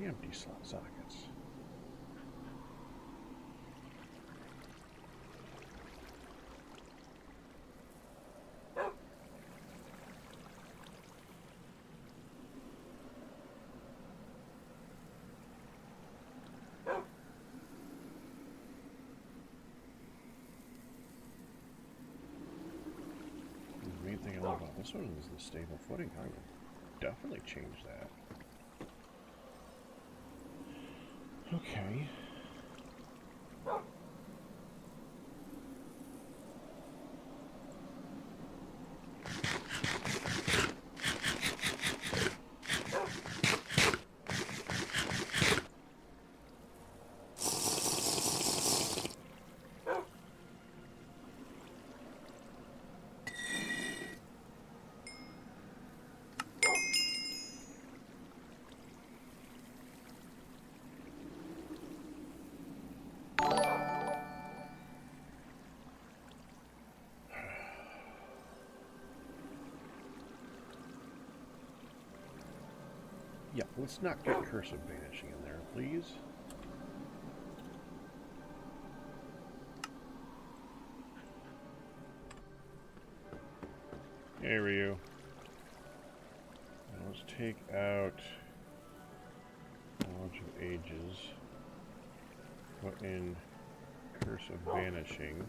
empty slot sockets. The main thing I love about this one is the stable footing. I would definitely change that. Okay. Yeah, let's not get cursive vanishing in there, please. There we go. And let's take out knowledge of ages. Put in cursive vanishing.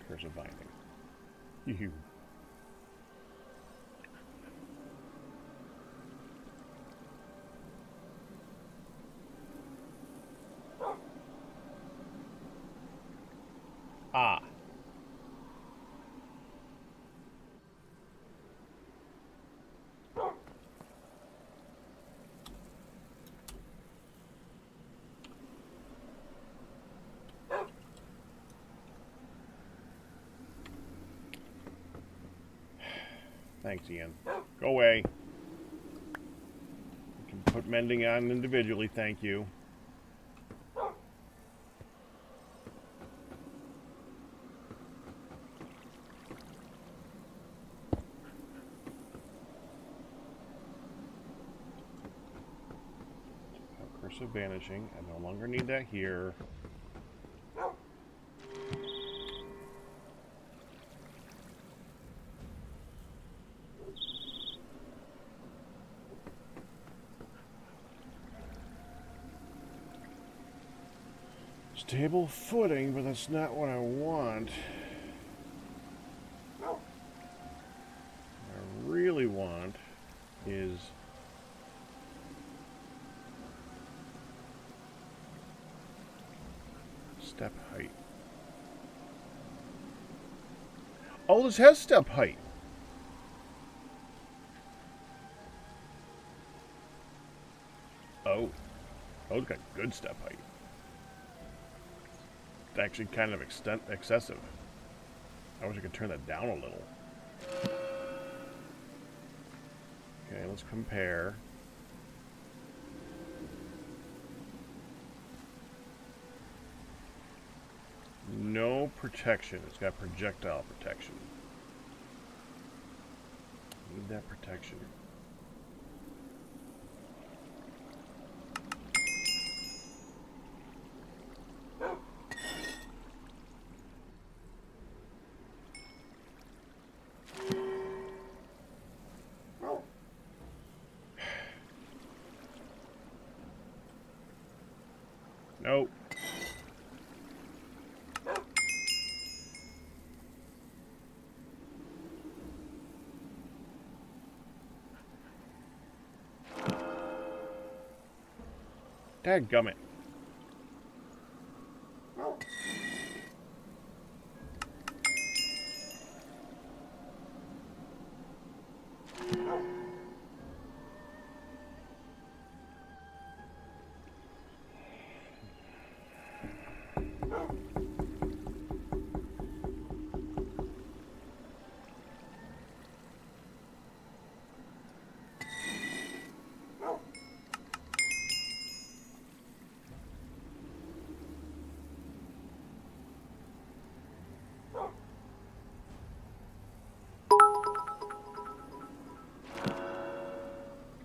Cursive binding. You. Ah. Thanks, Ian. Go away. You can put mending on individually, thank you. Cursive vanishing. I no longer need that here. Stable footing, but that's not what I want. What I really want is step height. Oh, this has step height. Oh, it's got good step height. It's actually kind of excessive. I wish I could turn that down a little. Okay, let's compare. No protection. It's got projectile protection. Need that protection. Nope. Dadgummit.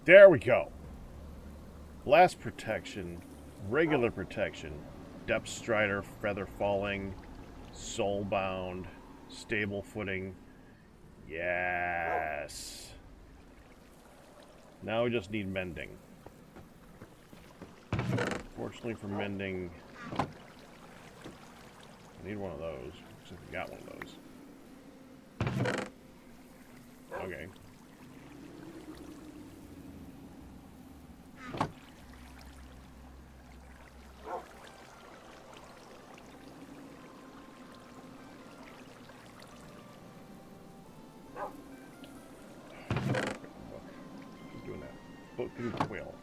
There we go. Blast protection, regular protection, depth strider, feather falling, soulbound, stable footing. Yes. Now we just need mending. Fortunately for mending, I need one of those. Looks like we got one of those. Okay. Keep doing that. Boat through the whale.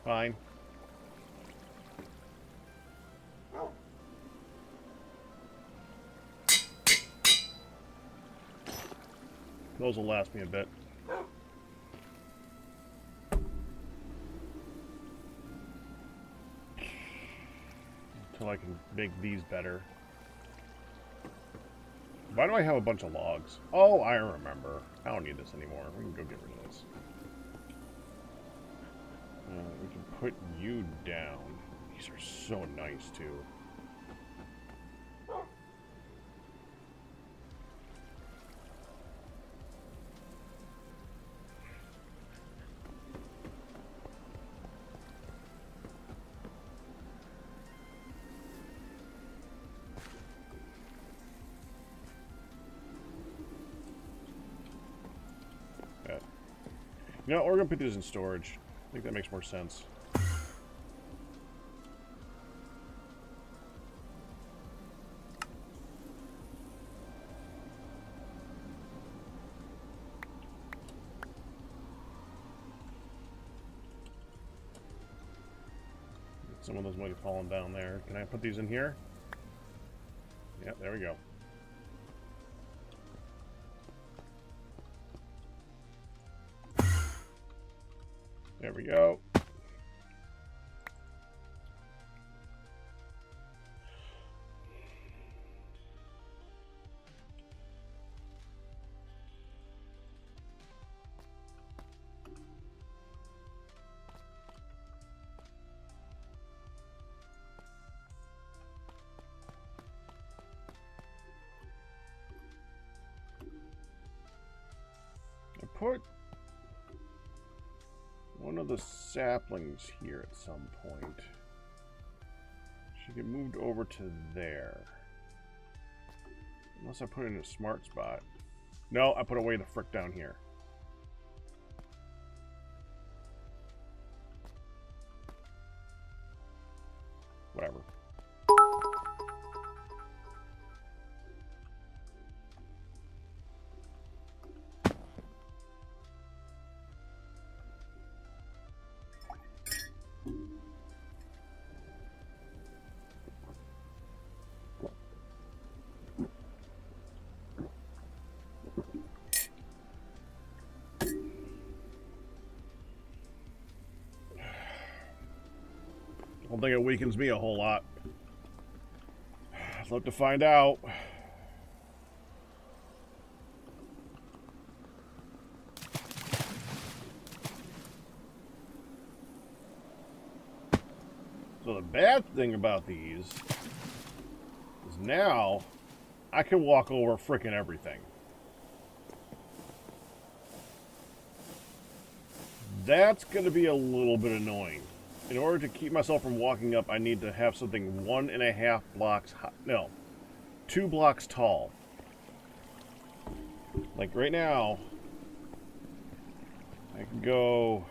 Fine. Those will last me a bit. Until I can make these better. Why do I have a bunch of logs? Oh, I remember. I don't need this anymore. We can go get rid of this. We can put you down. These are so nice, too. You know, we're going to put these in storage. I think that makes more sense. Some of those might have fallen down there. Can I put these in here? Yeah, there we go. There we go. I put one of the saplings here at some point. Should get moved over to there. Unless I put it in a smart spot. No, I put it way the frick down here. Whatever. I don't think it weakens me a whole lot. I'd love to find out. So the bad thing about these is now I can walk over frickin' everything. That's going to be a little bit annoying. In order to keep myself from walking up, I need to have something 1.5 blocks high. No, 2 blocks tall. Like right now, I can go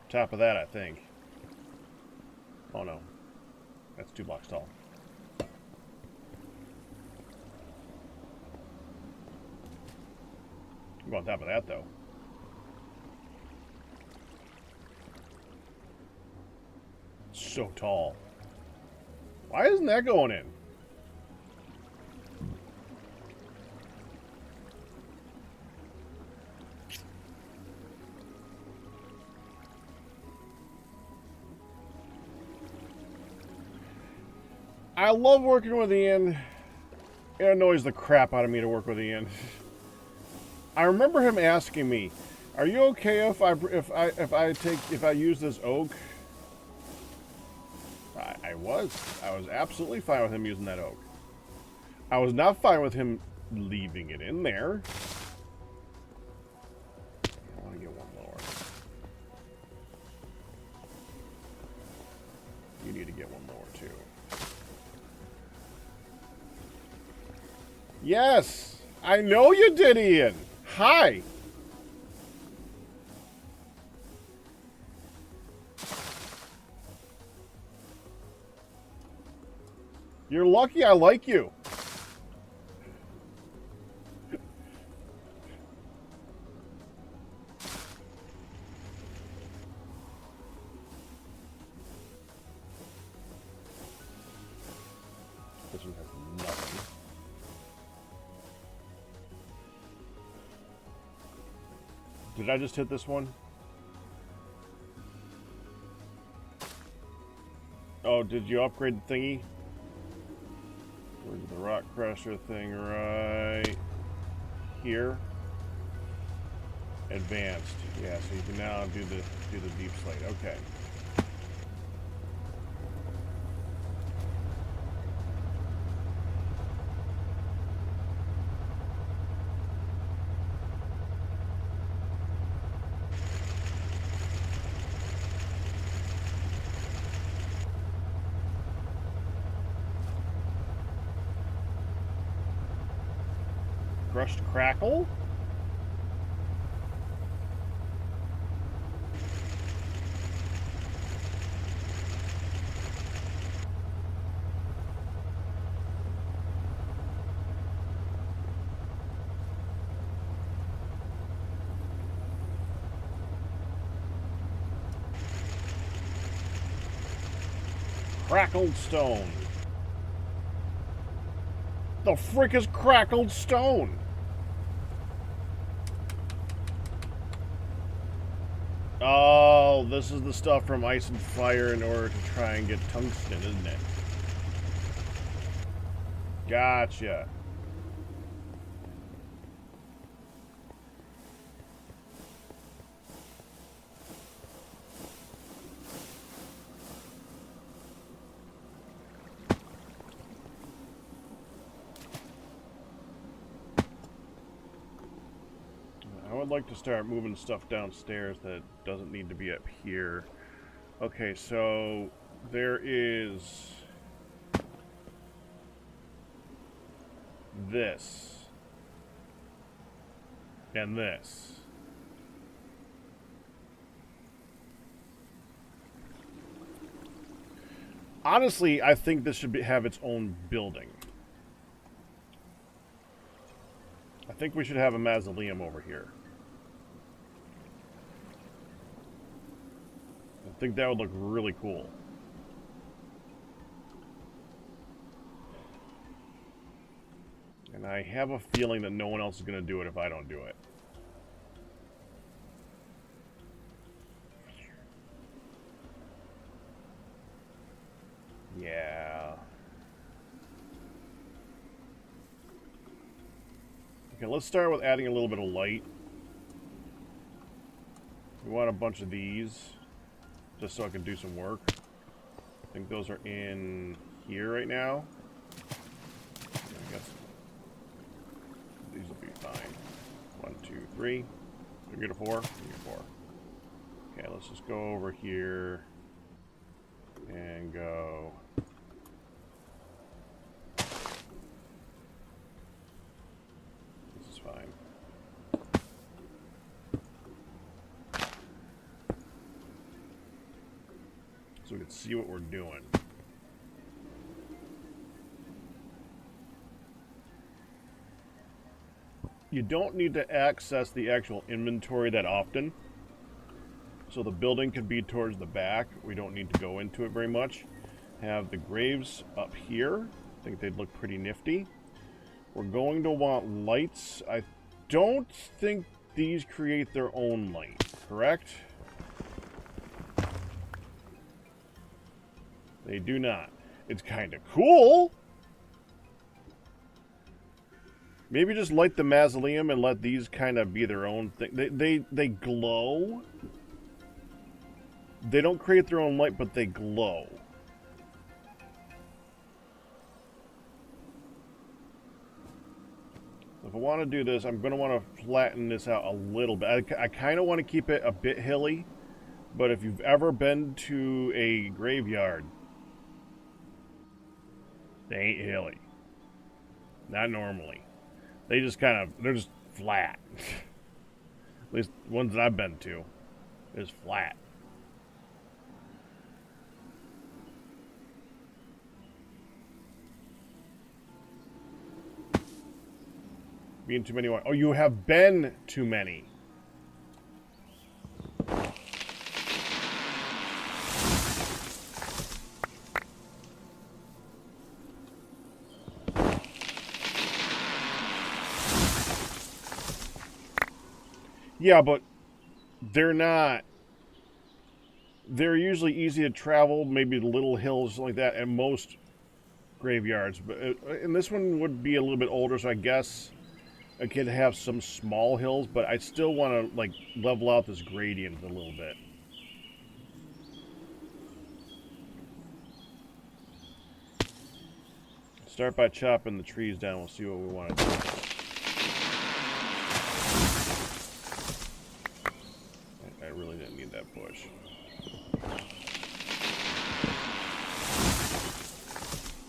top of that, I think. Oh no, that's 2 blocks tall. I'm on top of that though. So tall. Why isn't that going in? I love working with Ian. It annoys the crap out of me to work with Ian. I remember him asking me, "Are you okay if I use this oak?" I was absolutely fine with him using that oak. I was not fine with him leaving it in there. I want to get one lower. You need to get one lower too. Yes! I know you did, Ian! Hi! You're lucky I like you. This one has nothing. Did I just hit this one? Oh, did you upgrade the thingy? Where's the rock crusher thing? Right here. Advanced. Yeah, so you can now do the deep slate. Okay. Crushed crackle? Crackled stone. The frick is crackled stone? Oh, this is the stuff from Ice and Fire in order to try and get tungsten, isn't it? Gotcha. I would like to start moving stuff downstairs that doesn't need to be up here. Okay, so there is this and this. Honestly, I think this should have its own building. I think we should have a mausoleum over here. I think that would look really cool. And I have a feeling that no one else is going to do it if I don't do it. Yeah. Okay, let's start with adding a little bit of light. We want a bunch of these, just so I can do some work. I think those are in here right now. I guess these will be fine. 1, 2, 3. Can we get a 4? Can we get 4? Okay, let's just go over here and go. This is fine. So we can see what we're doing. You don't need to access the actual inventory that often. So the building could be towards the back. We don't need to go into it very much. Have the graves up here. I think they'd look pretty nifty. We're going to want lights. I don't think these create their own light, correct? They do not. It's kind of cool. Maybe just light the mausoleum and let these kind of be their own thing. They glow. They don't create their own light, but they glow. If I want to do this, I'm going to want to flatten this out a little bit. I kind of want to keep it a bit hilly, but if you've ever been to a graveyard, they ain't hilly. Not normally. They just they're just flat. At least ones that I've been to is flat. Being too many. Oh, you have been too many. Yeah, but they're not. They're usually easy to travel, maybe little hills like that, at most graveyards. But and this one would be a little bit older, so I guess I could have some small hills, but I still want to like level out this gradient a little bit. Start by chopping the trees down. We'll see what we want to do. I really didn't need that bush.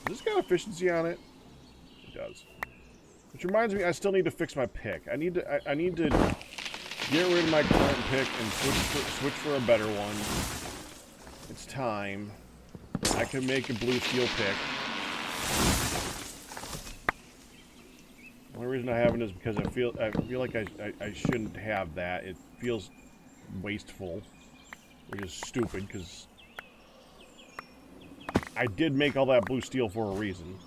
Does this got efficiency on it? It does. Which reminds me, I still need to fix my pick. I need to get rid of my current pick and switch for a better one. It's time. I can make a blue steel pick. The only reason I haven't is because I feel like I shouldn't have that. It feels wasteful, which is stupid because I did make all that blue steel for a reason.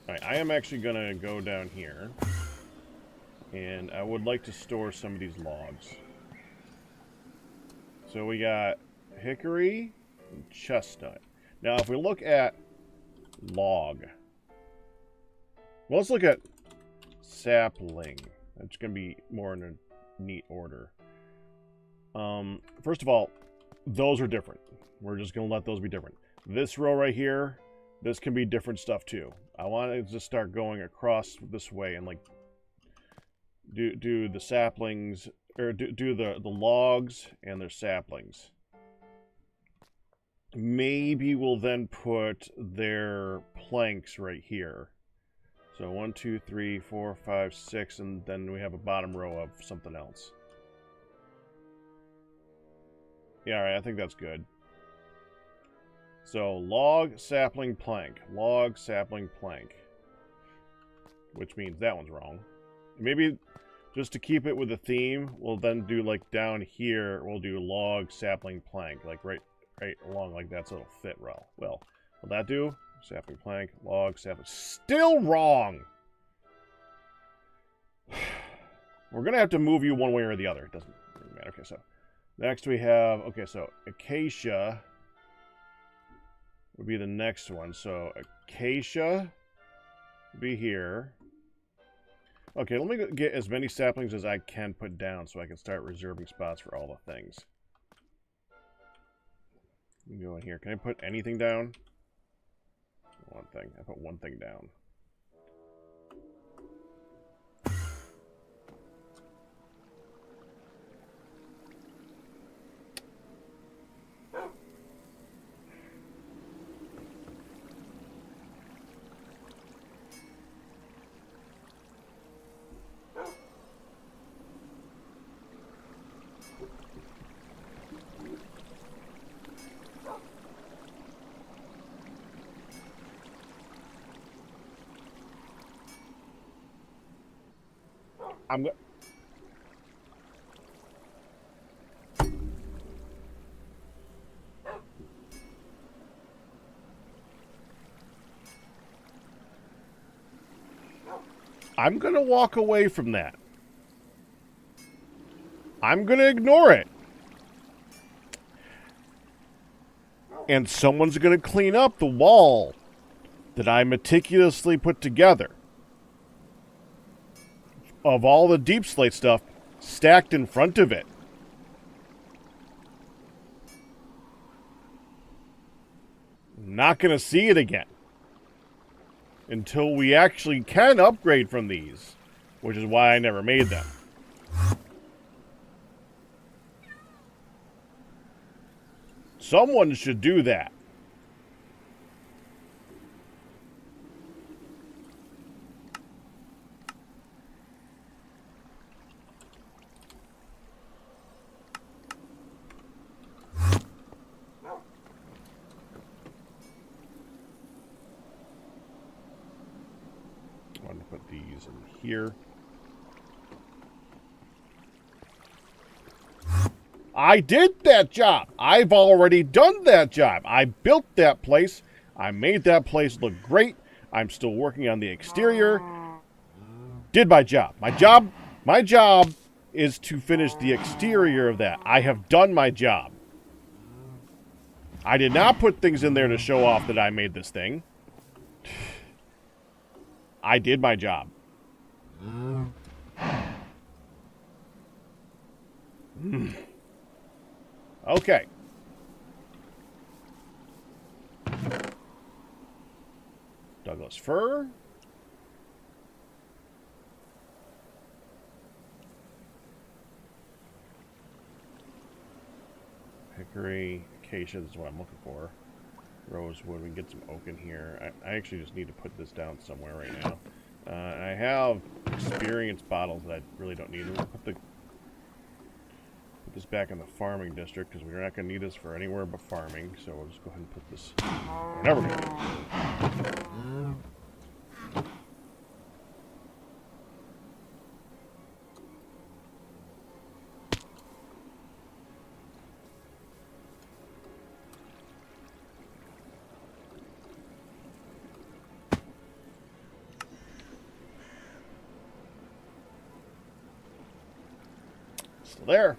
Alright, I am actually going to go down here, and I would like to store some of these logs. So we got hickory and chestnut. Now, if we look at log, well, let's look at sapling. That's going to be more in a neat order. First of all, those are different. We're just going to let those be different. This row right here, this can be different stuff too. I want to just start going across this way and like do the saplings, or do the logs and their saplings. Maybe we'll then put their planks right here. So 1, 2, 3, 4, 5, 6, and then we have a bottom row of something else. Yeah, alright, I think that's good. So log, sapling, plank. Log, sapling, plank. Which means that one's wrong. Maybe just to keep it with the theme, we'll then do like down here, we'll do log, sapling, plank. Like right along like that so it'll fit well. Well, will that do? Sapling, plank, log, sapling. Still wrong! We're going to have to move you one way or the other. It doesn't really matter. Okay, so next we have, okay, so acacia would be the next one. So acacia would be here. Okay, let me get as many saplings as I can put down so I can start reserving spots for all the things. Let me go in here. Can I put anything down? One thing. I put one thing down. I'm going to walk away from that. I'm going to ignore it. And someone's going to clean up the wall that I meticulously put together of all the deep slate stuff stacked in front of it. Not going to see it again until we actually can upgrade from these, which is why I never made them. Someone should do that. I'm going to put these in here. I did that job. I've already done that job. I built that place. I made that place look great. I'm still working on the exterior. Did my job. My job is to finish the exterior of that. I have done my job. I did not put things in there to show off that I made this thing. I did my job. Okay. Douglas fir. Hickory, acacia, this is what I'm looking for. Rosewood, we can get some oak in here. I actually just need to put this down somewhere right now. I have experience bottles that I really don't need. We'll put this back in the farming district because we're not going to need this for anywhere but farming. So we'll just go ahead and put this wherever we go. Still there.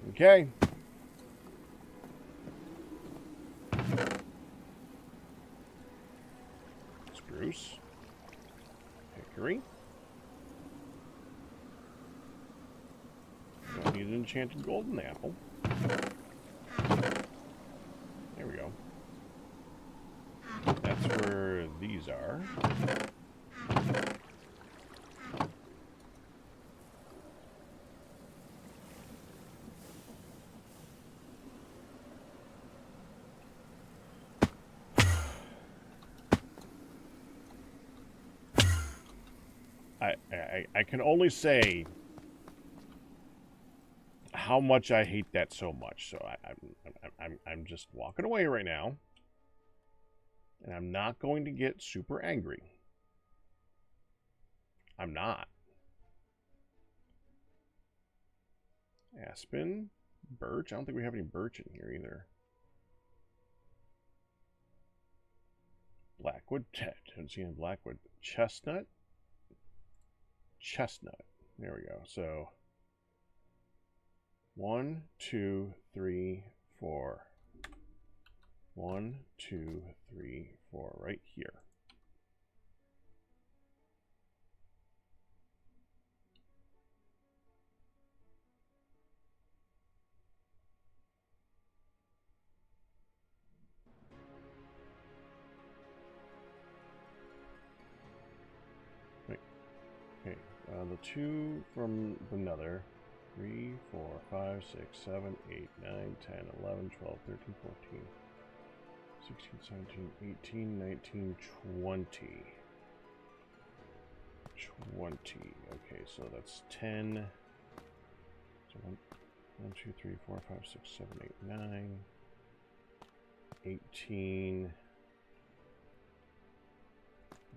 Okay. Spruce. Hickory. Don't need an enchanted golden apple. There we go. That's where these are. I can only say how much I hate that so much. So I'm just walking away right now, and I'm not going to get super angry. I'm not. Aspen, birch. I don't think we have any birch in here either. Blackwood. Haven't seen any blackwood. Chestnut. Chestnut. There we go. So 1, 2, 3, 4. 1, 2, 3, 4 right here. The 2 from the nether. 3, 4, 5, 6, 7, 8, 9, 10, 11, 12, 13, 14, 16, 17, 18, 19, 20. 20. Okay, so that's 10. So 1, 2, 3, 4, 5, 6, 7, 8, 9. 18.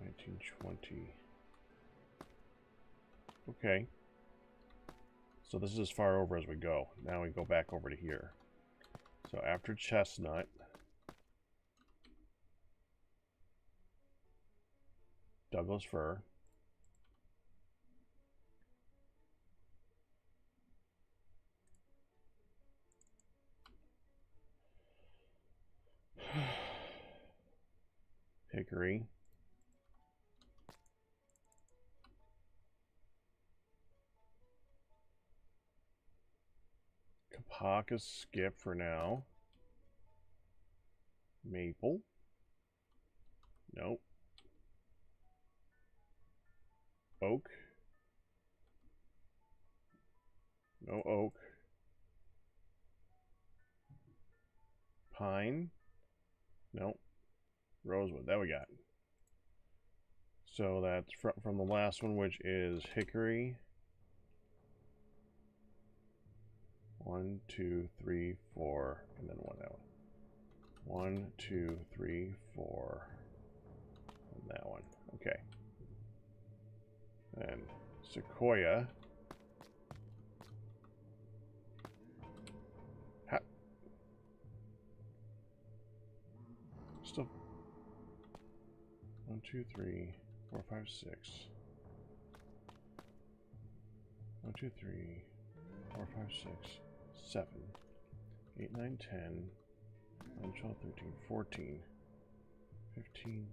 19, 20. Okay. So this is as far over as we go. Now we go back over to here. So after chestnut, Douglas fir. Hickory. Kapok is skip for now. Maple. Nope. Oak. No oak. Pine. Nope. Rosewood. That we got. So that's from the last one, which is hickory. 1, 2, 3, 4, and then one that one. 1, 2, 3, 4, and that one. Okay. And sequoia. Still. 1, 2, 3, 4, 5, 6. 1, 2, 3, 4, 5, 6, 7, 8, 9, 10, 11, 12, 13, 14, 15,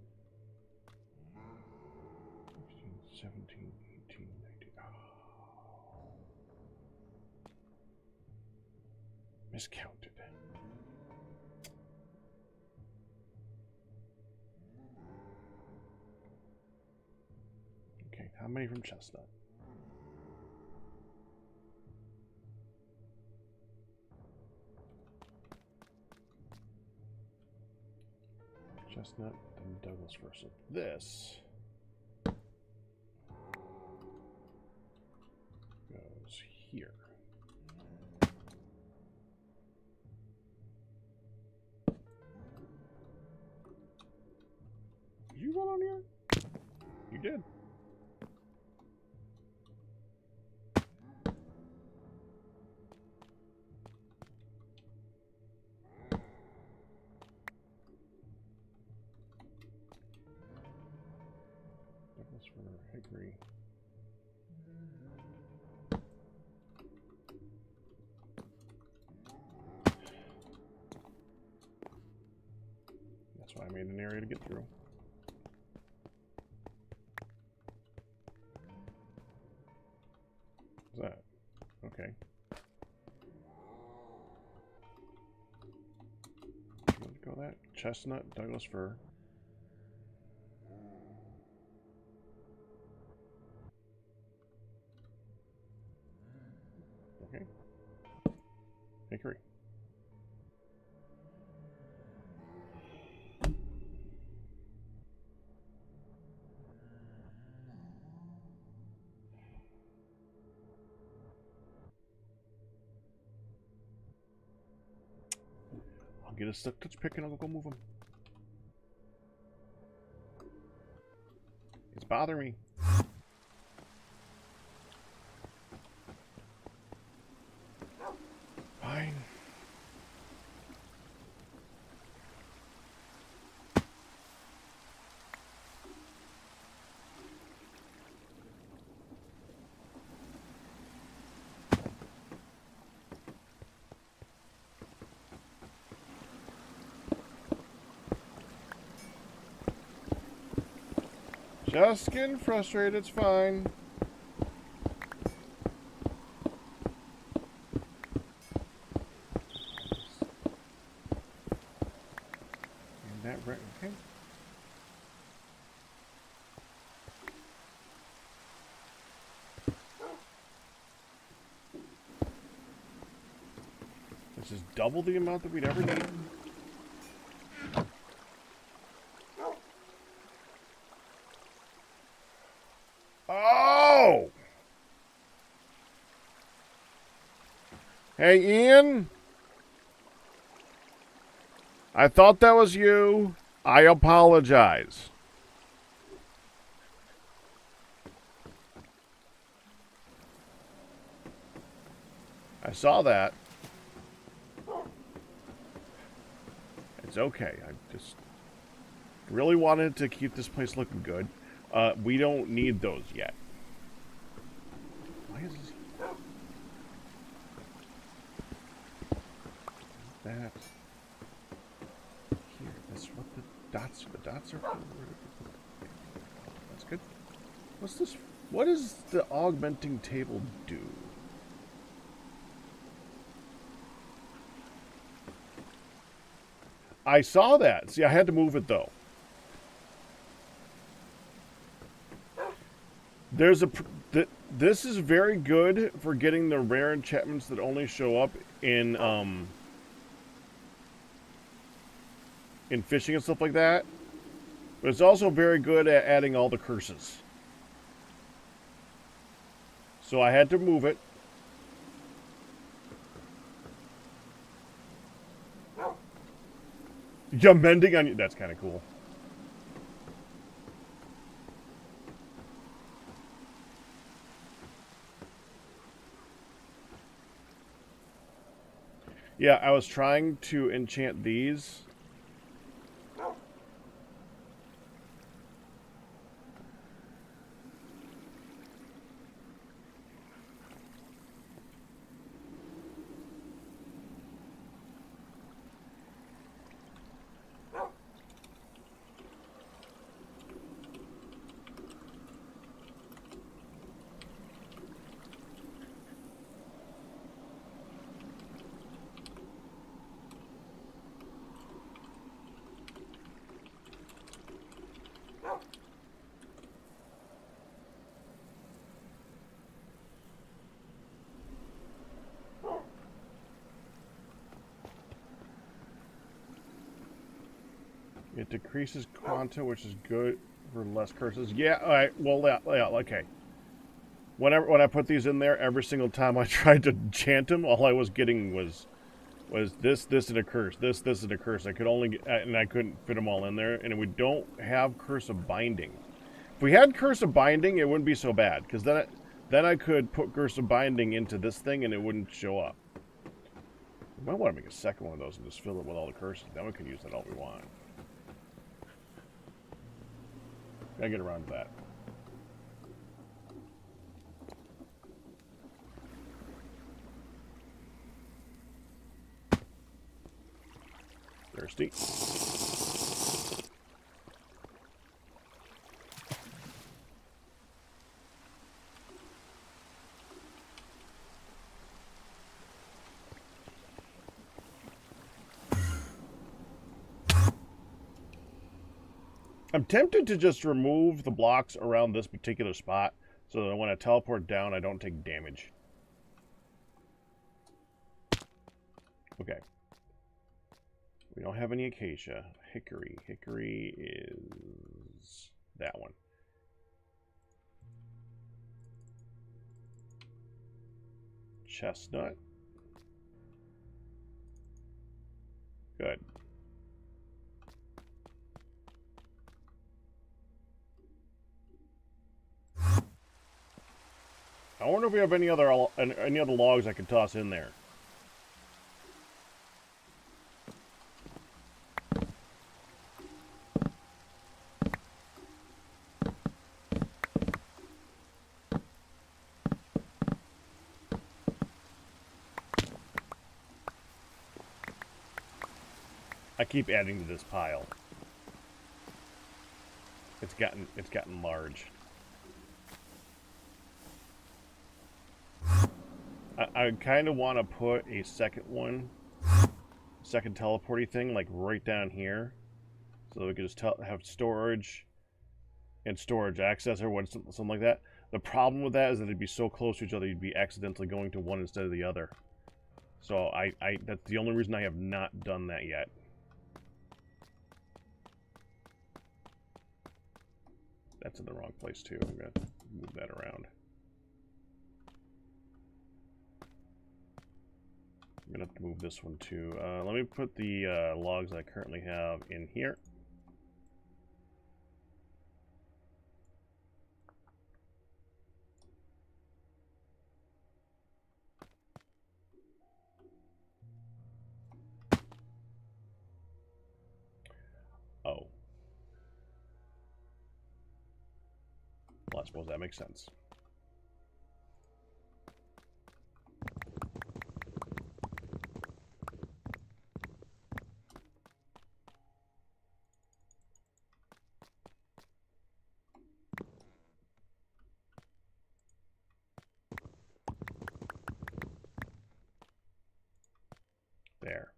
16, 17, 18, 19. Oh. Miscounted. Okay, how many from chestnut? Chestnut and Douglas fir. So this goes here. Did you run on here? You did. Douglas fir, hickory. That's why I made an area to get through. What's that? Okay. Let's go that. Chestnut, Douglas fir. Okay. Hickory. I'll get a stuck touch pick and I'll go move him. It's bothering me. Fine. Just getting frustrated, it's fine. And that right, okay. This is double the amount that we'd ever need. Oh! Hey, Ian? I thought that was you. I apologize. I saw that. It's okay. I just really wanted to keep this place looking good. We don't need those yet. Why is this... That... Here, that's what the dots are for. That's good. What's this? What does the augmenting table do? I saw that. See, I had to move it though. There's a... This is very good for getting the rare enchantments that only show up in fishing and stuff like that. But it's also very good at adding all the curses. So I had to move it. Yeah, mending on you. That's kind of cool. Yeah, I was trying to enchant these. It decreases quanta, which is good for less curses. Yeah, all right. Well, yeah, okay. When I put these in there, every single time I tried to enchant them, all I was getting was this, and a curse. This, and a curse. I could only get, and I couldn't fit them all in there. And we don't have Curse of Binding. If we had Curse of Binding, it wouldn't be so bad, because then I could put Curse of Binding into this thing, and it wouldn't show up. We might want to make a second one of those and just fill it with all the curses. Then we can use that all we want. Gotta get around to that. Thirsty. I'm tempted to just remove the blocks around this particular spot so that when I teleport down, I don't take damage. Okay. We don't have any acacia. Hickory. Hickory is that one. Chestnut. Good. I wonder if we have any other logs I can toss in there. I keep adding to this pile. It's gotten large. I kind of want to put a second teleporty thing, like right down here, so we can just have storage and storage access or something like that. The problem with that is that it'd be so close to each other, you'd be accidentally going to one instead of the other. So that's the only reason I have not done that yet. That's in the wrong place too. I'm gonna move that around. I'm gonna have to move this one too. Let me put the logs I currently have in here. Oh. I suppose that makes sense. There.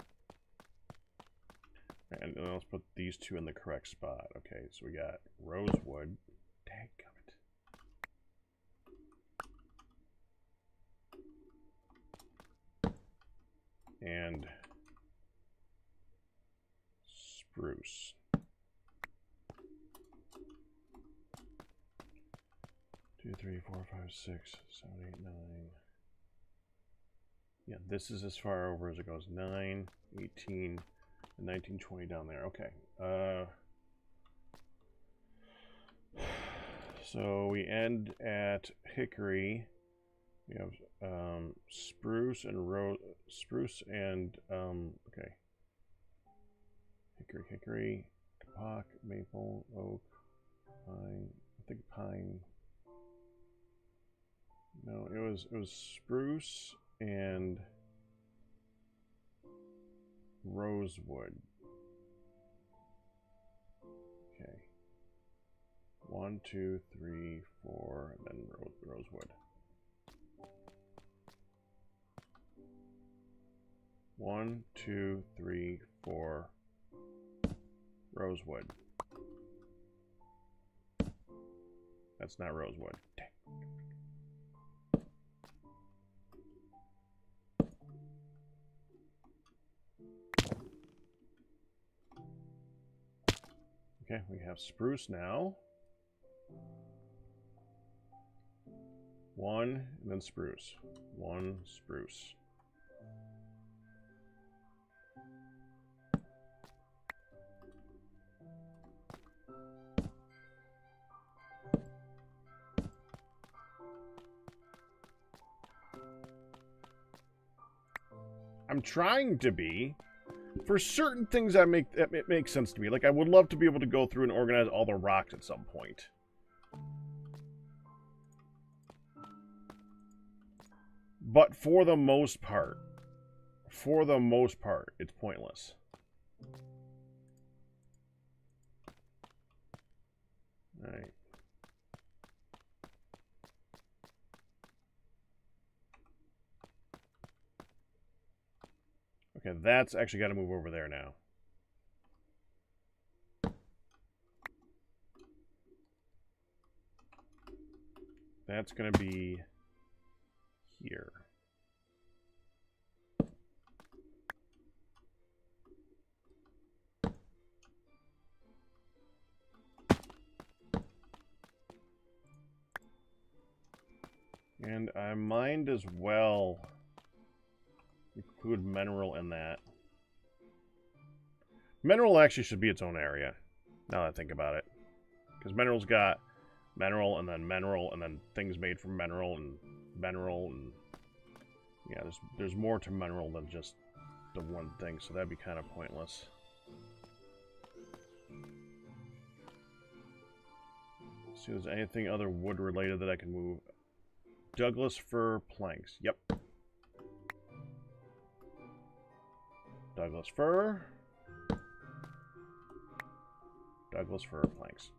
And then let's put these two in the correct spot. Okay, so we got rosewood. Dadgummit. And spruce. Two, three, four, five, six, 7, 8, 9. Yeah, this is as far over as it goes. 9, 18, and 19, 20 down there. Okay. So we end at hickory. We have spruce and okay. Hickory, kapok, maple, oak, pine. I think pine. No, it was spruce and rosewood. Okay. 1, 2, 3, 4, and then rosewood. 1, 2, 3, 4, rosewood. That's not rosewood. Dang. Okay, we have spruce now. 1, and then spruce. 1, spruce. I'm trying to be. For certain things that it makes sense to me. Like, I would love to be able to go through and organize all the rocks at some point. But for the most part, it's pointless. All right. Okay, that's actually got to move over there now. That's going to be here. And I might as well include mineral in that. Mineral actually should be its own area, now that I think about it. Because mineral's got mineral, and then things made from mineral, and yeah, there's more to mineral than just the one thing, so that'd be kind of pointless. See if there's anything other wood related that I can move. Douglas fir planks. Yep. Douglas fir. Douglas fir planks.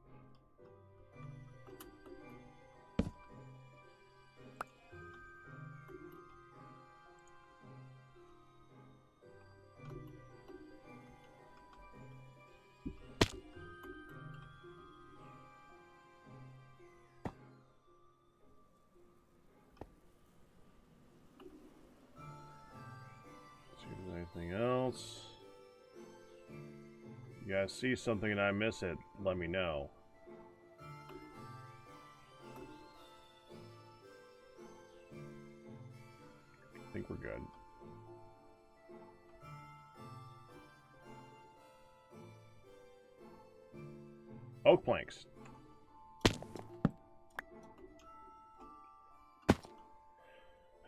Anything else? You guys see something and I miss it, let me know. I think we're good. Oak planks.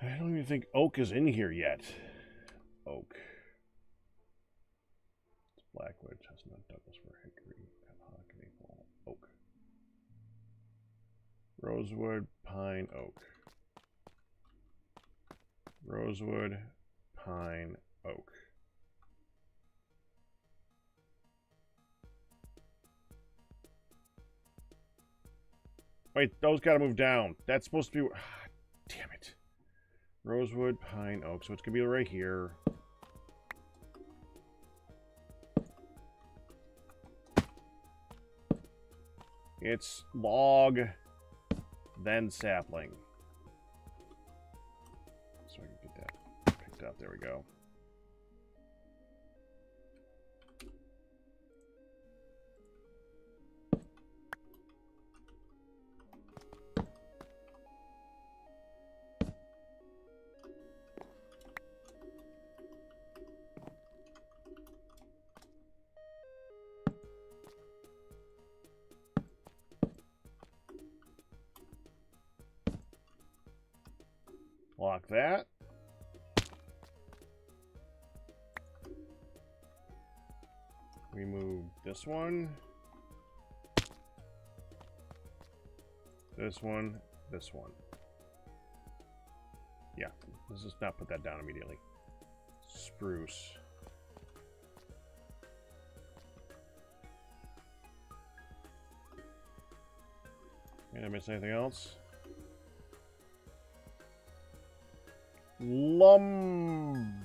I don't even think oak is in here yet. Oak. It's blackwood, chestnut, Douglas fir, hickory, kapok, maple, oak. Rosewood, pine, oak. Rosewood, pine, oak. Wait, those gotta move down. That's supposed to be... damn it. Rosewood, pine, oak. So it's gonna be right here. It's log, then sapling. So I can get that picked up. There we go. Lock that. We move this one. This one. This one. Yeah, let's just not put that down immediately. Spruce. Did I miss anything else? Lumber.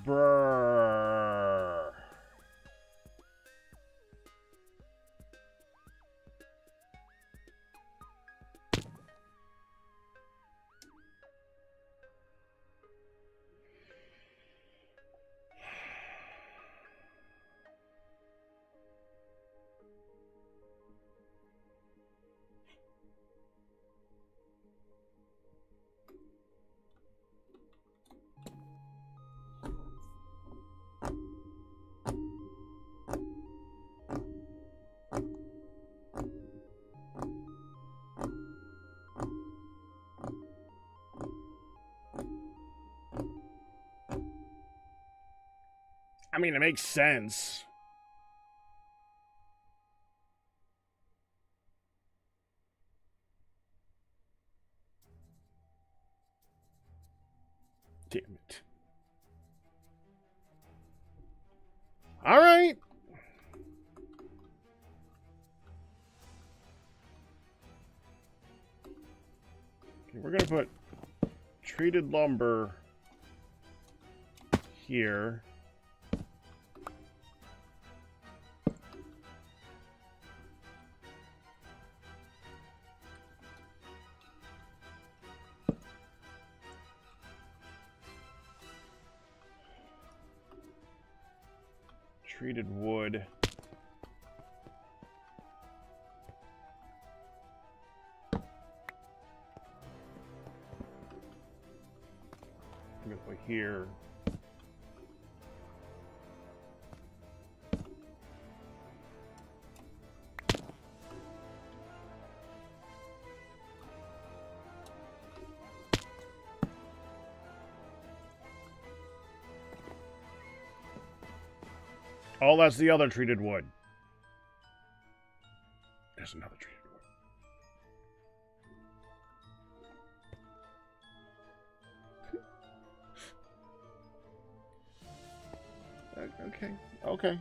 I mean, it makes sense. Damn it. All right. Okay, we're going to put treated lumber here. Treated wood. I'm going to put here. Oh, that's the other treated wood. There's another treated wood. Okay. Okay.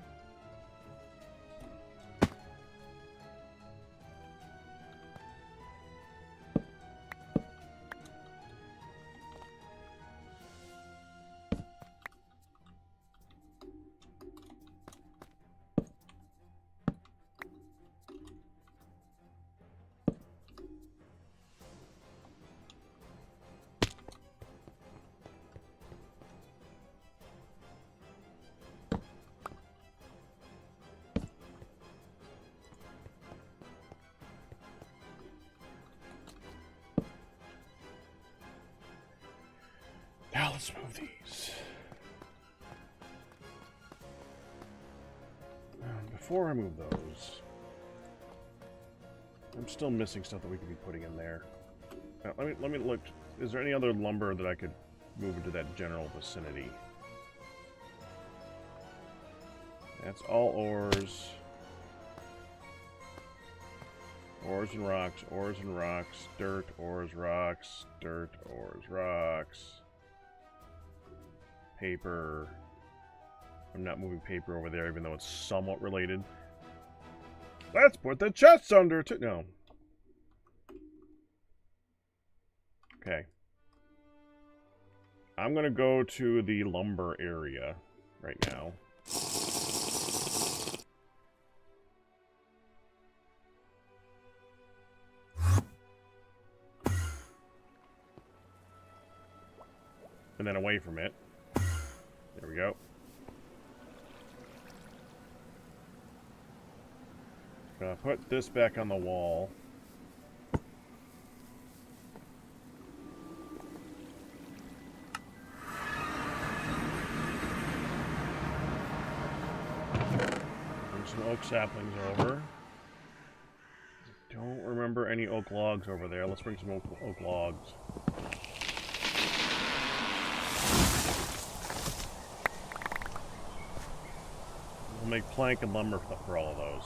Now let's move these. Before I move those, I'm still missing stuff that we could be putting in there. Let me look. Is there any other lumber that I could move into that general vicinity? That's all ores. Ores Ores and rocks, ores and rocks, dirt, ores, rocks, dirt, ores, rocks. Paper. I'm not moving paper over there, even though it's somewhat related. Let's put the chests under too. No. Okay. I'm gonna go to the lumber area right now. And then away from it. There we go. Gonna put this back on the wall. Bring some oak saplings over. Don't remember any oak logs over there. Let's bring some oak logs. We'll make plank and lumber for all of those.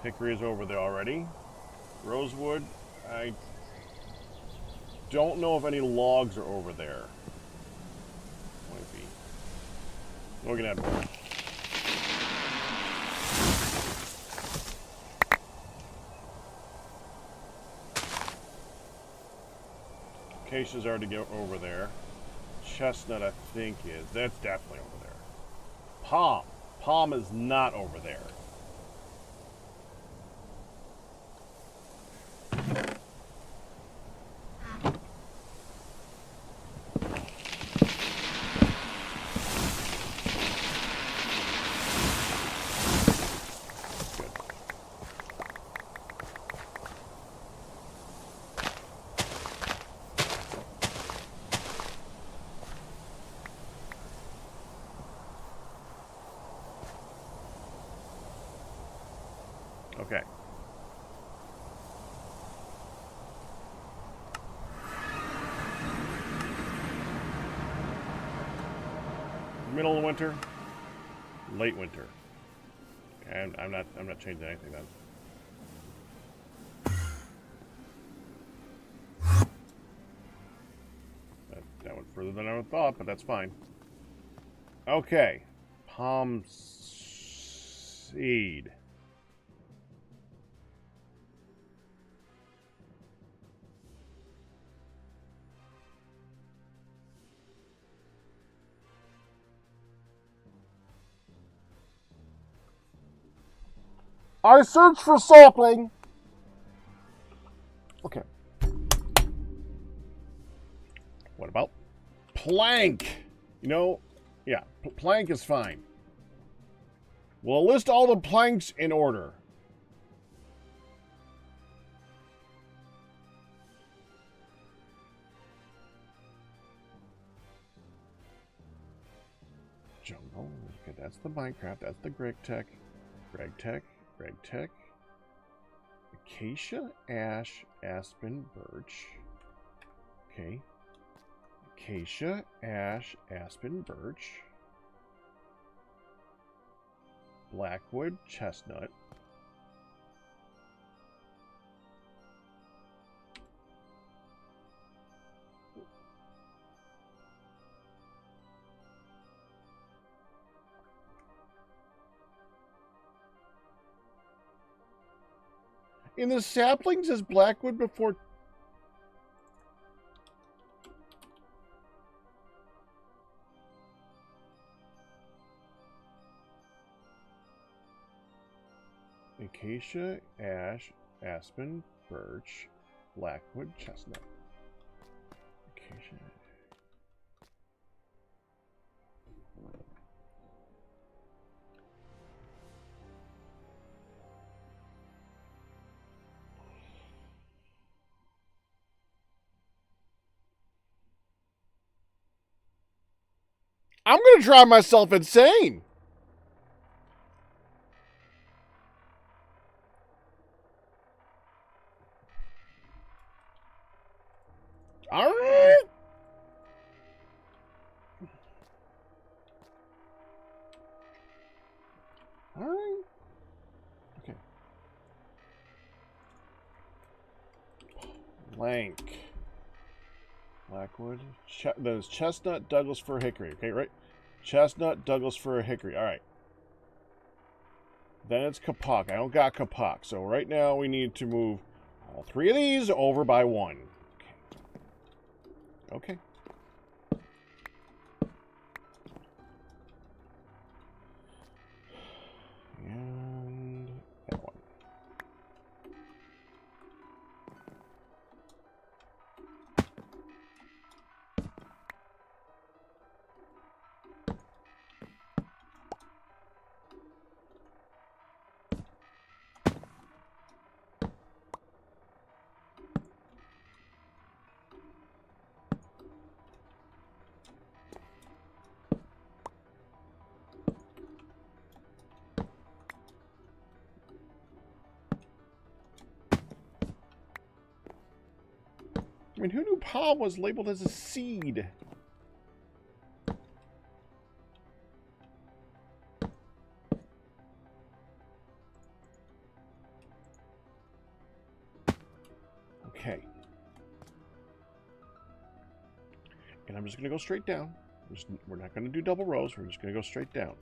Hickory is over there already. Rosewood, I don't know if any logs are over there. Might be. We're gonna have more. Acacia's already go over there. Chestnut, I think, is. That's definitely over there. Palm. Palm is not over there. Okay. Middle of winter, late winter. And I'm not changing anything then. That went further than I would thought, but that's fine. Okay. Palm seed. I search for sapling. Okay. What about plank? You know, yeah, plank is fine. We'll list all the planks in order. Jungle. Okay, that's the Minecraft. That's the Greg Tech. Greg Tech. Greg Tech. Acacia, ash, aspen, birch. Okay. Acacia, ash, aspen, birch. Blackwood, chestnut. In the saplings is blackwood before... Acacia, ash, aspen, birch, blackwood, chestnut. Acacia. I'm going to drive myself insane. All right. All right. Plank. Blackwood. Then it's chestnut, Douglas fir, hickory. Okay, right? Chestnut, Douglas fir, hickory. All right. Then it's kapok. I don't got kapok. So right now we need to move all 3 of these over by 1. Okay. And that one. I mean, who knew palm was labeled as a seed? Okay. And I'm just going to go straight down. We're not going to do double rows. We're just going to go straight down.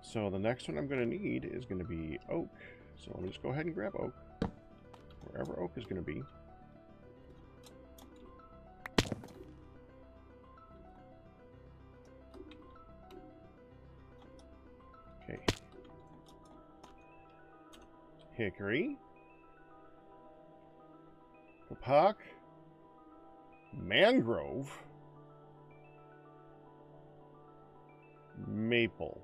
So the next one I'm going to need is going to be oak. So let me just go ahead and grab oak. Wherever oak is going to be. Okay. Hickory. Kapok. Mangrove. Maple.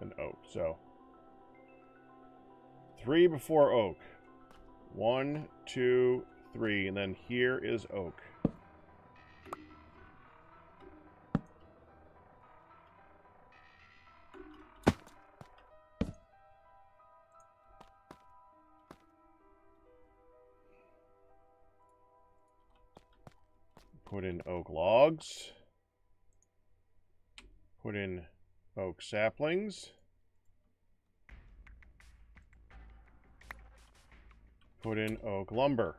And oak. So 3 before oak. 1, 2, 3, and then here is oak. Put in oak logs. Put in oak saplings. Put in oak lumber.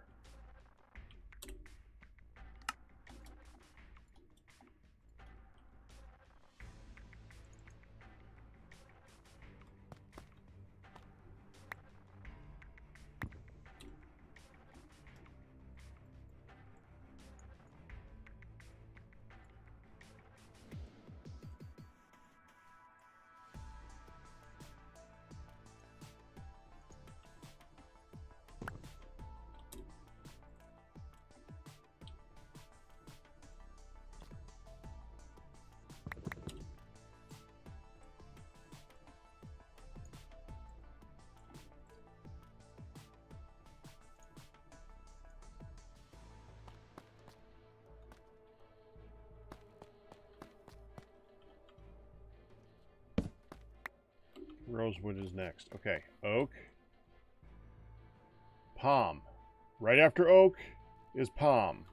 Rosewood is next. Okay, oak. Palm. Right after oak is palm.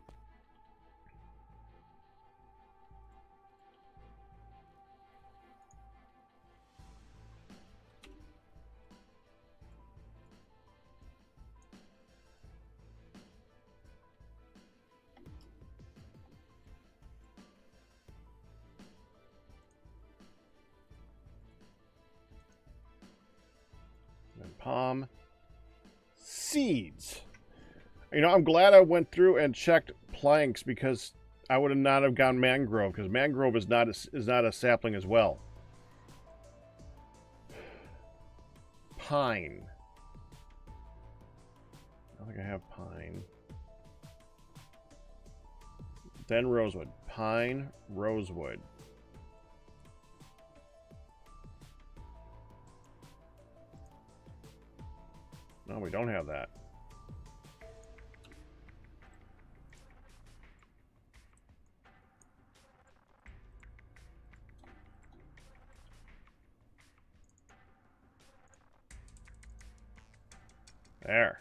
And palm. Seeds. You know, I'm glad I went through and checked planks because I would have not have gone mangrove because mangrove is not a sapling as well. Pine. I think I have pine. Then rosewood. Pine, rosewood. No, we don't have that. There.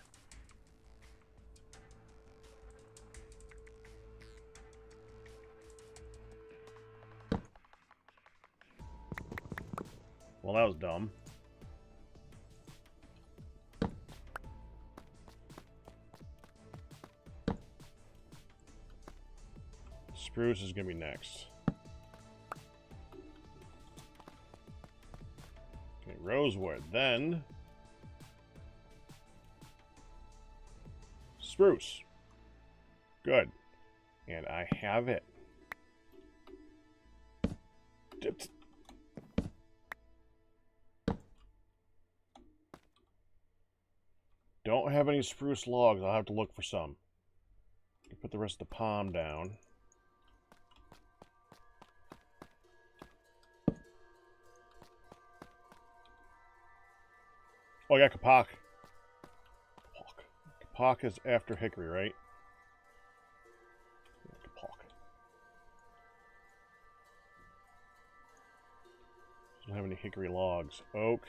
Well, that was dumb. spruce is going to be next. Okay, rosewood. Then spruce. Good. And I have it. Don't have any spruce logs. I'll have to look for some. Put the rest of the palm down. Oh, I got kapok. Kapok is after hickory, right? Kapok. Don't have any hickory logs. Oak.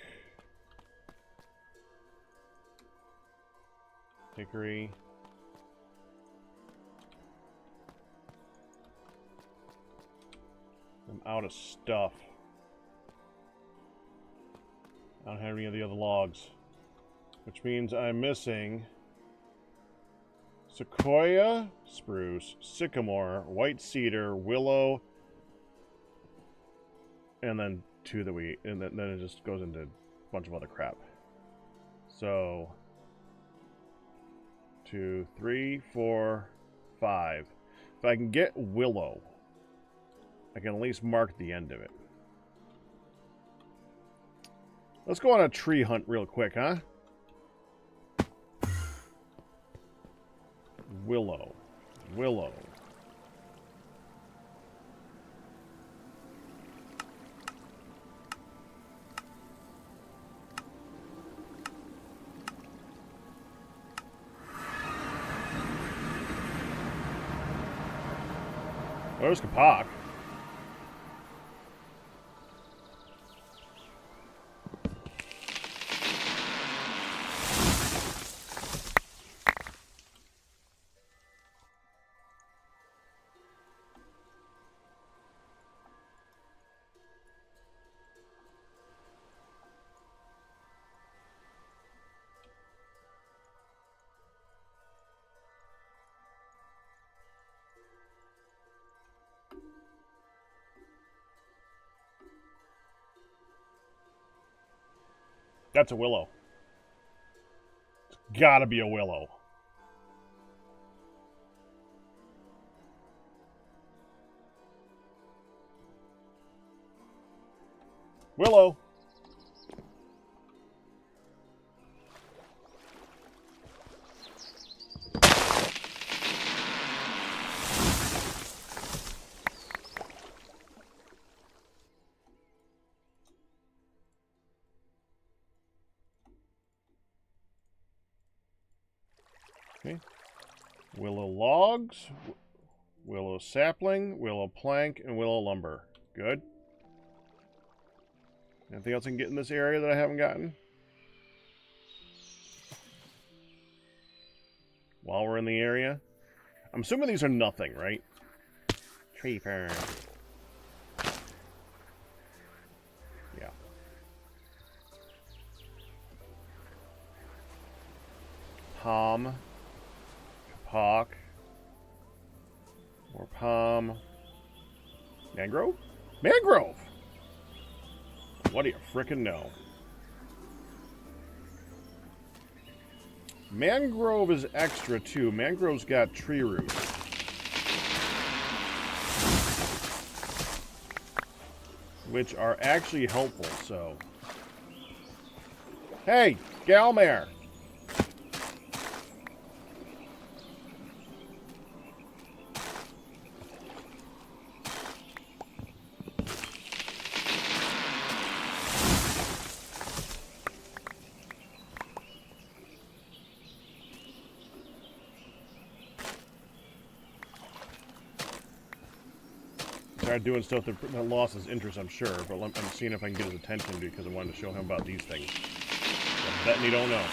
Hickory. I'm out of stuff. I don't have any of the other logs. Which means I'm missing sequoia, spruce, sycamore, white cedar, willow, and then two that and then it just goes into a bunch of other crap. So 2, 3, 4, 5. If I can get willow, I can at least mark the end of it. Let's go on a tree hunt real quick, huh? Willow. Willow. Where's Kapok? That's a willow. It's gotta be a willow. Willow. Okay. Willow logs, willow sapling, willow plank, and willow lumber. Good. Anything else I can get in this area that I haven't gotten? While we're in the area? I'm assuming these are nothing, right? Tree fern. Yeah. Palm. Kapok. More palm. Mangrove? Mangrove! What do you frickin' know? Mangrove is extra too. Mangrove's got tree roots. Which are actually helpful, so. Hey, Galmare! Start doing stuff that lost his interest, I'm sure, but I'm seeing if I can get his attention because I wanted to show him about these things. I'm betting he don't know.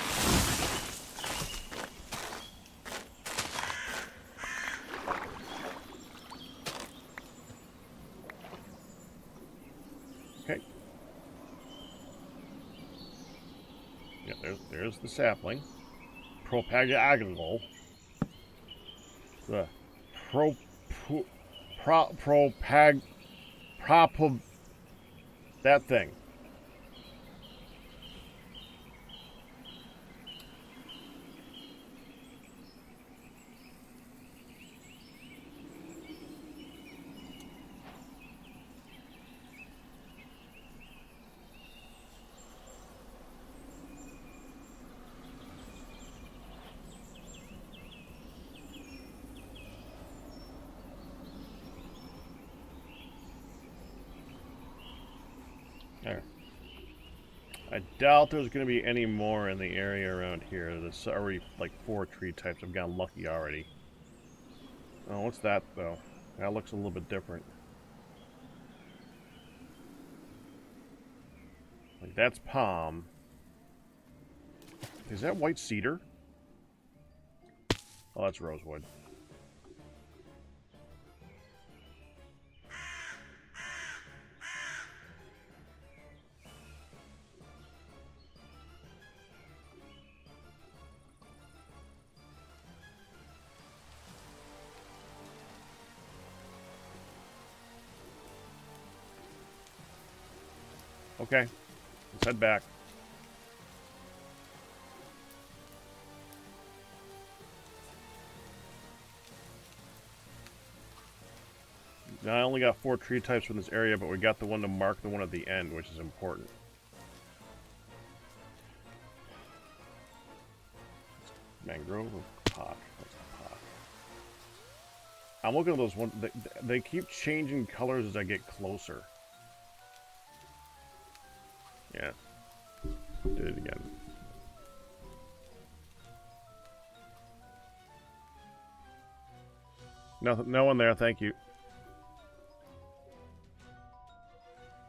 Okay. Yeah, there's the sapling. Propagagle. The that thing. There. I doubt there's going to be any more in the area around here. There's already like 4 tree types. I've gotten lucky already. Oh, what's that though? That looks a little bit different. Like that's palm. Is that white cedar? Oh, that's rosewood. Okay, let's head back. Now, I only got 4 tree types from this area, but we got the one to mark the one at the end, which is important. Mangrove or kapok? That's kapok. I'm looking at those ones. They keep changing colors as I get closer. Yeah. Did it again. No one there, thank you.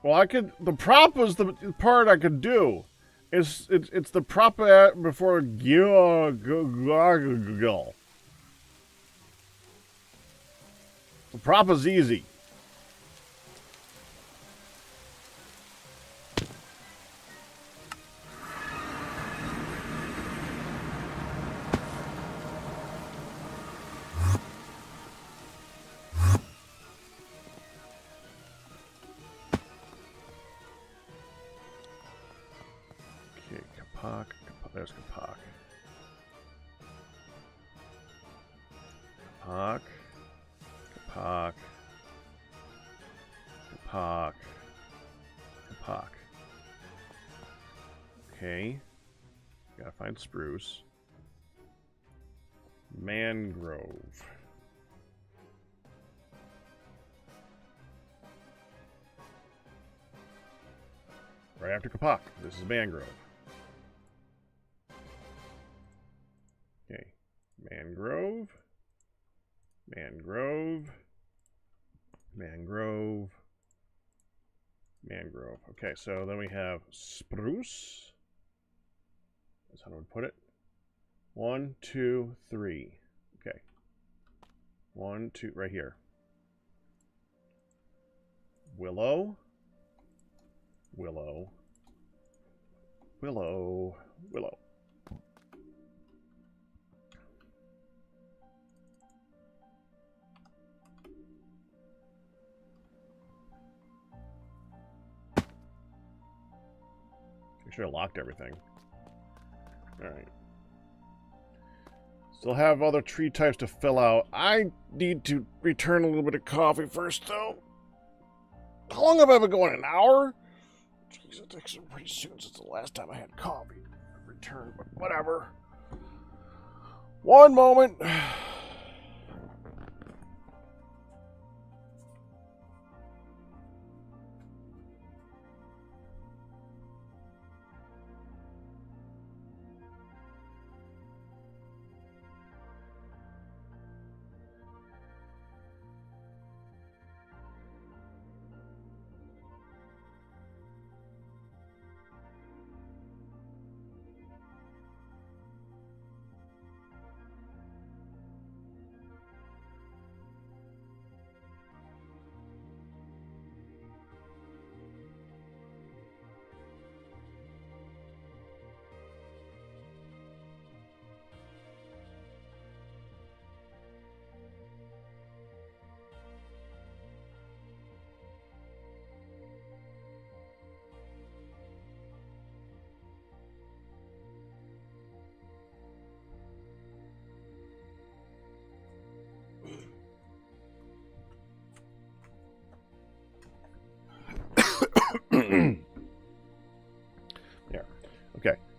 Well, I could. The prop was the part I could do. It's the prop before go. The prop is easy. There's kapok. Kapok. Kapok. Kapok. Kapok. Okay. Gotta find spruce. Mangrove. Right after kapok. This is mangrove. Okay, mangrove, mangrove, mangrove, mangrove. Okay, so then we have spruce. That's how I would put it. 1, 2, 3. Okay. 1, 2, right here. Willow, willow, willow, willow. I should have locked everything. Alright. Still have other tree types to fill out. I need to return a little bit of coffee first, though. How long have I been going? An hour? Jeez, it's actually pretty soon since the last time I had coffee. Return, but whatever. One moment.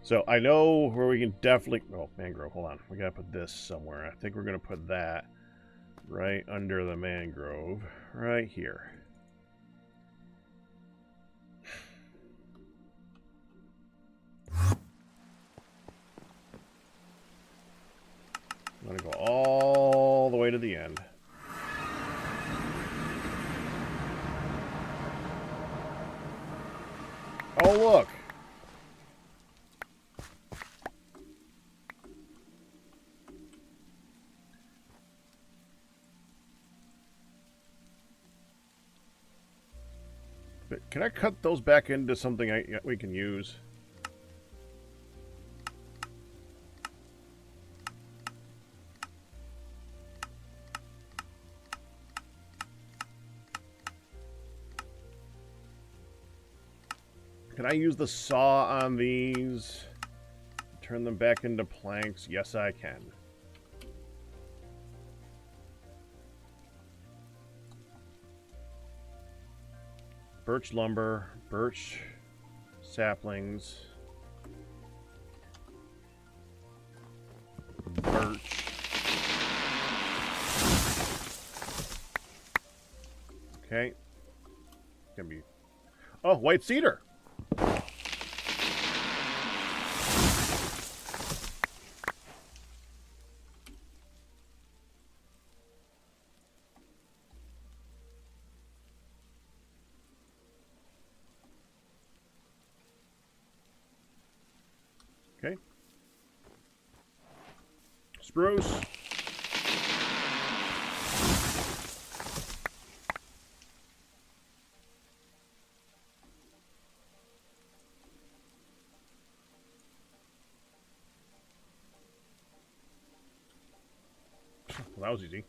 So I know where we can definitely... Oh, mangrove, hold on. We gotta put this somewhere. I think we're gonna put that right under the mangrove. Right here. I'm gonna go all the way to the end. Oh, look! But can I cut those back into something we can use? Can I use the saw on these? Turn them back into planks? Yes, I can. Birch lumber, birch saplings, birch. Okay. Gonna be... Oh, white cedar! Okay. Spruce. Well, that was easy.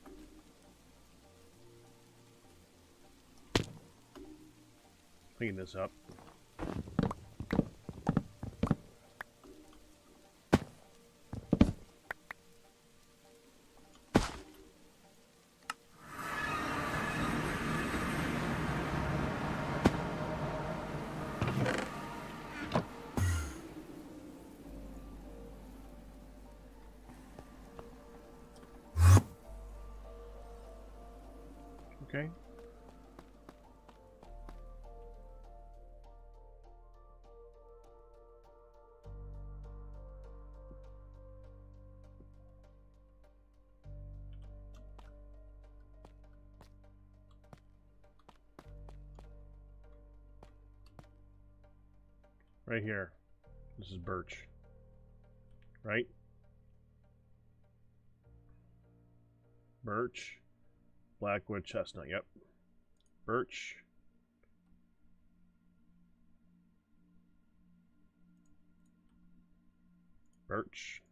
Clean this up. Okay. Right here. This is birch. Right? Birch. Blackwood, chestnut, yep. Birch. Birch.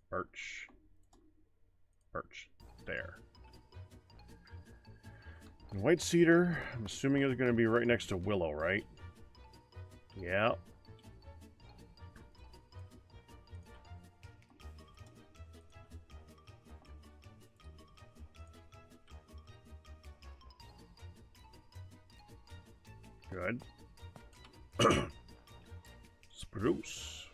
Birch. Birch. There. And white cedar, I'm assuming is going to be right next to willow, right? Yeah. Good. Spruce.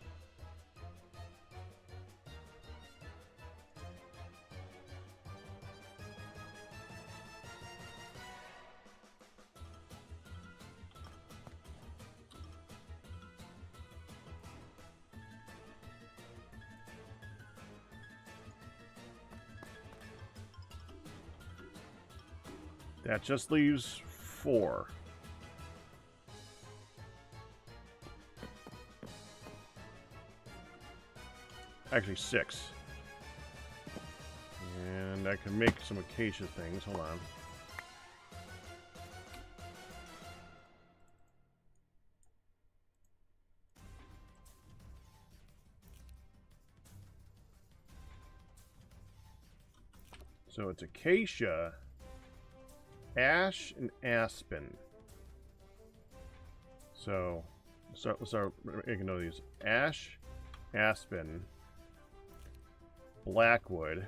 That just leaves 4. Actually, 6. And I can make some acacia things. Hold on. So it's acacia, ash, and aspen. So let's start making note of these. Ash, aspen, blackwood.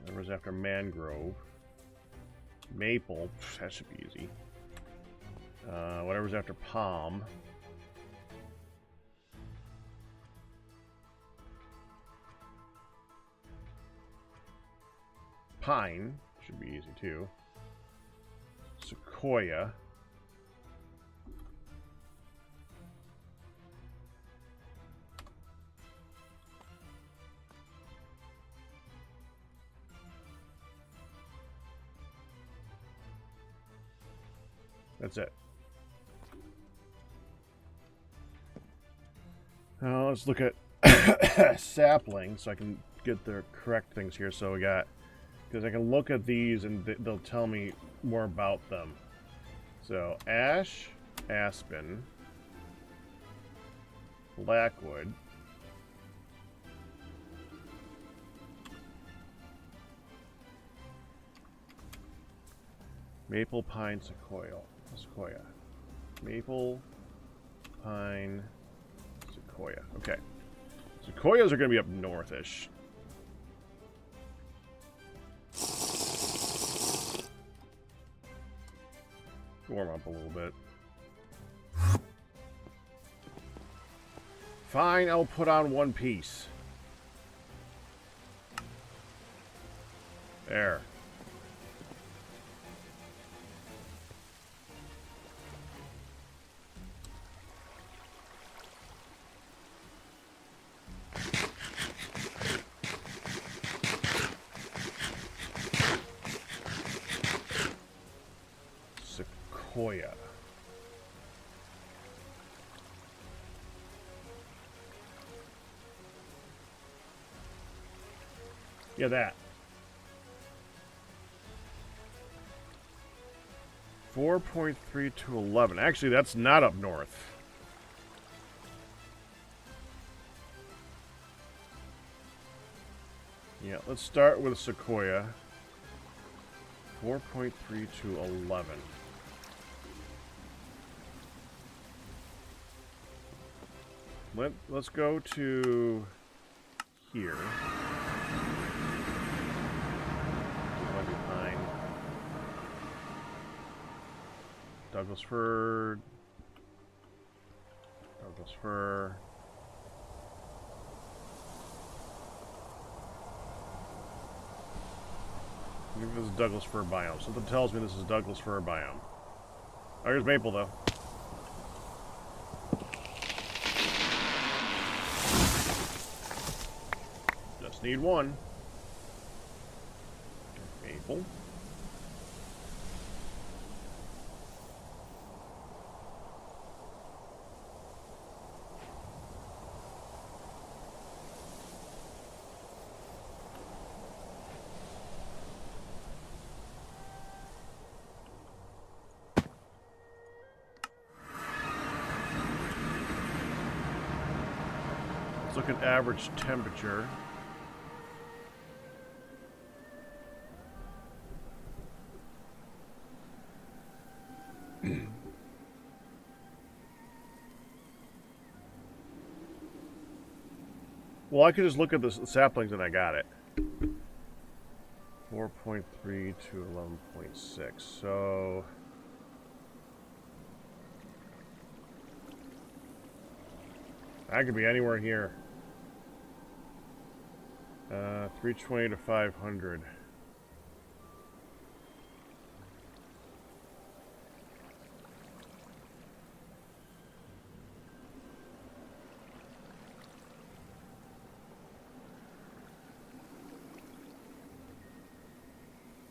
That was after mangrove. Maple. That should be easy. Whatever's after palm. Pine should be easy too. Sequoia. That's it. Now let's look at sapling so I can get the correct things here. So we got, because I can look at these and they'll tell me more about them. So ash, aspen, blackwood, maple, pine, sequoia. Maple, pine, sequoia. Okay. Sequoias are going to be up northish. Warm up a little bit. Fine, I'll put on one piece. There. Sequoia. Yeah, that. 4.3 to 11. Actually, that's not up north. Yeah, let's start with Sequoia. 4.3 to 11. Let's go to here. Pine. Douglas fir. Douglas fir. Maybe this is Douglas fir biome. Something tells me this is Douglas fir biome. Oh, here's maple though. Just need one. Maple. Let's look at average temperature. Well, I could just look at the saplings and I got it. 4.3 to 11.6. So I could be anywhere here. 320 to 500.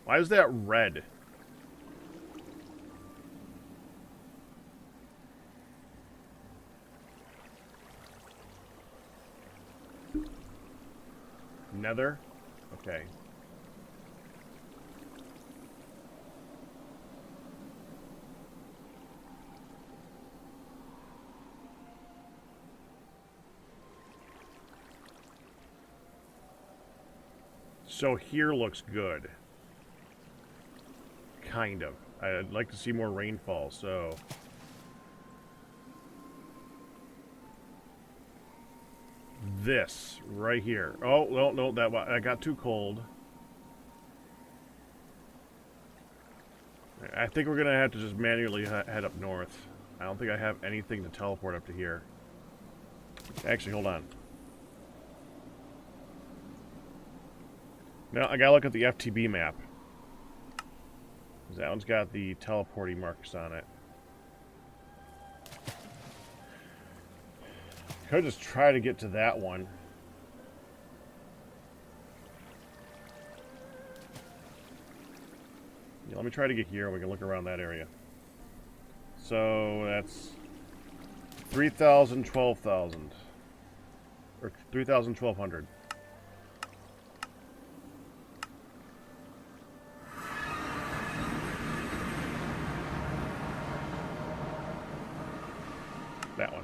Why is that red? Nether? Okay. So here looks good. Kind of. I'd like to see more rainfall, so... This, right here. Oh, no, that got too cold. I think we're going to have to just manually head up north. I don't think I have anything to teleport up to here. Actually, hold on. Now, I gotta look at the FTB map. That one's got the teleporting marks on it. Could just try to get to that one. Yeah, let me try to get here and we can look around that area. So that's 3,000, 12,000. Or 3,000, 1,200. That one.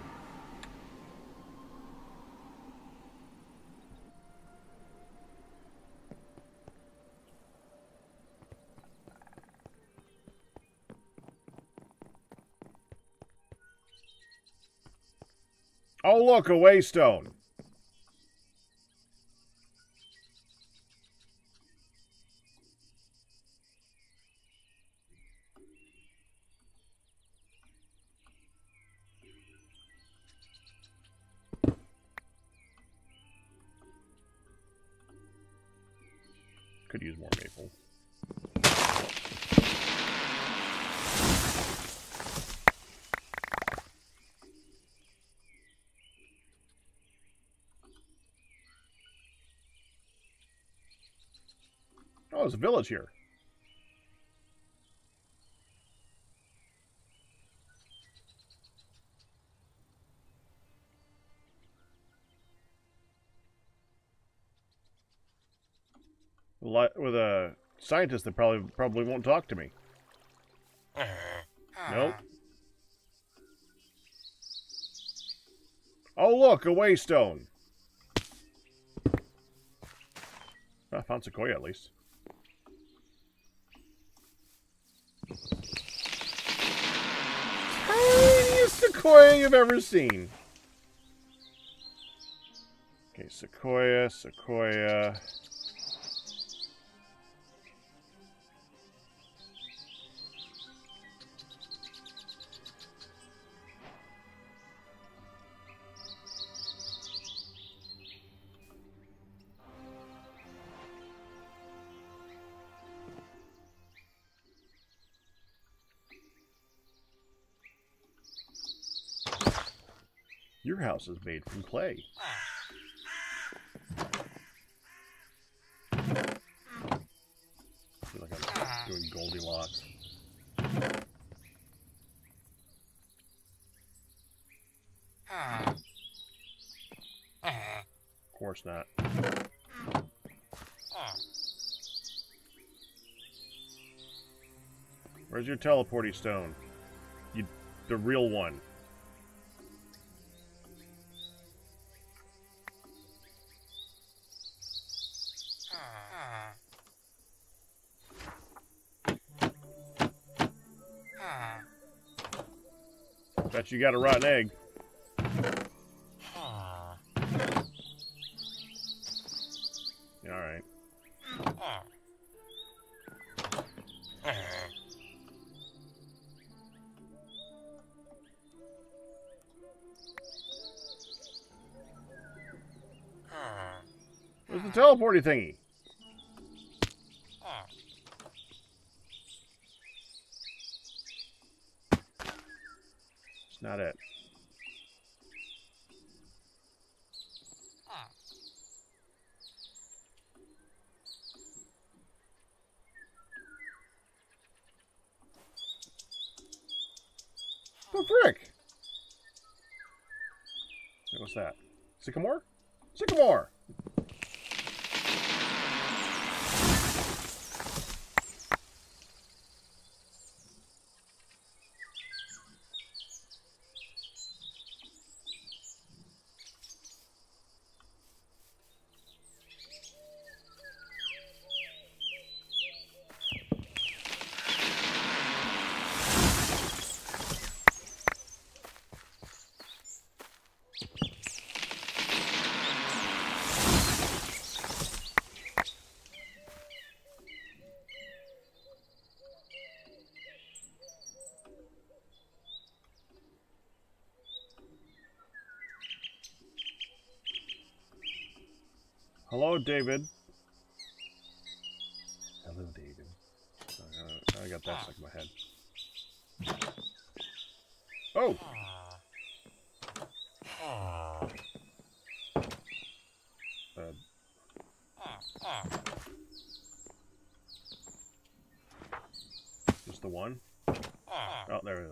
Oh, look, a waystone. Could use more maple. Oh, there's a village here. With a scientist that probably won't talk to me. Nope. Oh, look, a waystone. I found Sequoia, at least. Tiniest Sequoia you've ever seen. Okay, Sequoia, Sequoia. Your house is made from clay. I feel like I'm doing Goldilocks. Of course not. Where's your teleporting stone? The real one. Bet you got a rotten egg. Yeah, all right. Where's the teleporting thingy? It's not it. The frick? What's that? Sycamore? Sycamore! Hello, David. Hello, David. I got that stuck in my head. Oh! Just the one? Oh, there we go.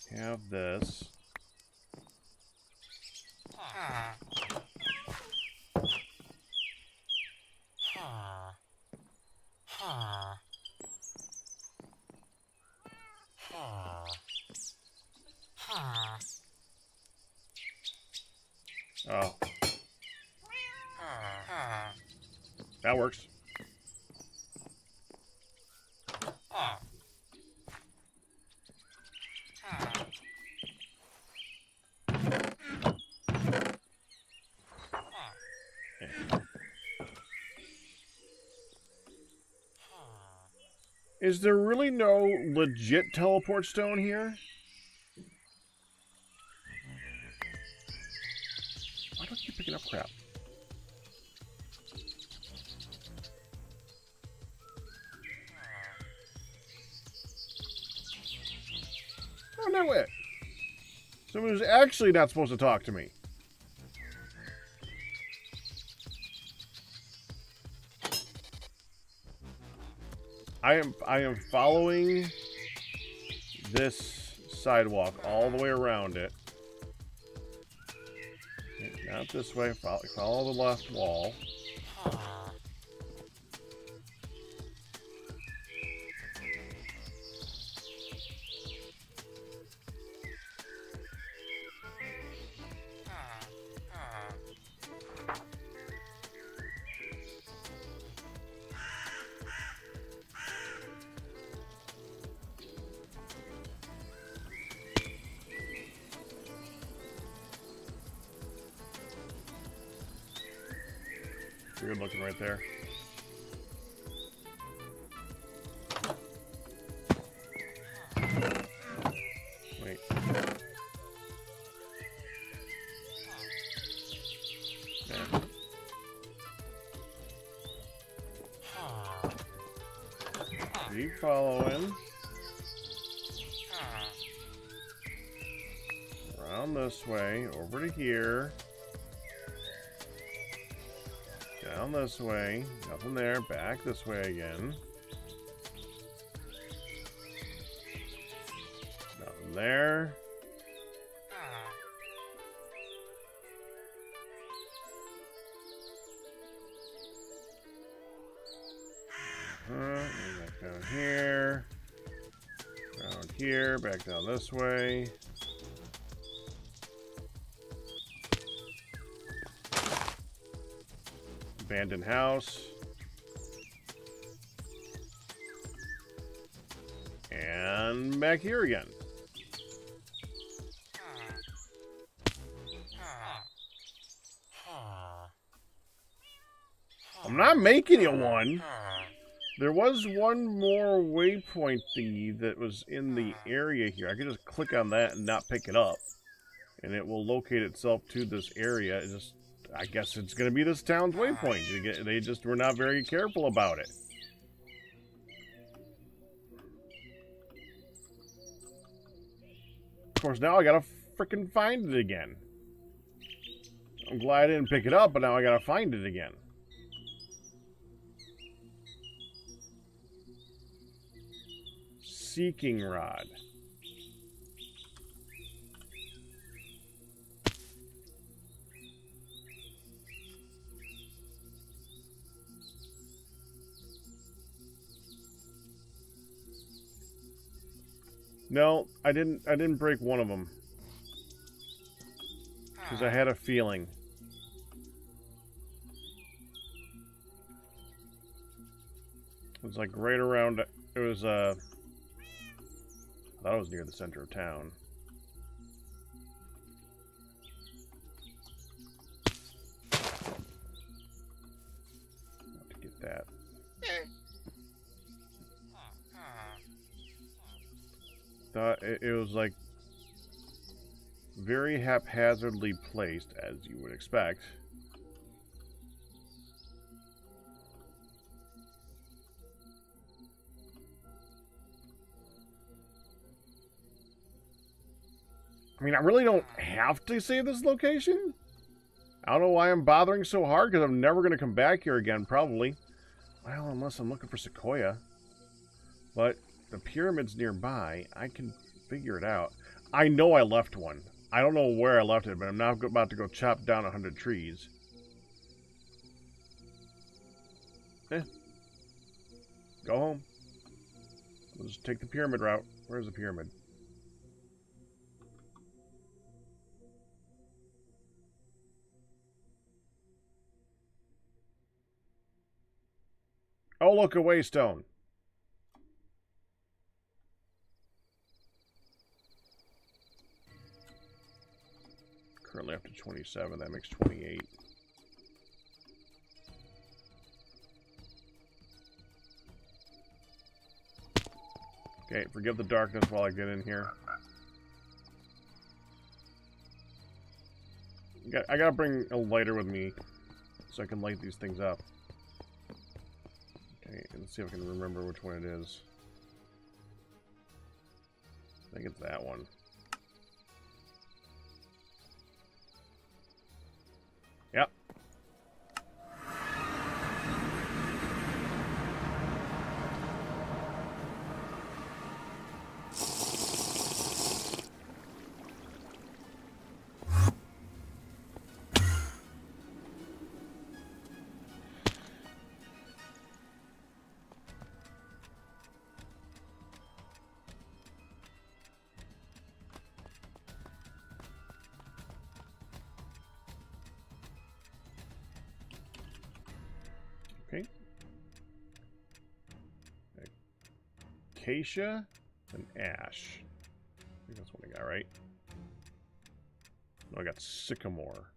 I have this. Oh. That works. Is there really no legit teleport stone here? Why don't you pick up crap? Oh, no way. Someone who's actually not supposed to talk to me. I am following this sidewalk all the way around it. Not this way. Follow the left wall. Weird looking right there. Wait. There. Keep following. Around this way, over to here. Down this way, nothing there, back this way again. Nothing there. Back down here. Around here, back down this way. Abandoned house. And back here again. I'm not making it one. There was one more waypoint thingy that was in the area here. I could just click on that and not pick it up. And it will locate itself to this area. It just, I guess it's going to be this town's waypoint. They just were not very careful about it. Of course, now I got to frickin' find it again. I'm glad I didn't pick it up, but now I got to find it again. Seeking rod. No, I didn't break one of them. Because I had a feeling. It was like right around, it was I thought it was near the center of town. To get that. Thought it was like very haphazardly placed, as you would expect. I mean, I really don't have to save this location. I don't know why I'm bothering so hard, because I'm never going to come back here again, probably. Well, unless I'm looking for Sequoia. But the pyramid's nearby. I can figure it out. I know I left one. I don't know where I left it, but I'm now about to go chop down 100 trees. Go home. We'll just take the pyramid route. Where's the pyramid? Oh, look, a waystone. Currently up to 27. That makes 28. Okay, forgive the darkness while I get in here. I gotta bring a lighter with me so I can light these things up. Okay, let's see if I can remember which one it is. I think it's that one. Yep. Okay. Acacia and ash. I think that's what I got, right? No, I got sycamore.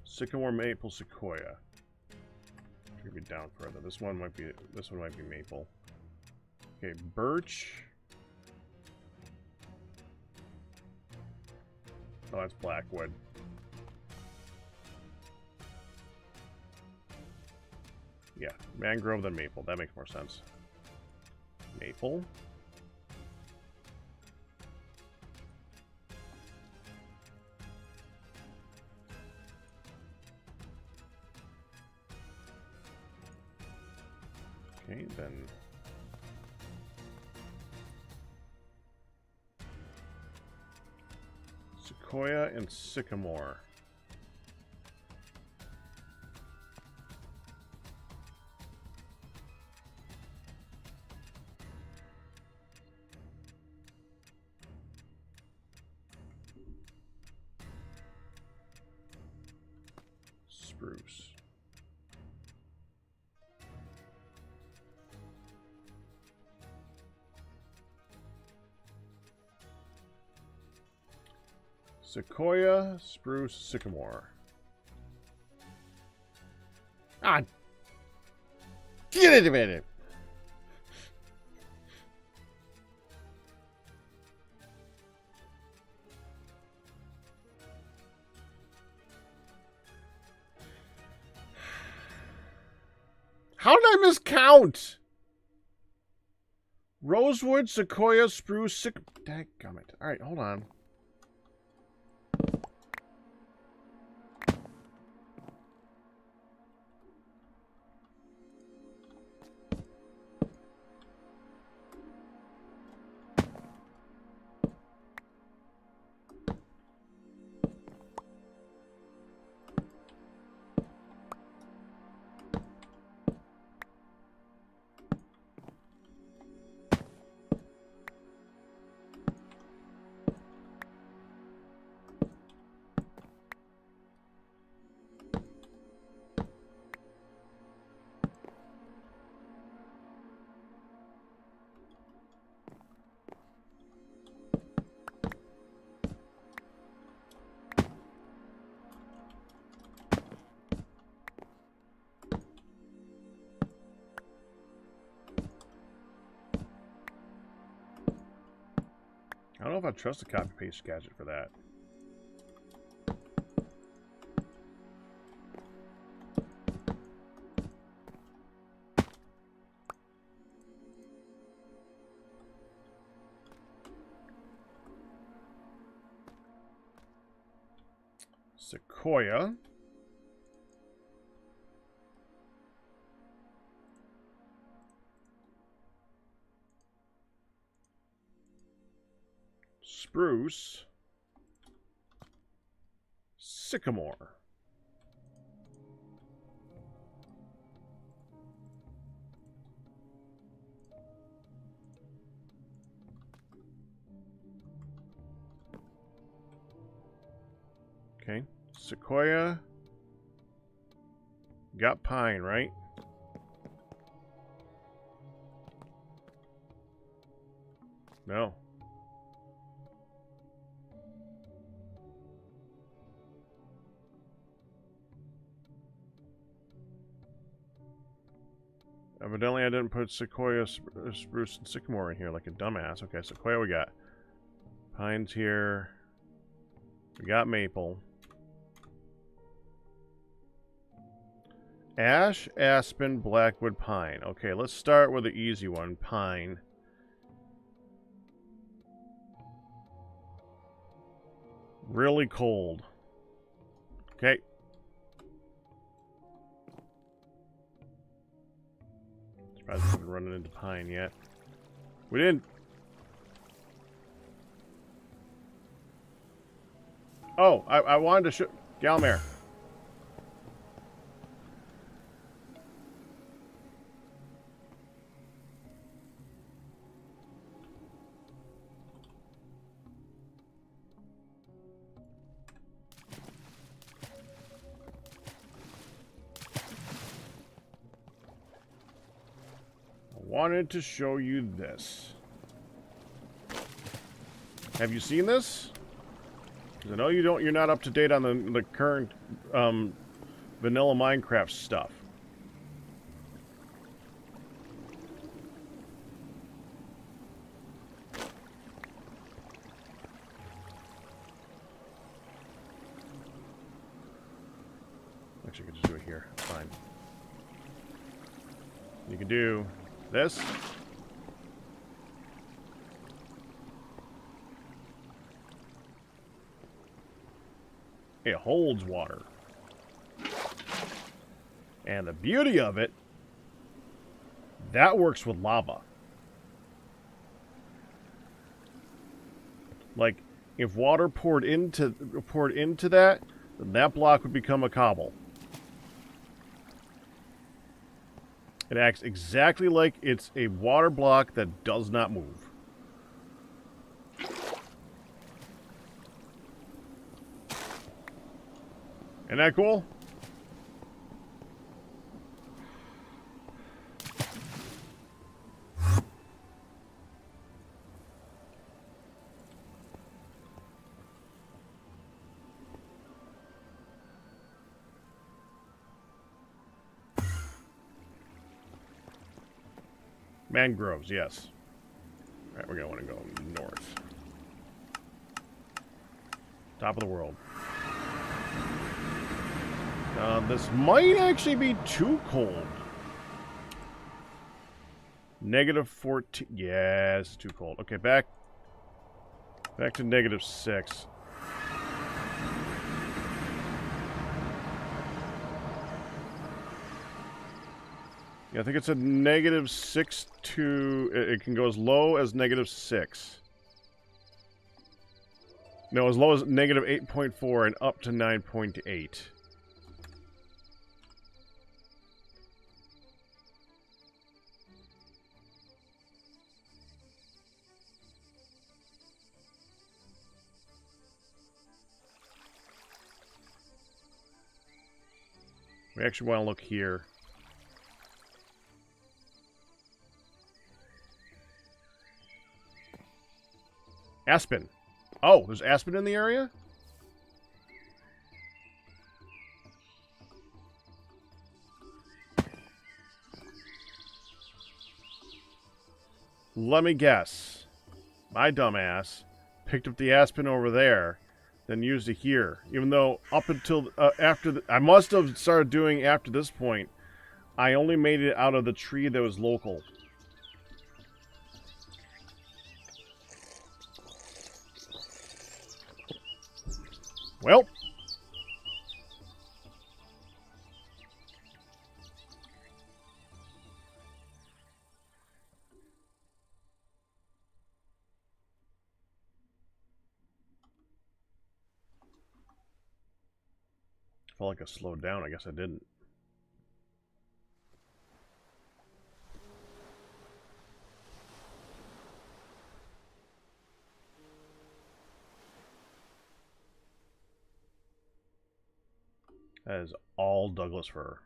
Sycamore, maple, sequoia. Should be down further. This one might be maple. Okay, birch. Oh, that's blackwood. Yeah, mangrove then maple. That makes more sense. Maple. Okay, then sequoia and sycamore. Spruce. Sequoia, spruce, sycamore. Ah! Get it a minute! How did I miscount? Rosewood, sequoia, spruce, Dadgummit. Alright, hold on. I don't know if I trust the copy-paste gadget for that. Sequoia. Spruce. Sycamore. Okay. Sequoia. Got pine, right? No. Evidently, I didn't put Sequoia, Spruce, and Sycamore in here like a dumbass. Okay, Sequoia we got. Pine's here. We got Maple. Ash, Aspen, Blackwood, Pine. Okay, let's start with the easy one. Pine. Really cold. Okay. Surprised we haven't run into Pine yet. We didn't. Oh, I wanted to show Galmare. Wanted to show you this. Have you seen this? Because I know you don't. You're not up to date on the current vanilla Minecraft stuff. Actually, I could just do it here. Fine. You can do this. It holds water. And the beauty of it, that works with lava. Like, if water poured into that, then that block would become a cobble. It acts exactly like it's a water block that does not move. Isn't that cool? Mangroves, yes. Alright, we're going to want to go north. Top of the world. This might actually be too cold. -14. Yes, too cold. Okay, back to -6. Yeah, I think it's a -6 to... It can go as low as -6. No, as low as -8.4 and up to 9.8. We actually want to look here. Aspen. Oh, there's aspen in the area? Let me guess. My dumbass picked up the aspen over there, then used it here. Even though up until I must have started doing after this point, I only made it out of the tree that was local. Well. Felt like I slowed down. I guess I didn't. That is all Douglas fir.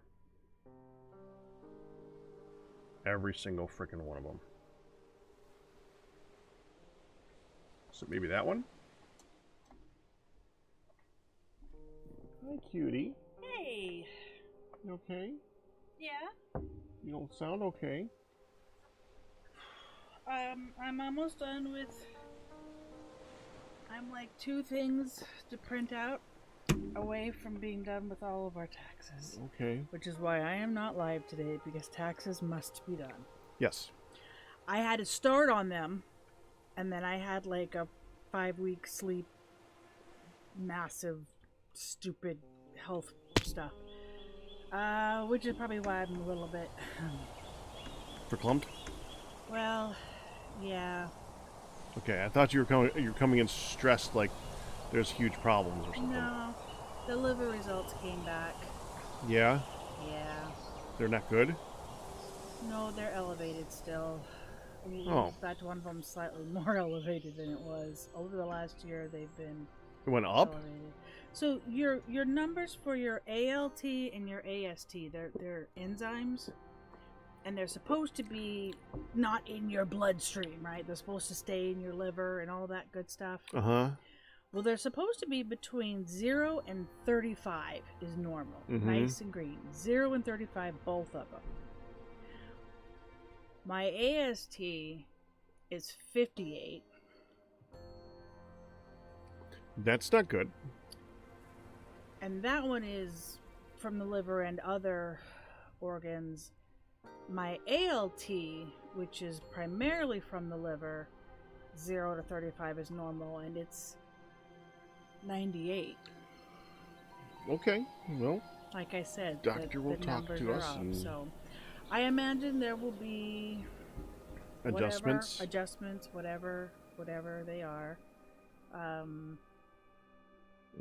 Every single freaking one of them. So maybe that one? Hi, cutie. Hey. You okay? Yeah. You don't sound okay. I'm almost done with. I'm like 2 things to print out away from being done with all of our taxes. Okay. Which is why I am not live today, because taxes must be done. Yes. I had to start on them, and then I had like a 5-week sleep, massive, stupid health stuff. Which is probably why I'm a little bit Verklempt? Well, yeah. Okay, I thought you were coming in stressed, like there's huge problems or something. No, the liver results came back. Yeah? Yeah. They're not good? No, they're elevated still. Oh. In fact, one of them's slightly more elevated than it was. Over the last year, they've been It went up? elevated. So your numbers for your ALT and your AST, they're enzymes, and they're supposed to be not in your bloodstream, right? They're supposed to stay in your liver and all that good stuff. Uh-huh. Well, they're supposed to be between 0 and 35 is normal. Mm-hmm. Nice and green. 0 and 35, both of them. My AST is 58. That's not good. And that one is from the liver and other organs. My ALT, which is primarily from the liver, 0 to 35 is normal, and it's 98. Okay, well. Like I said, Doctor will talk to us. So I imagine there will be adjustments, whatever they are.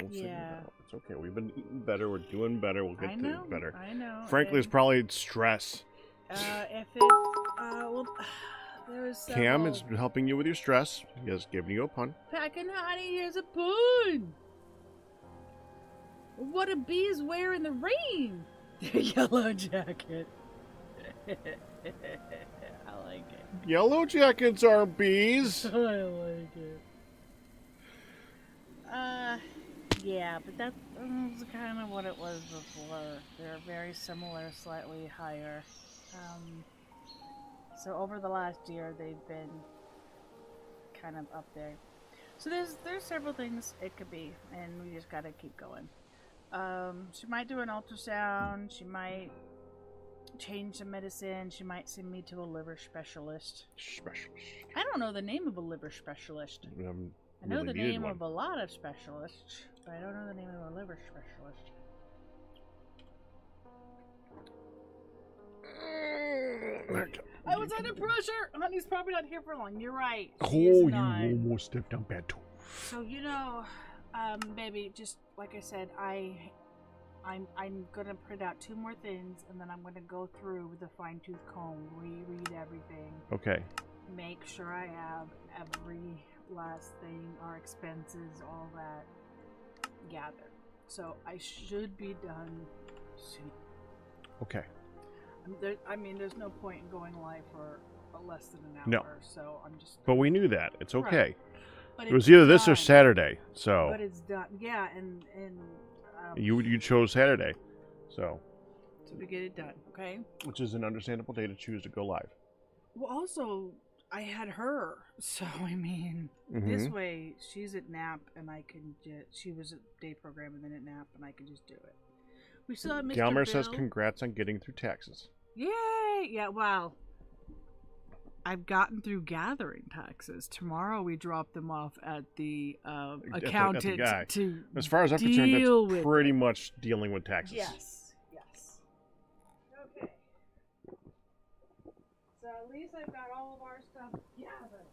We'll yeah. figure it out. It's okay. We've been eating better. We're doing better. We'll get to better. I know. Frankly, it's probably stress. If it, well, there is Cam is helping you with your stress. He has given you a pun. Packing honey, here's a pun. What do bees wear in the rain? Their yellow jacket. I like it. Yellow jackets are bees. I like it. Yeah, but that's kind of what it was before. They're very similar, slightly higher. So over the last year, they've been kind of up there. So there's several things it could be, and we just gotta keep going. She might do an ultrasound. She might change some medicine. She might send me to a liver specialist. I don't know the name of a liver specialist. I know the name of a lot of specialists, but I don't know the name of a liver specialist. I was under pressure! Honey's probably not here for long. You're right. You almost stepped on bad toe. So, baby, just like I said, I'm gonna print out 2 more things, and then I'm gonna go through with a fine-tooth comb, reread everything. Okay. Make sure I have every last thing, our expenses, all that gathered. So I should be done soon. Okay. There's no point in going live for less than an hour. No. So I'm just. But we knew that. It's okay. Right. But it was either this or Saturday. So. But it's done. Yeah, and you chose Saturday, so. So we get it done, okay? Which is an understandable day to choose to go live. Well, also, I had her. So, I mean, this way, she's at nap, and I can just... She was at day program and then at nap, and I can just do it. We still have Mr. Galmer Bill. says congrats on getting through taxes. Yay! Yeah, wow. I've gotten through gathering taxes. Tomorrow we drop them off at the accountant at the guy. to As far as I'm concerned, that's pretty much dealing with taxes. Yes. Okay. So at least I've got all of our stuff gathered.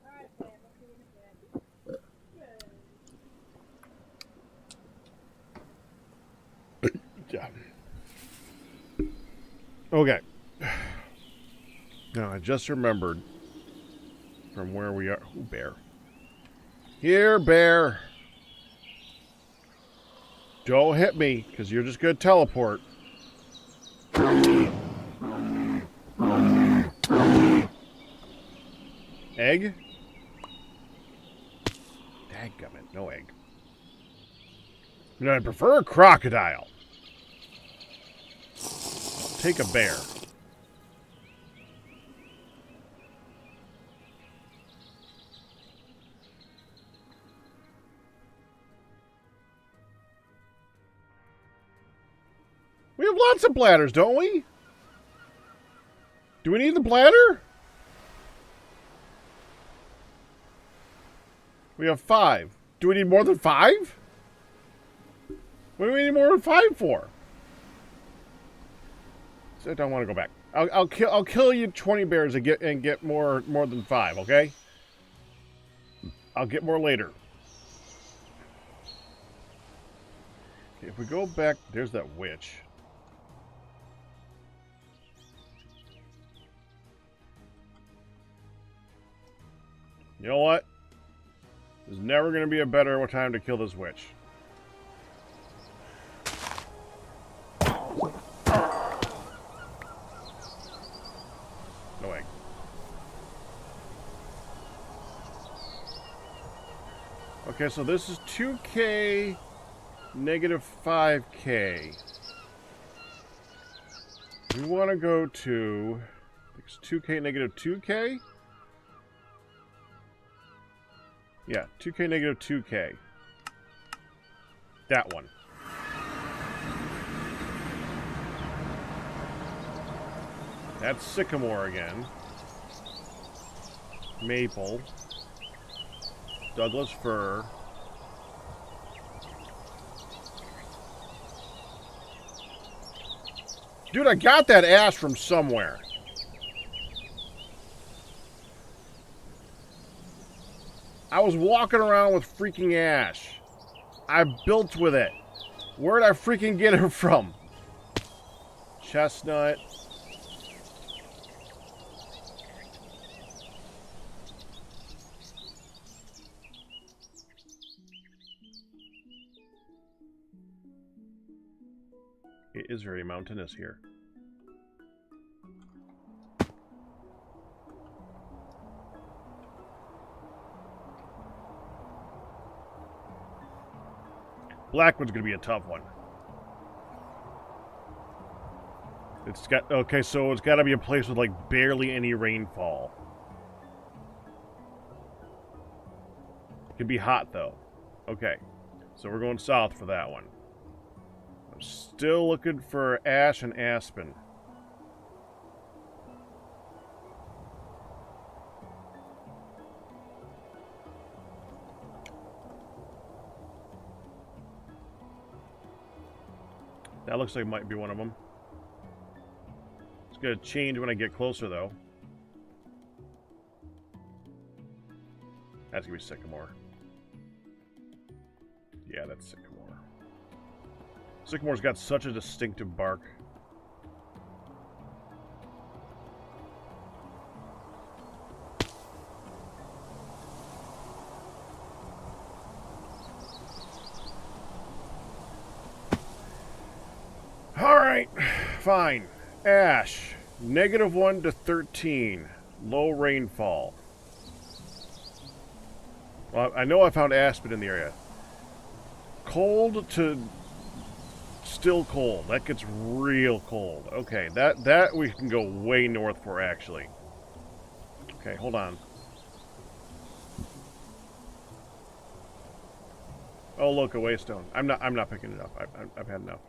Alright, man, let's see what we can Yeah. Okay. Now, I just remembered from where we are. Ooh, bear. Here, bear. Don't hit me, because you're just going to teleport. Egg? Dadgummit, no egg. I prefer a crocodile. I'll take a bear. We have lots of bladders, don't we? Do we need the bladder? We have 5. Do we need more than 5? What do we need more than 5 for? So I don't want to go back. I'll kill you 20 bears and get more than 5. Okay. I'll get more later. If we go back, there's that witch. You know what? There's never going to be a better time to kill this witch. No egg. Okay, so this is 2K, negative 5K. We want to go to... It's 2K, negative 2K? Yeah, 2K, negative 2K. That one. That's sycamore again. Maple. Douglas fir. Dude, I got that ash from somewhere. I was walking around with freaking ash. I built with it. Where'd I freaking get it from? Chestnut. It is very mountainous here. Blackwood's gonna be a tough one. It's got okay, so it's got to be a place with like barely any rainfall. It can be hot though. Okay, so we're going south for that one. I'm still looking for ash and aspen. That looks like it might be one of them. It's going to change when I get closer, though. That's going to be sycamore. Yeah, that's sycamore. Sycamore's got such a distinctive bark. Alright, fine. Ash, -1 to 13. Low rainfall. Well, I know I found aspen in the area. Cold to still cold. That gets real cold. Okay, that we can go way north for, actually. Okay, hold on. Oh, look, a waystone. I'm not picking it up. I've had enough.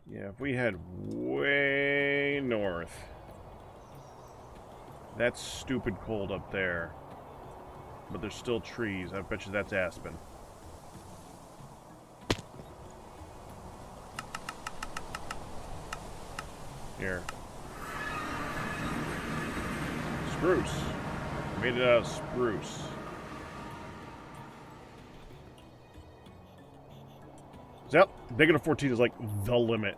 Yeah, if we head way north. That's stupid cold up there. But there's still trees. I bet you that's aspen. Here. Spruce. Made it out of spruce. Yep, -14 is like the limit.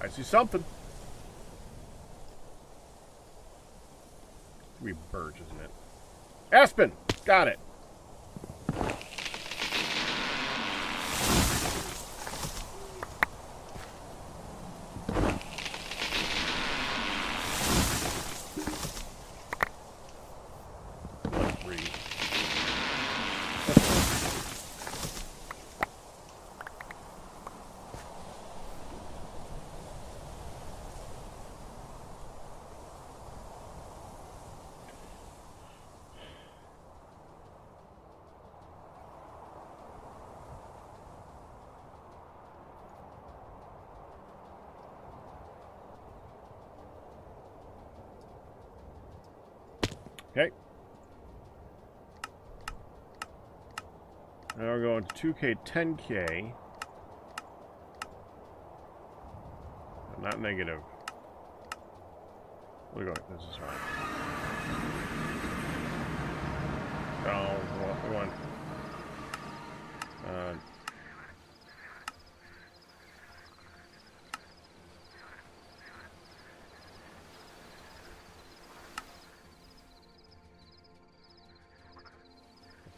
I see something. It's gonna be birch, isn't it? Aspen! Got it. Okay. Now we're going to 2K, 10K. Not negative. We're going. This is fine. Oh, one.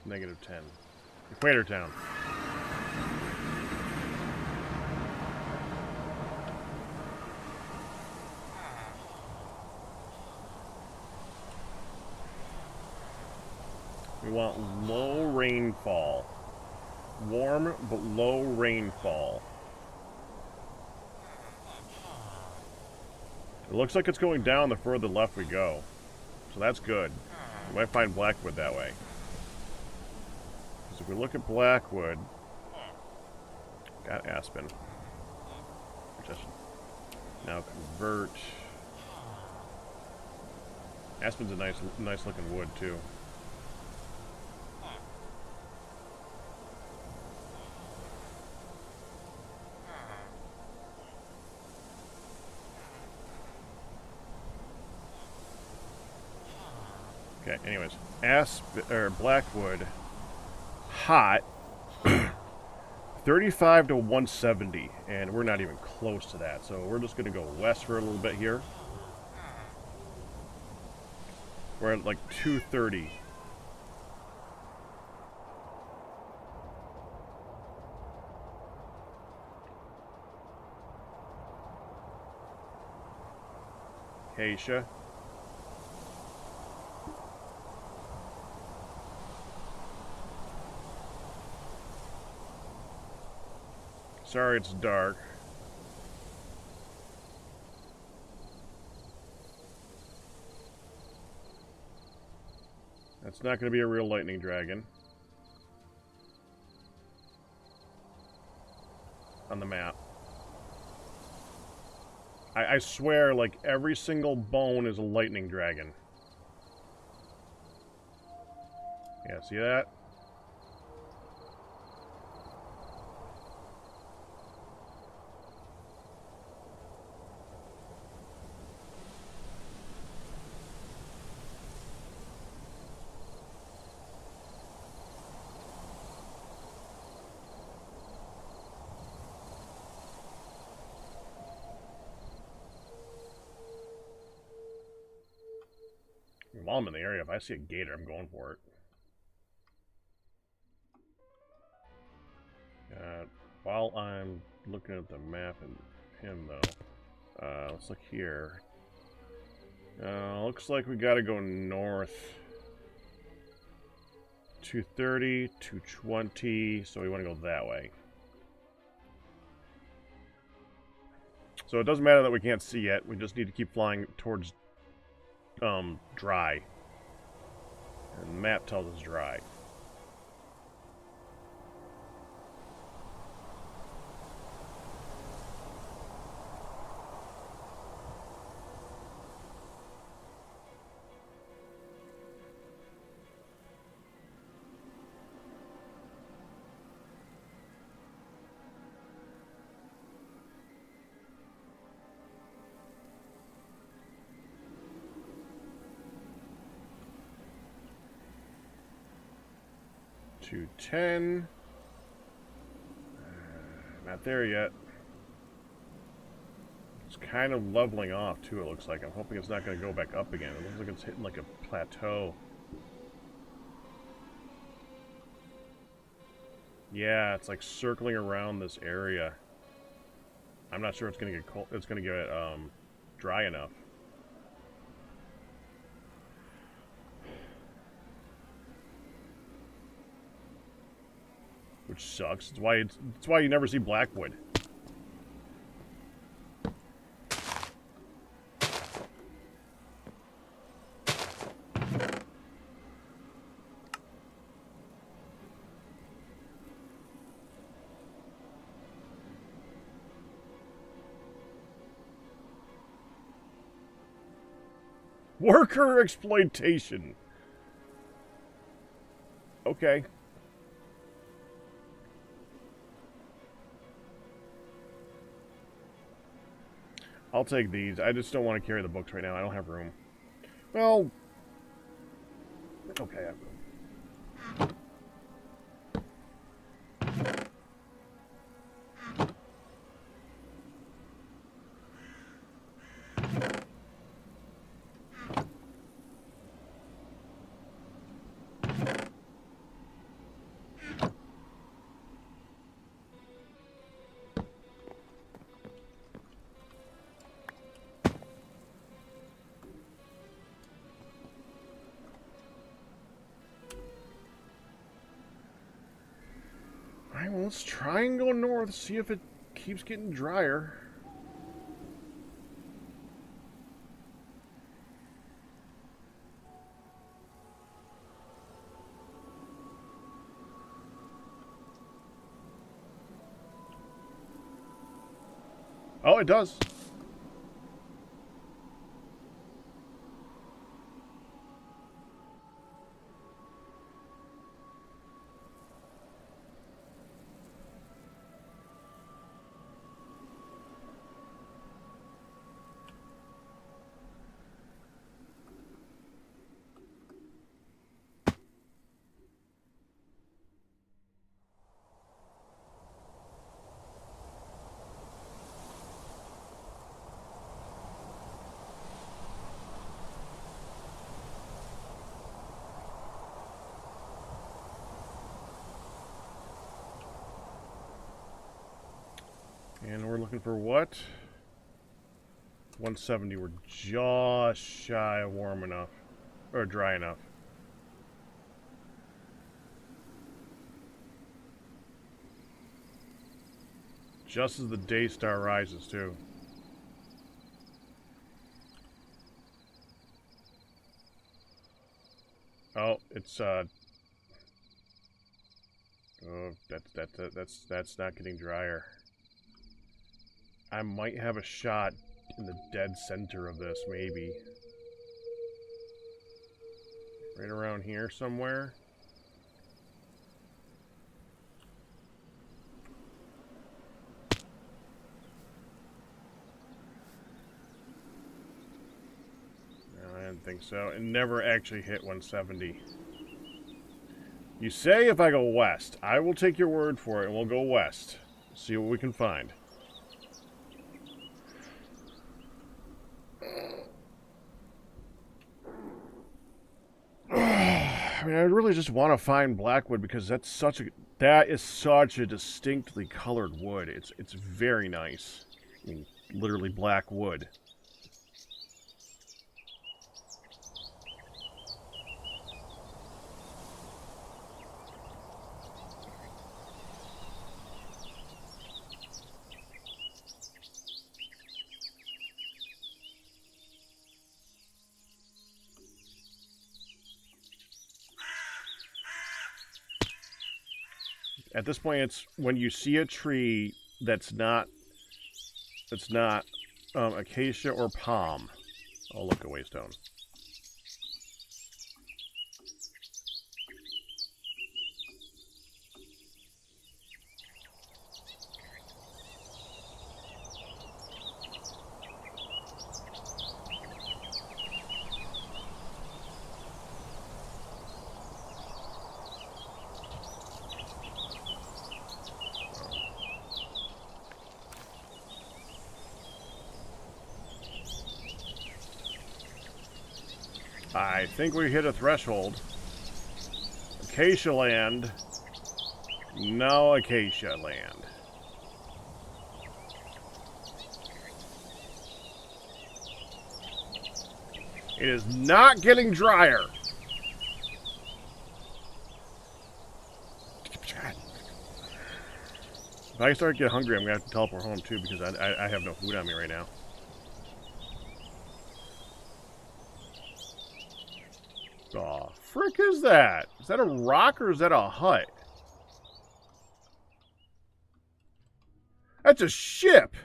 -10. Equator Town. We want low rainfall. Warm, but low rainfall. It looks like it's going down the further left we go. So that's good. We might find Blackwood that way. Because if we look at Blackwood... Got Aspen. Just now convert... Aspen's a nice looking wood, too. Okay, anyways. Blackwood. Hot. 35 to 170. And we're not even close to that. So we're just going to go west for a little bit here. We're at like 230. Acacia. Sorry it's dark. That's not going to be a real lightning dragon. On the map. I swear, like, every single bone is a lightning dragon. Yeah, see that? While I'm in the area, if I see a gator, I'm going for it. While I'm looking at the map and him, though, let's look here. Looks like we gotta go north. 230, 220, so we want to go that way. So it doesn't matter that we can't see yet, we just need to keep flying towards dry. And the map tells us dry. To 10. Not there yet. It's kind of leveling off too, it looks like. I'm hoping it's not going to go back up again. It looks like it's hitting like a plateau. Yeah, it's like circling around this area. I'm not sure it's going to get cold. It's going to get dry enough. Which sucks. It's why you never see Blackwood. Worker exploitation. Okay. I'll take these. I just don't want to carry the books right now. I don't have room. Well, okay, I have room. Alright, well, let's try and go north, see if it keeps getting drier. Oh, it does. And we're looking for what? 170. We're just shy of warm enough. Or dry enough. Just as the day star rises, too. Oh, it's oh, that's not getting drier. I might have a shot in the dead center of this, maybe. Right around here somewhere. No, I didn't think so. It never actually hit 170. You say if I go west. I will take your word for it and we'll go west. See what we can find. I mean, I really just want to find blackwood because that is such a distinctly colored wood. It's very nice. I mean, literally black wood. At this point, it's when you see a tree that's not acacia or palm. Oh, look, a waystone. I think we hit a threshold. Acacia land. No acacia land. It is not getting drier. If I start to get hungry, I'm going to have to teleport home too because I have no food on me right now. The frick is that? Is that a rock or is that a hut? That's a ship!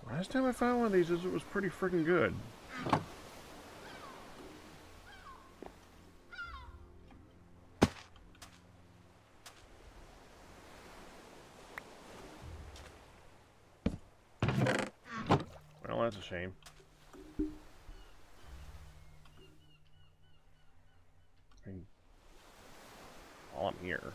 Last time I found one of these, it was pretty freaking good. Well, that's a shame. I mean, while I'm here.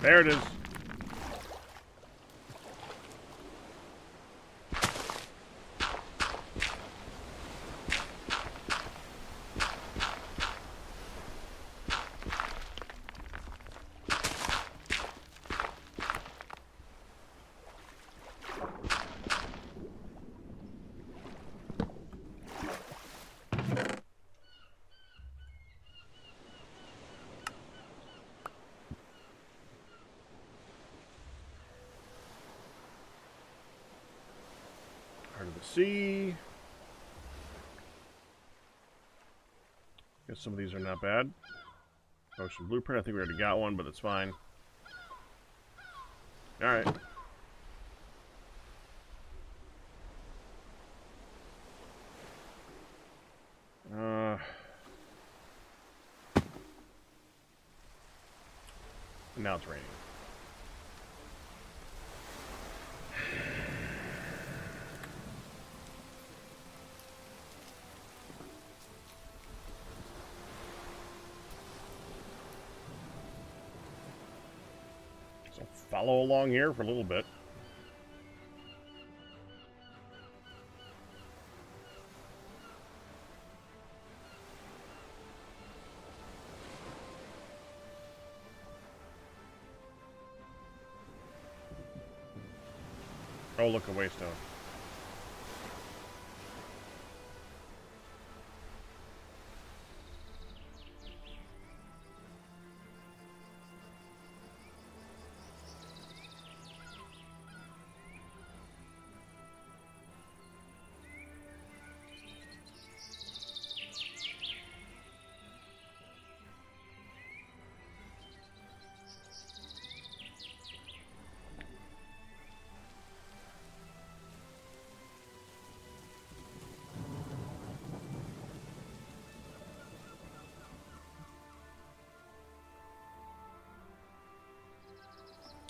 There it is. Heart of the sea. Guess some of these are not bad. Ocean blueprint. I think we already got one, but it's fine. All right. Now it's raining. So follow along here for a little bit. Oh, look, a waystone.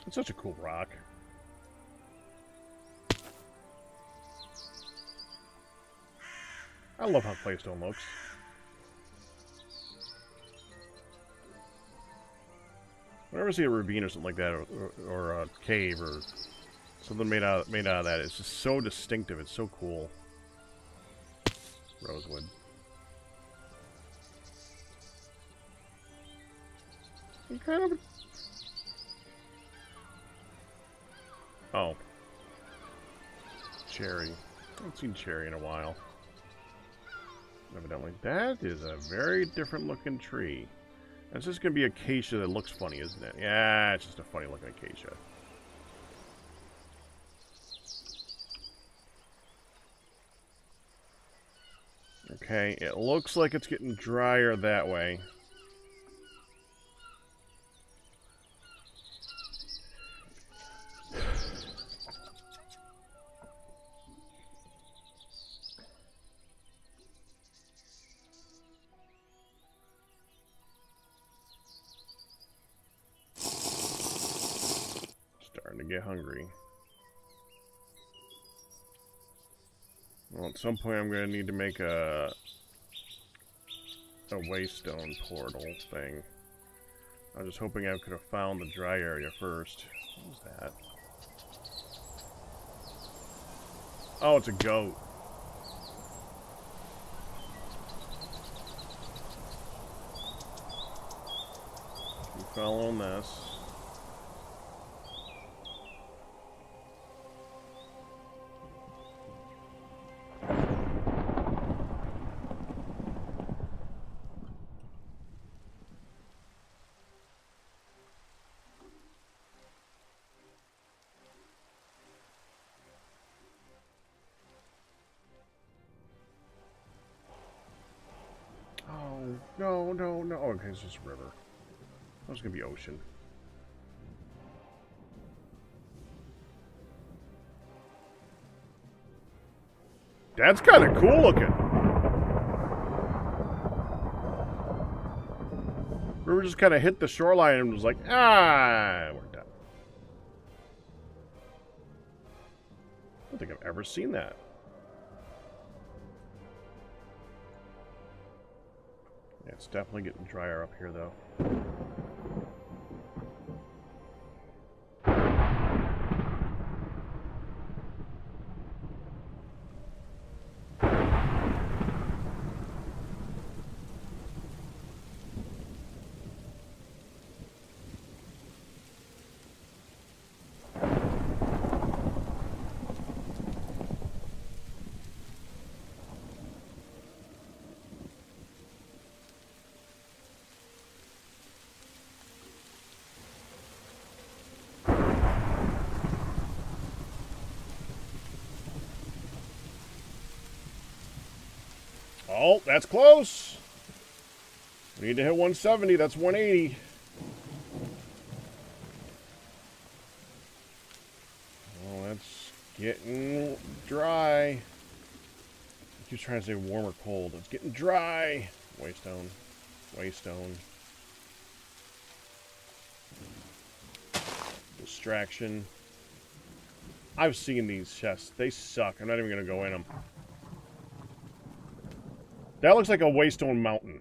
It's such a cool rock. I love how claystone looks. Whenever I see a ravine or something like that, or a cave or something made out of that, it's just so distinctive. It's so cool. Rosewood. What kind of? Oh. Cherry. I haven't seen cherry in a while. Evidently. That is a very different looking tree. That's just going to be acacia that looks funny, isn't it? Yeah, it's just a funny looking acacia. Okay, it looks like it's getting drier that way. Starting to get hungry. Well, at some point I'm going to need to make a waystone portal thing. I was just hoping I could have found the dry area first. What was that? Oh, it's a goat. Keep following this. No, no, no. Okay, it's just a river. That was gonna be ocean. That's kind of cool looking. River just kind of hit the shoreline and was like, ah, we're done. I don't think I've ever seen that. Yeah, it's definitely getting drier up here, though. Oh, that's close. We need to hit 170. That's 180. Oh, that's getting dry. I keep trying to say warm or cold. It's getting dry. Waystone. Waystone. extraction. I've seen these chests. They suck. I'm not even going to go in them. That looks like a waystone mountain.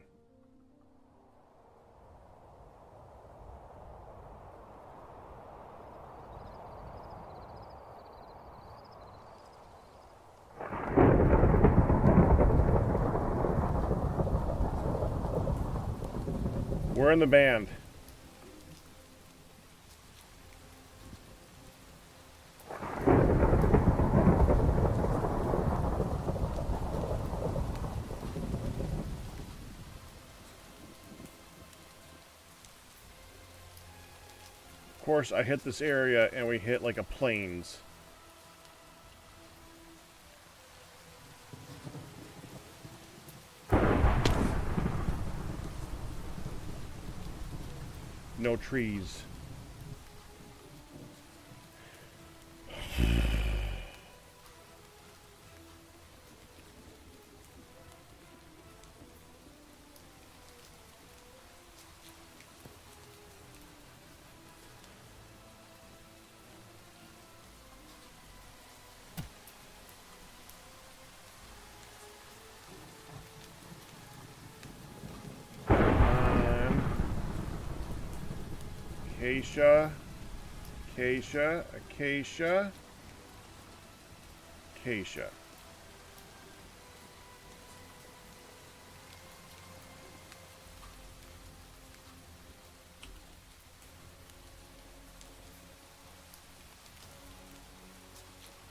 We're in the band. Of course, I hit this area and we hit like a plains. No trees. Acacia, acacia, acacia, acacia.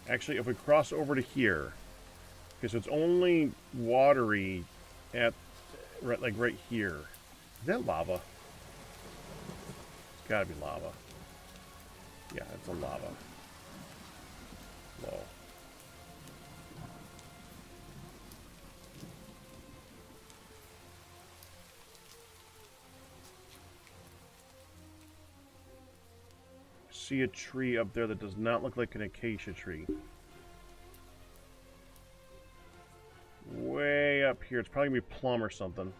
Actually, if we cross over to here, because it's only watery at like right here. Is that lava? Gotta be lava. Yeah, it's a lava. Low. See a tree up there that does not look like an acacia tree. Way up here. It's probably gonna be plum or something.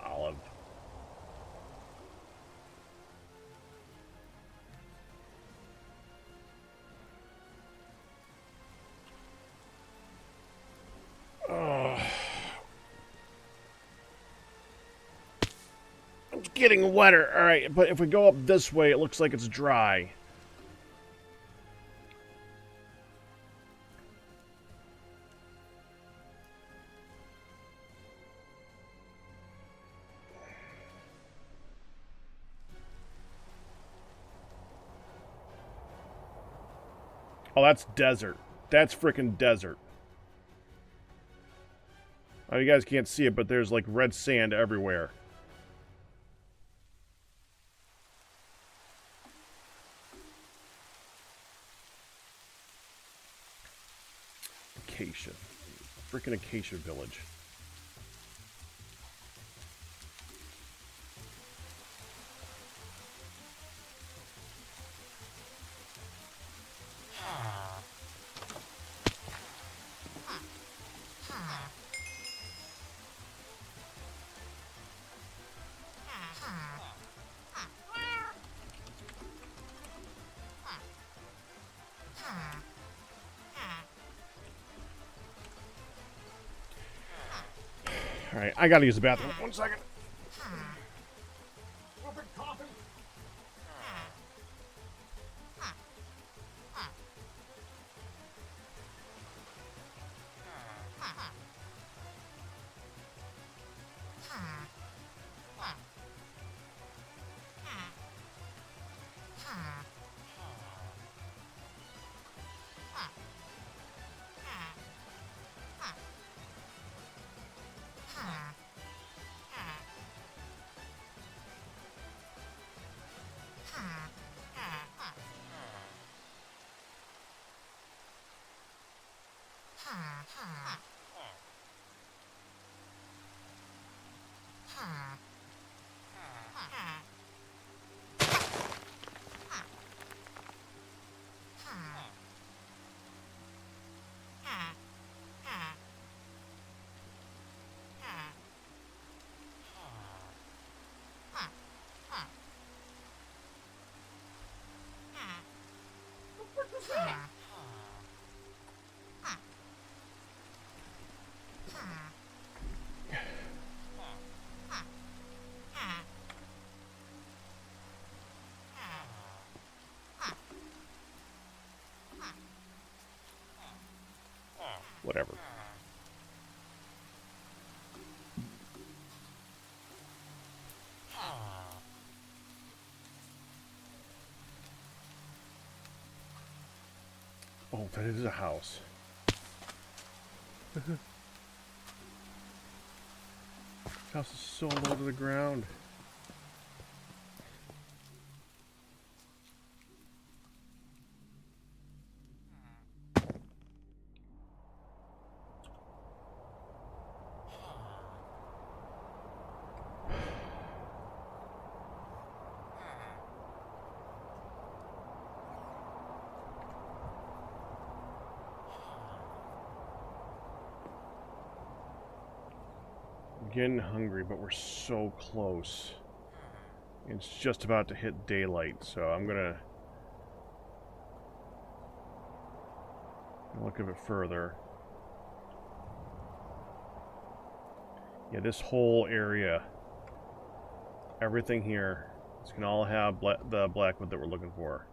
Olive. It's getting wetter. Alright, but if we go up this way, it looks like it's dry. Oh, that's desert. That's frickin' desert. Oh, you guys can't see it, but there's like red sand everywhere. Acacia. Frickin' acacia village. Alright, I gotta use the bathroom. 1 second. Whatever. Oh, that is a house. House is so low to the ground. I'm getting hungry, but we're so close. It's just about to hit daylight, so I'm gonna look a bit further. Yeah, this whole area, everything here, it's gonna all have the blackwood that we're looking for.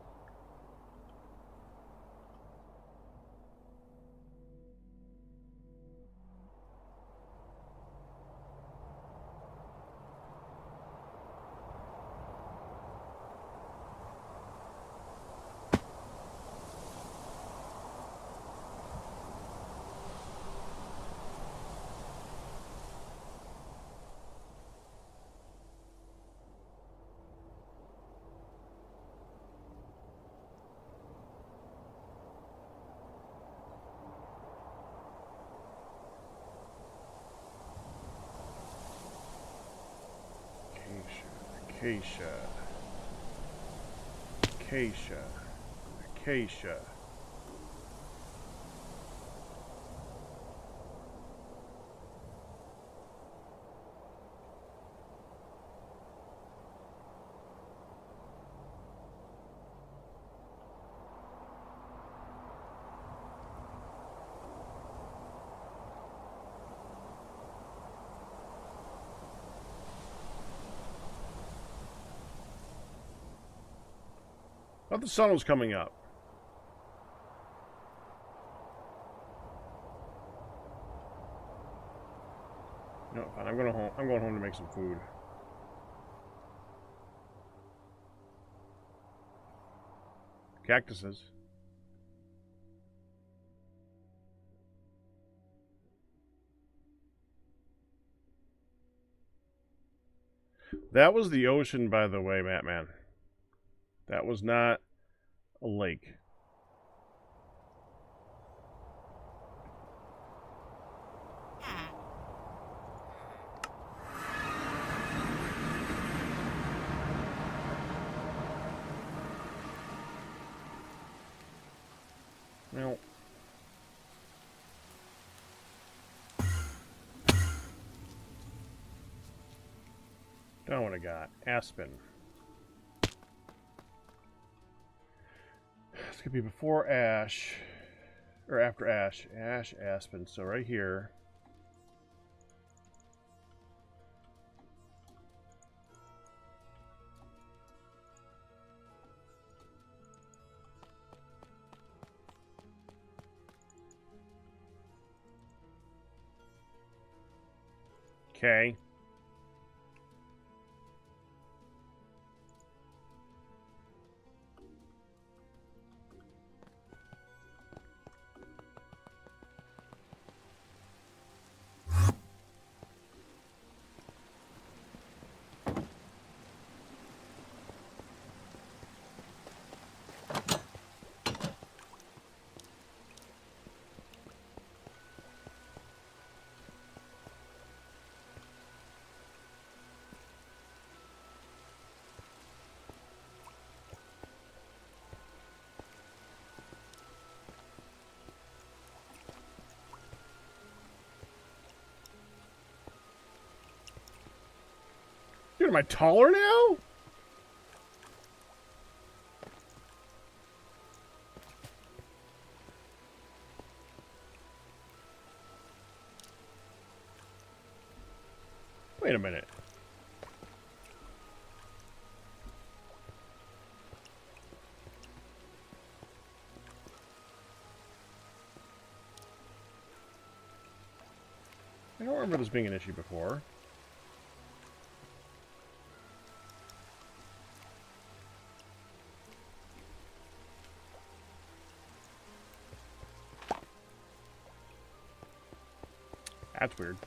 Acacia. Acacia. Acacia. I thought the sun was coming up. No, fine. I'm going home to make some food. Cactuses. That was the ocean, by the way, Batman. That was not a lake. Well, don't know what I got. Aspen. It's gonna be before Ash, or after Ash. Ash, Aspen. So right here. Okay. Dude, am I taller now? Wait a minute. I don't remember this being an issue before. That's weird.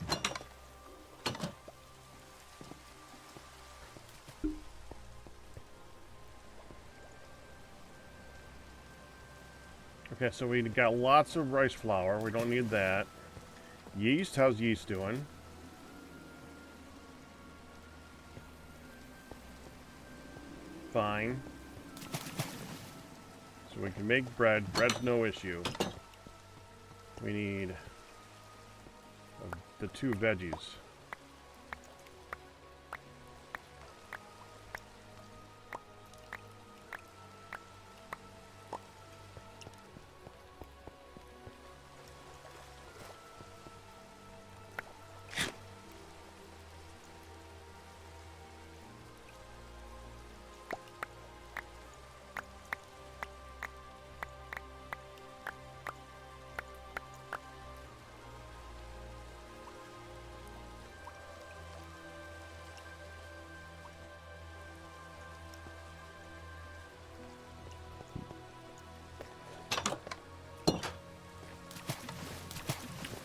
Okay, so we got lots of rice flour. We don't need that. Yeast, how's yeast doing? Fine. So we can make bread. Bread's no issue. We need the 2 veggies.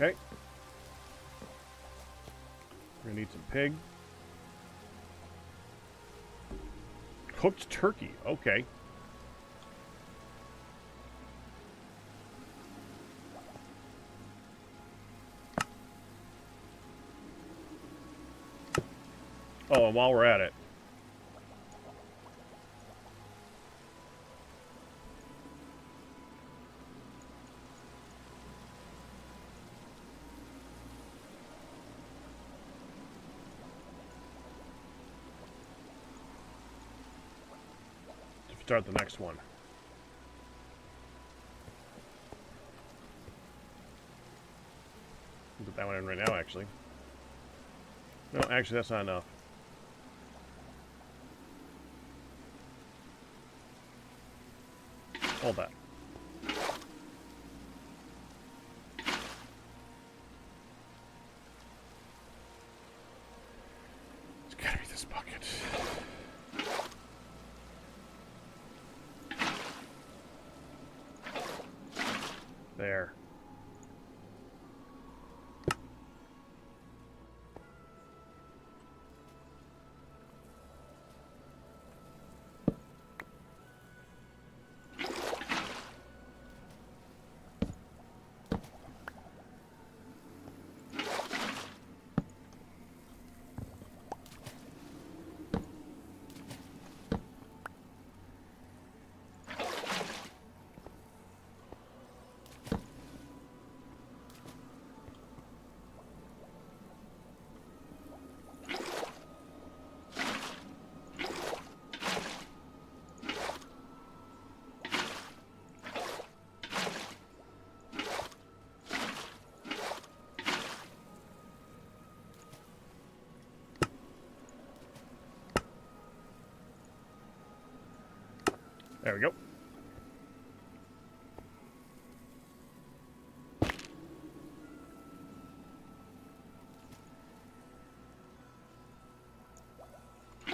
Okay. We're gonna need some pig. Cooked turkey. Okay. Oh, and while we're at it, start the next one. Put that one in right now, actually. No, actually, that's not enough. Hold that. It's gotta be this bucket. There. There we go.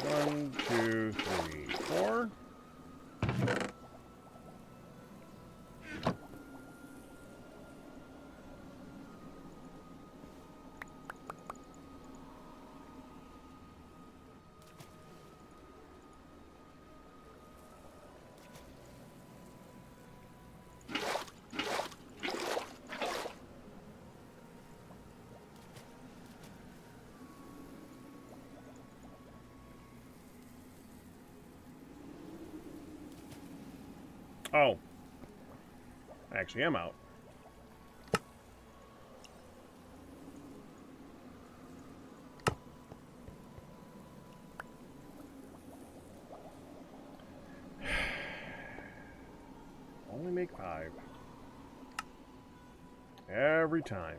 One, two, three, four. Oh. I actually am out. Only make 5. Every time.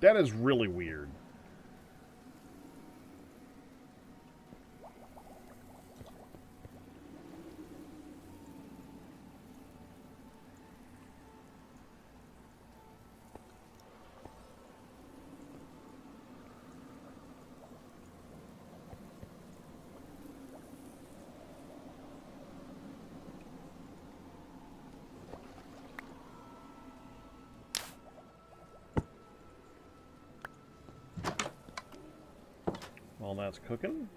That is really weird. While that's cooking.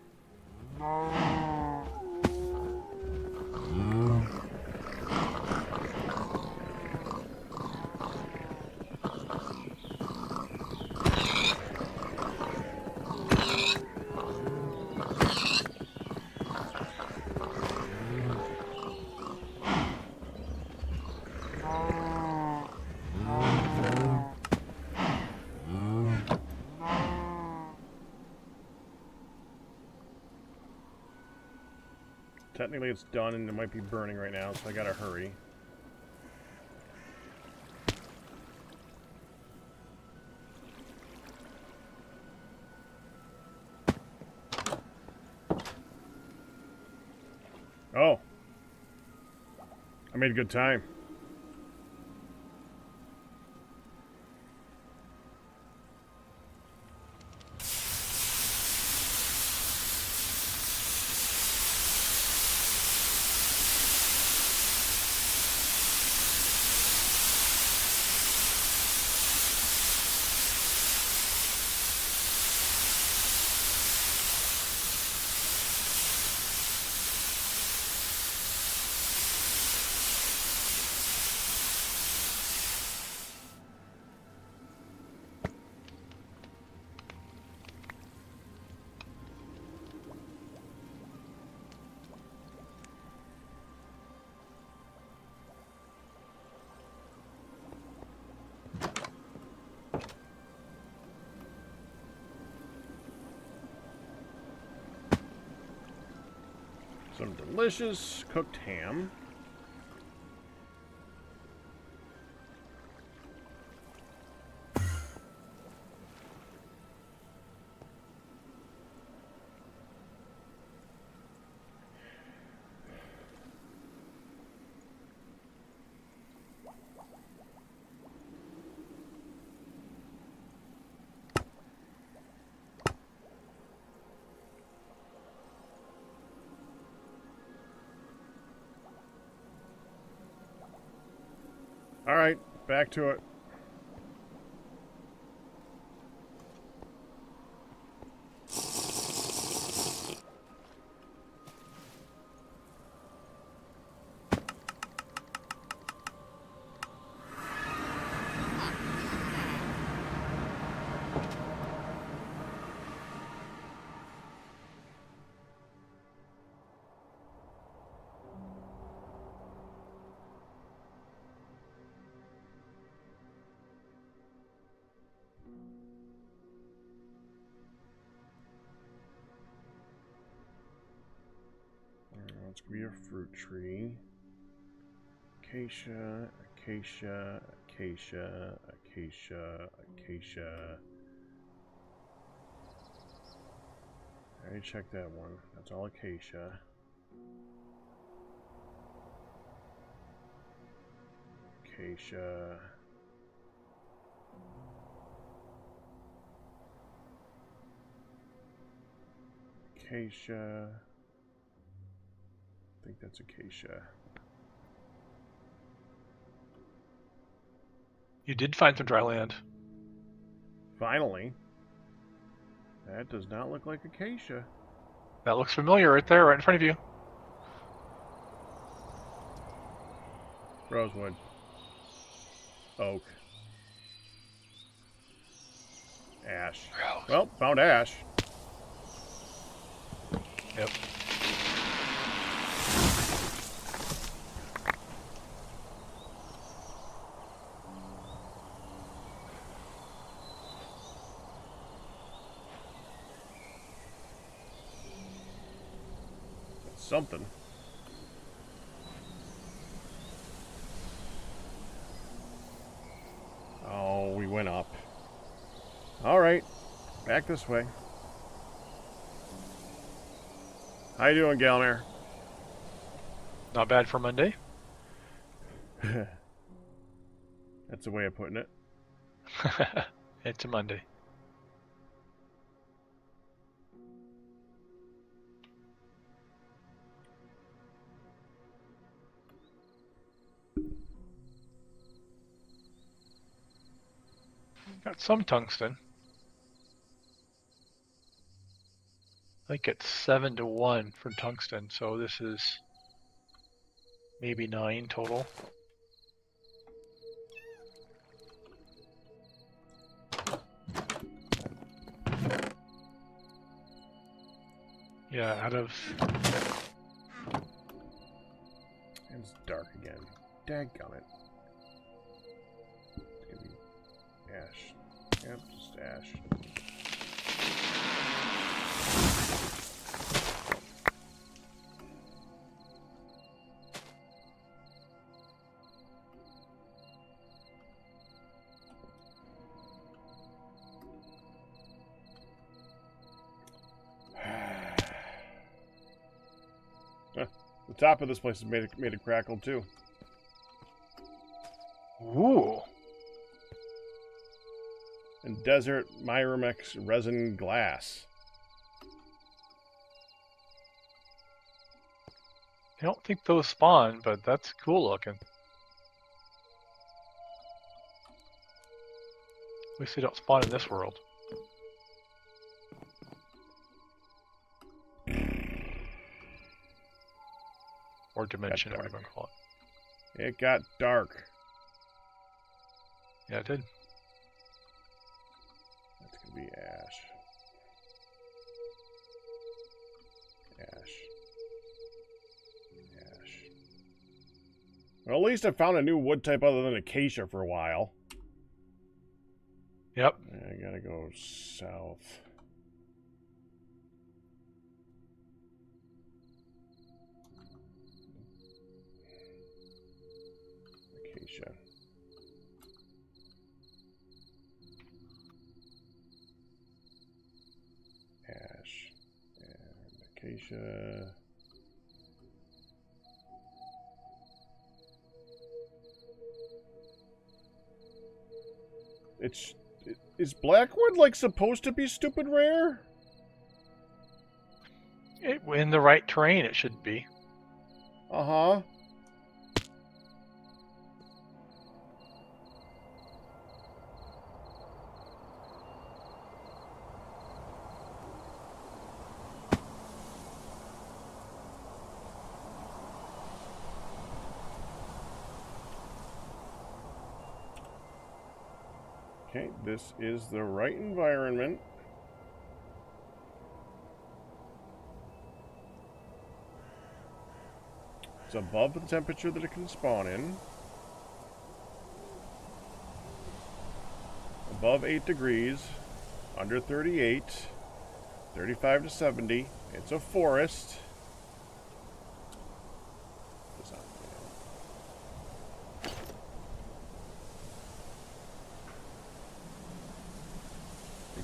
Technically it's done and it might be burning right now, so I gotta hurry. Oh. I made good time. Some delicious cooked ham. All right, back to it. It's gonna be a fruit tree. Acacia, acacia, acacia, acacia, acacia. I already checked that one. That's all acacia. Acacia. Acacia. I think that's acacia. You did find some dry land. Finally. That does not look like acacia. That looks familiar right there, right in front of you. Rosewood. Oak. Ash. Rose. Well, found ash. Yep. Something. Oh, we went up. Alright. Back this way. How you doing, Galmer? Not bad for Monday. That's a way of putting it. It's a Monday. Got some tungsten. think it's 7-1 for tungsten, so this is maybe 9 total. Yeah, out of... And it's dark again. Dadgummit. It's gonna be ash. Yep, just ash. The top of this place has made a crackle too. Ooh! And desert Myramex resin glass. I don't think those spawn, but that's cool looking. At least they don't spawn in this world. Or dimension, Got whatever you dark. call it. It got dark. Yeah, it did. That's gonna be ash. Ash. Ash. Well, at least I found a new wood type other than acacia for a while. Yep. I gotta go south. Acacia. Ash. And acacia. Is Blackwood like supposed to be stupid rare? In the right terrain, it should be. Uh-huh. Okay, this is the right environment. It's above the temperature that it can spawn in. Above 8 degrees. Under 38. 35 to 70. It's a forest.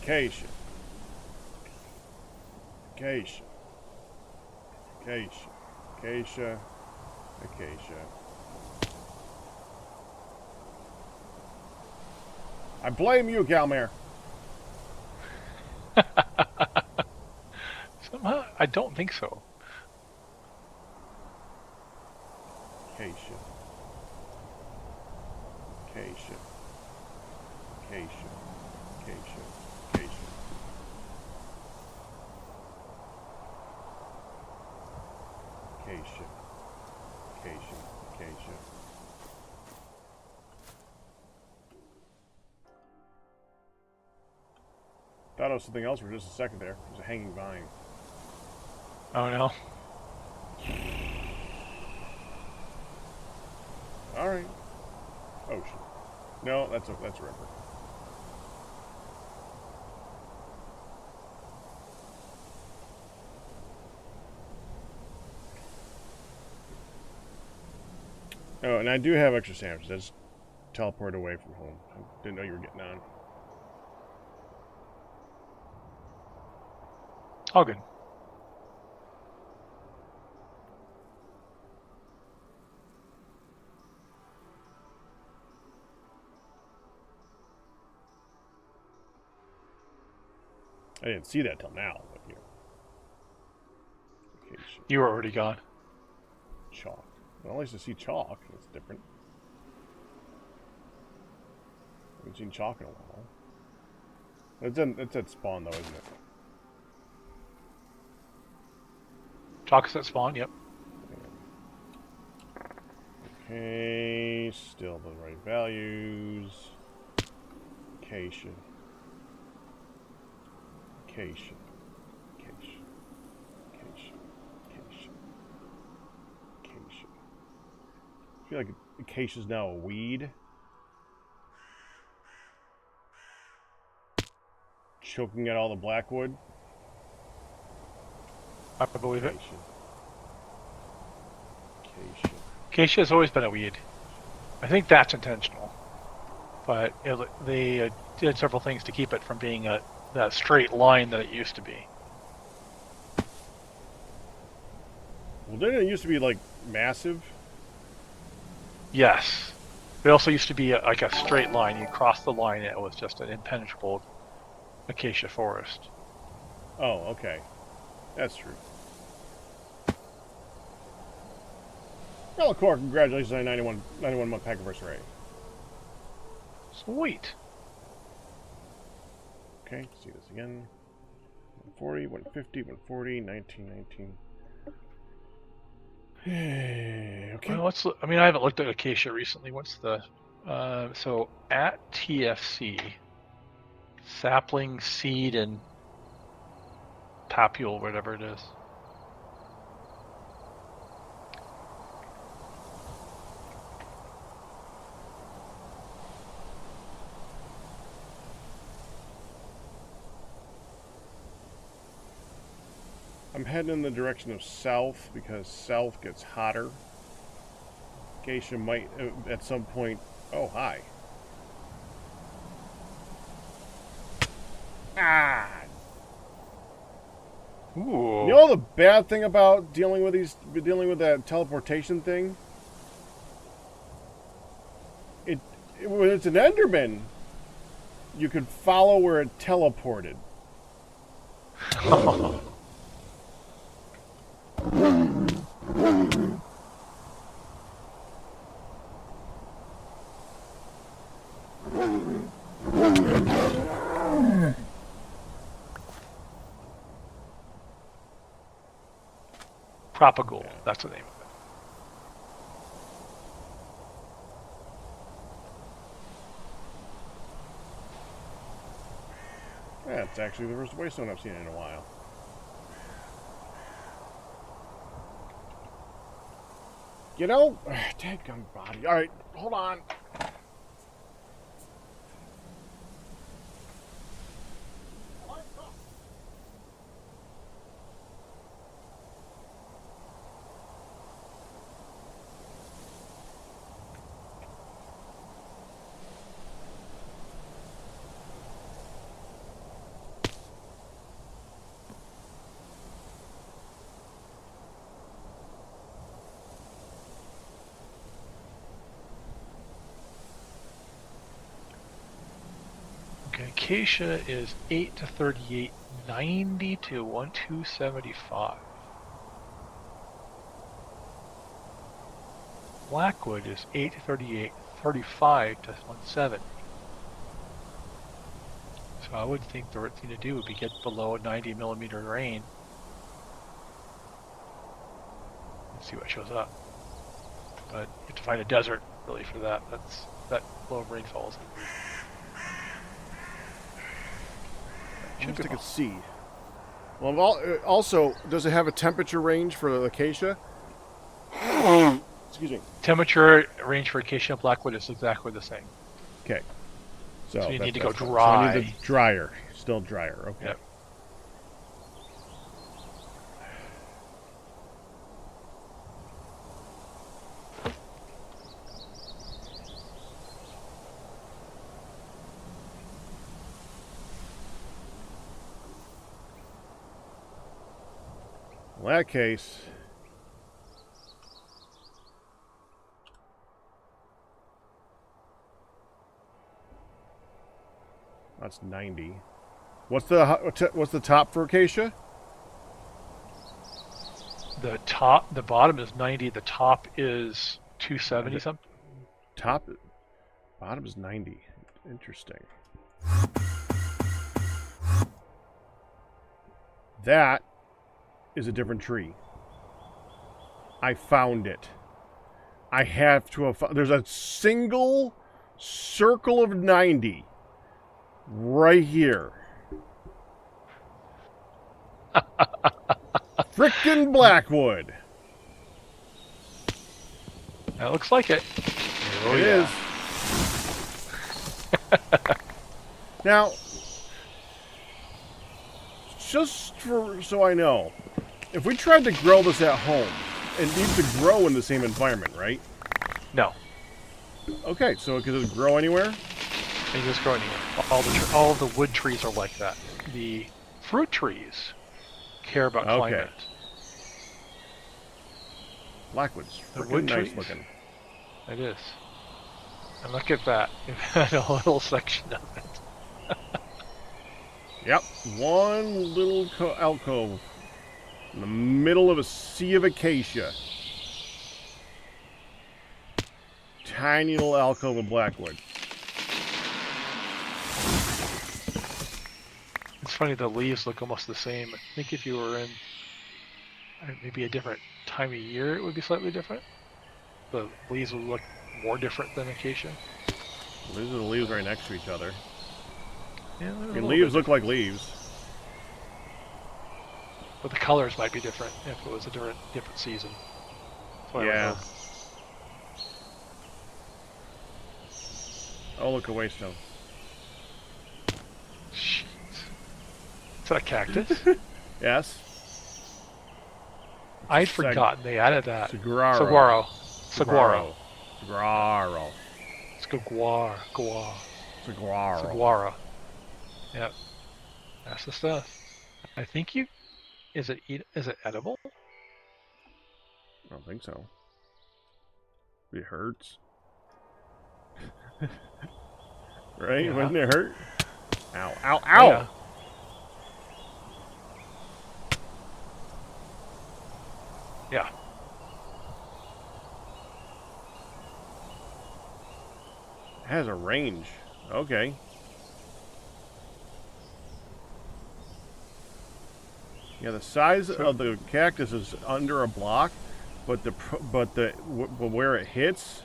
Acacia. Acacia. Acacia. Acacia. Acacia. I blame you, Galmare. Somehow, I don't think so. Acacia. Acacia. Acacia. Acacia. Acacia. Acacia. Acacia. Acacia. Thought it was something else for just a second there. It was a hanging vine. Oh no. Alright. Ocean. No, that's a river. Oh, and I do have extra sandwiches. I just teleported away from home. I didn't know you were getting on. All good. I didn't see that till now, but you know. Acacia. You were already gone. Chalk. Well, at least I see chalk. That's different. I haven't seen chalk in a while. It's at spawn, though, isn't it? Talks at spawn, yep. Okay, still the right values. Acacia. Acacia. Acacia. Acacia. Acacia. Acacia. I feel like acacia is now a weed. Choking out all the blackwood. I believe it. Acacia. Acacia. Acacia has always been a weed. I think that's intentional. But they did several things to keep it from being that straight line that it used to be. Well, didn't it used to be like massive? Yes. It also used to be like a straight line. You crossed the line and it was just an impenetrable acacia forest. Oh, okay. That's true. Core, congratulations on a 91 month pack anniversary. Sweet. Okay, let's see this again. 140, 150, 140, 19, 19. Okay. Well, I haven't looked at acacia recently. What's the so at TFC sapling, seed, and papule, whatever it is. I'm heading in the direction of south because south gets hotter. Acacia might at some point. Oh, hi. Ah. Ooh. You know the bad thing about dealing with that teleportation thing? When it's an Enderman, you could follow where it teleported. Propagule, that's the name of it. Yeah, it's actually the first waystone I've seen in a while. You know, dadgum body. All right, hold on. Acacia is 8 to 38, 90 to 1275. Blackwood is 8 to 38, 35 to 170. So I would think the right thing to do would be get below a 90 millimeter rain. And see what shows up. But you have to find a desert really for that. That low rainfall is I wish I could see. Well, also, does it have a temperature range for the acacia? Excuse me. Temperature range for acacia and blackwood is exactly the same. Okay. So you need to go fine. dry. So I need the drier. Still drier. Okay. Yep. In that case, that's 90. What's the top for acacia? The bottom is 90. The top is 270 something. Bottom is 90. Interesting. That is a different tree. I found it. I have to have... There's a single circle of 90 right here. Frickin' Blackwood. That looks like it. Oh, It yeah. is. Now, just so I know, if we tried to grow this at home, it needs to grow in the same environment, right? No. Okay, so could it grow anywhere? They just grow anywhere. All the wood trees are like that. The fruit trees care about climate. Blackwood's The freaking wood nice trees? looking. It is. And look at that. It had a little section of it. Yep, one little alcove in the middle of a sea of acacia. Tiny little alcove of Blackwood. It's funny, the leaves look almost the same. I think if you were in maybe a different time of year, it would be slightly different. The leaves would look more different than acacia. These are the leaves right next to each other. Yeah, I mean, leaves look like leaves. But the colors might be different if it was a different season. That's what I would Yeah. hope. Oh, look, a waystone. Jeez. Is that a cactus? Yes. I'd forgotten they added that. Saguaro. Saguaro. Saguaro. Saguaro. Yep. That's the stuff. I think you... Is it edible? I don't think so. It hurts. Right? Yeah. Wouldn't it hurt? Ow, ow, ow! Yeah. Yeah. It has a range. Okay. Yeah, the size of the cactus is under a block, but where it hits,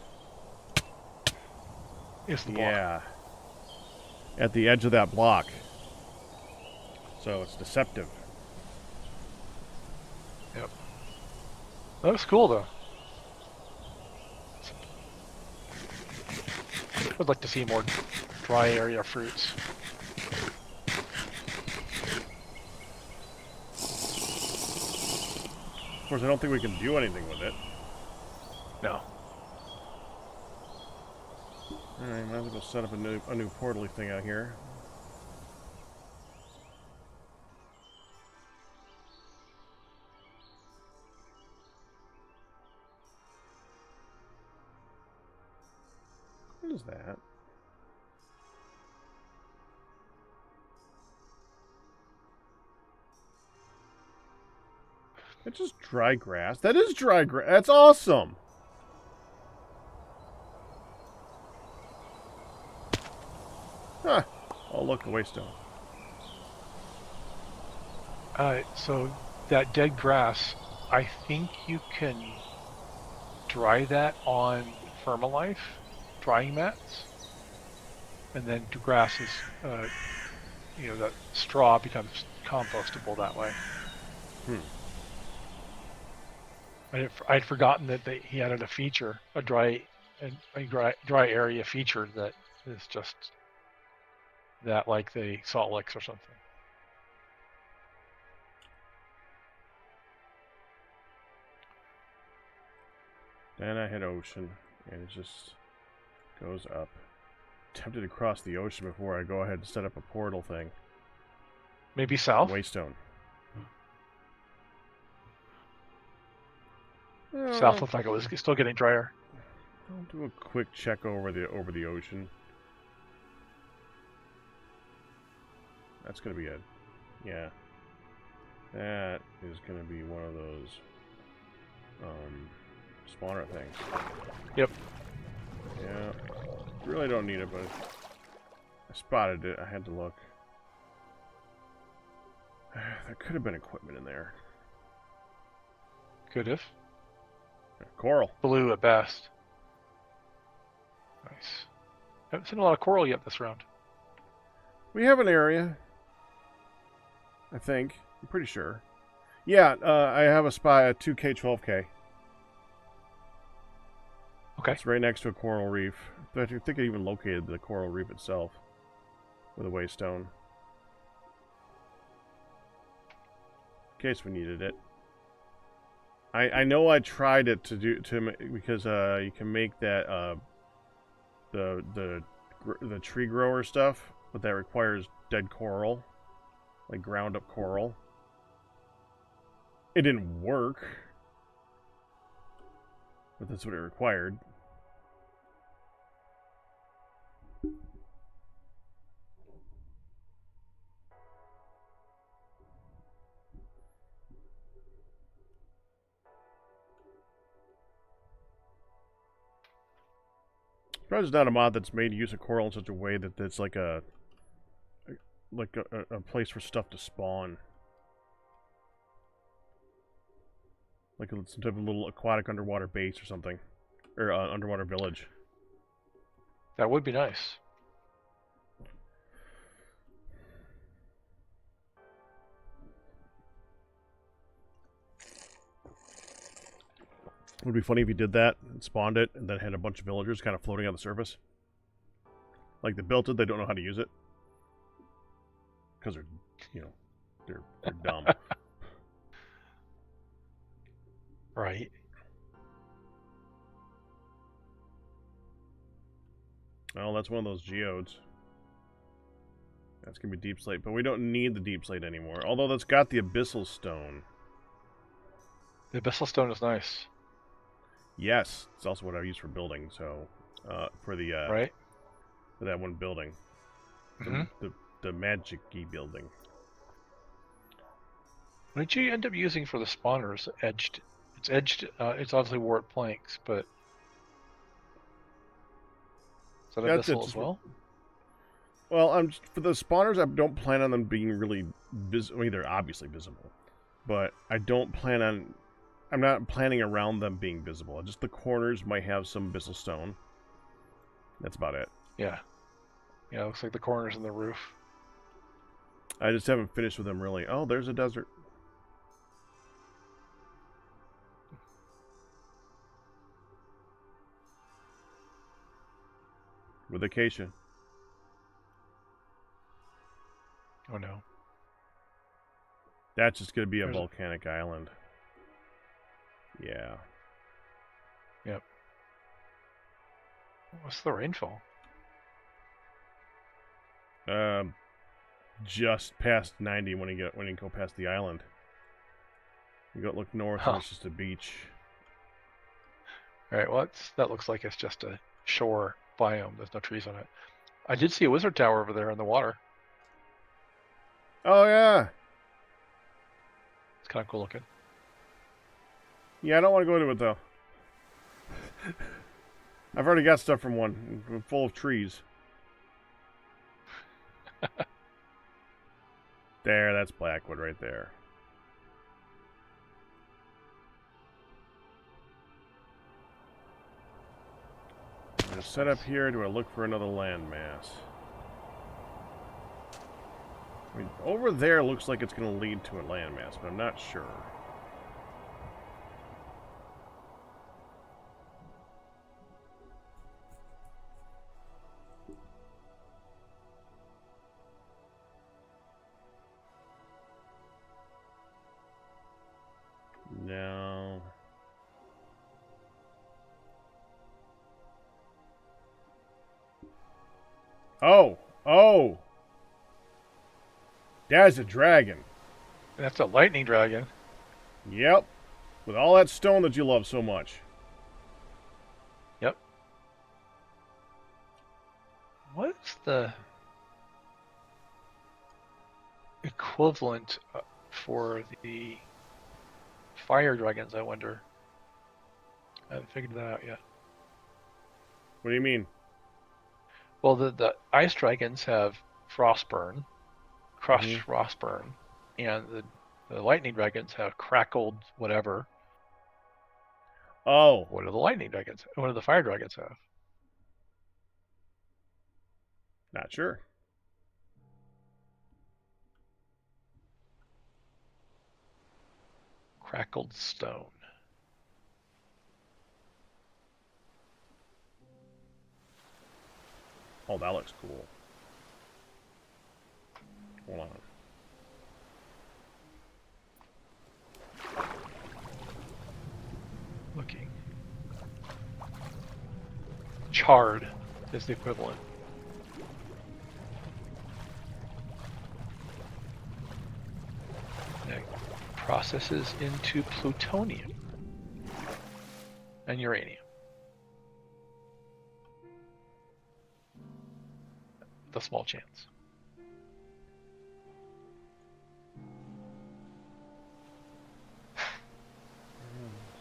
It's the block. yeah, at the edge of that block. So it's deceptive. Yep. That looks cool, though. I'd like to see more dry area fruits. Of course, I don't think we can do anything with it. No. Alright, might as well set up a new portal-y thing out here. What is that? It's just dry grass. That is dry grass. That's awesome. Huh. Oh, look, a waystone. So that dead grass, I think you can dry that on Firmalife drying mats, and then the grass is, that straw becomes compostable that way. I'd forgotten that he added a feature, a dry area feature that is just that, like the salt licks or something. Then I hit ocean, and it just goes up. Tempted to cross the ocean before I go ahead and set up a portal thing. Maybe south? Waystone. South looked like it was still getting drier. I'll do a quick check over the ocean. That's gonna be yeah. That is gonna be one of those spawner things. Yep. Yeah. Really don't need it, but I spotted it. I had to look. There could have been equipment in there. Could have. Coral. Blue at best. Nice. Haven't seen a lot of coral yet this round. We have an area. I think. I'm pretty sure. Yeah, I have a spy at 2K, 12K. Okay. It's right next to a coral reef. I think I even located the coral reef itself with a waystone. In case we needed it. I know I tried it because you can make that the tree grower stuff, but that requires dead coral, like ground up coral. It didn't work, but that's what it required. Probably not a mod that's made use of coral in such a way that it's like a place for stuff to spawn. Like some type of little aquatic underwater base or something. Or underwater village. That would be nice. It would be funny if you did that and spawned it and then had a bunch of villagers kind of floating on the surface. Like they built it, they don't know how to use it. Because they're dumb. Right. Well, that's one of those geodes. That's going to be deep slate, but we don't need the deep slate anymore. Although that's got the abyssal stone. The abyssal stone is nice. Yes, it's also what I use for building. So, for the right. For that one building, the magic-y building. What did you end up using for the spawners? Edged. It's edged. It's obviously warped planks, but is that abyssal as well? Well, for the spawners, I don't plan on them being really visible. I mean, they're obviously visible, but I don't plan on. I'm not planning around them being visible. Just the corners might have some abyssal stone. That's about it. Yeah. Yeah, it looks like the corners and the roof. I just haven't finished with them really. Oh, there's a desert. With acacia. Oh no. That's just going to be a volcanic island. Yeah. Yep. What's the rainfall? Just past 90 when you go past the island. You go look north and it's just a beach. All right. Well, that looks like it's just a shore biome. There's no trees on it. I did see a wizard tower over there in the water. Oh yeah. It's kind of cool looking. Yeah, I don't want to go to it though. I've already got stuff from one full of trees. There, that's Blackwood right there. I'm going to set up here. Do I look for another landmass? I mean, over there looks like it's going to lead to a landmass, but I'm not sure. No. Oh! Oh! That's a dragon. That's a lightning dragon. Yep. With all that stone that you love so much. Yep. What's the equivalent for the fire dragons, I wonder? I haven't figured that out yet. What do you mean? Well, the ice dragons have frostburn, crushed frostburn, and the lightning dragons have crackled whatever. Oh, What do the lightning dragons? What do the fire dragons have? not sure. Crackled stone. Oh, that looks cool. Hold on. Looking. Charred is the equivalent. And it processes into plutonium and uranium. The small chance.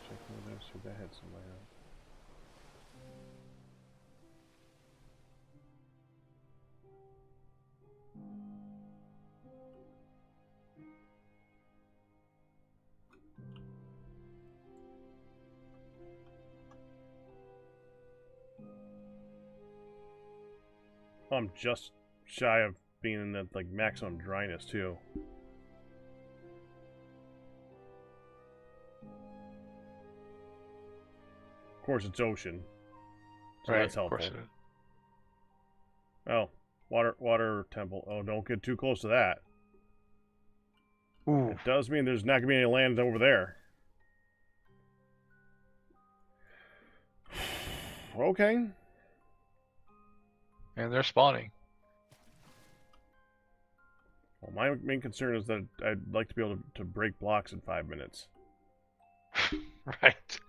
Check the notes, see if that had somebody else. I'm just shy of being in that like maximum dryness too. Of course, it's ocean, so that's helpful. Of course it is. Oh, water temple. Oh, don't get too close to that. Ooh, It does mean there's not gonna be any land over there. Okay. and they're spawning. Well, my main concern is that I'd like to be able to break blocks in 5 minutes. Right.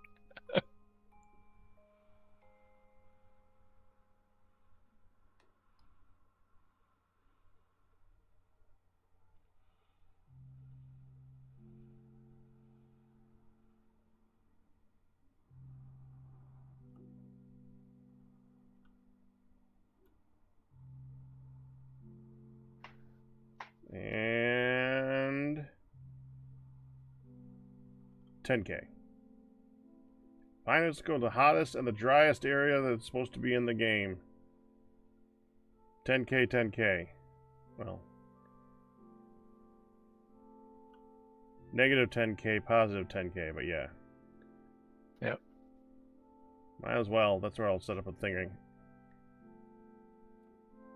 And 10K. Fine, let's go to the hottest and the driest area that's supposed to be in the game. 10K, 10K. Well. Negative 10K, positive 10K, but yeah. Yep. Might as well. That's where I'll set up a thingy.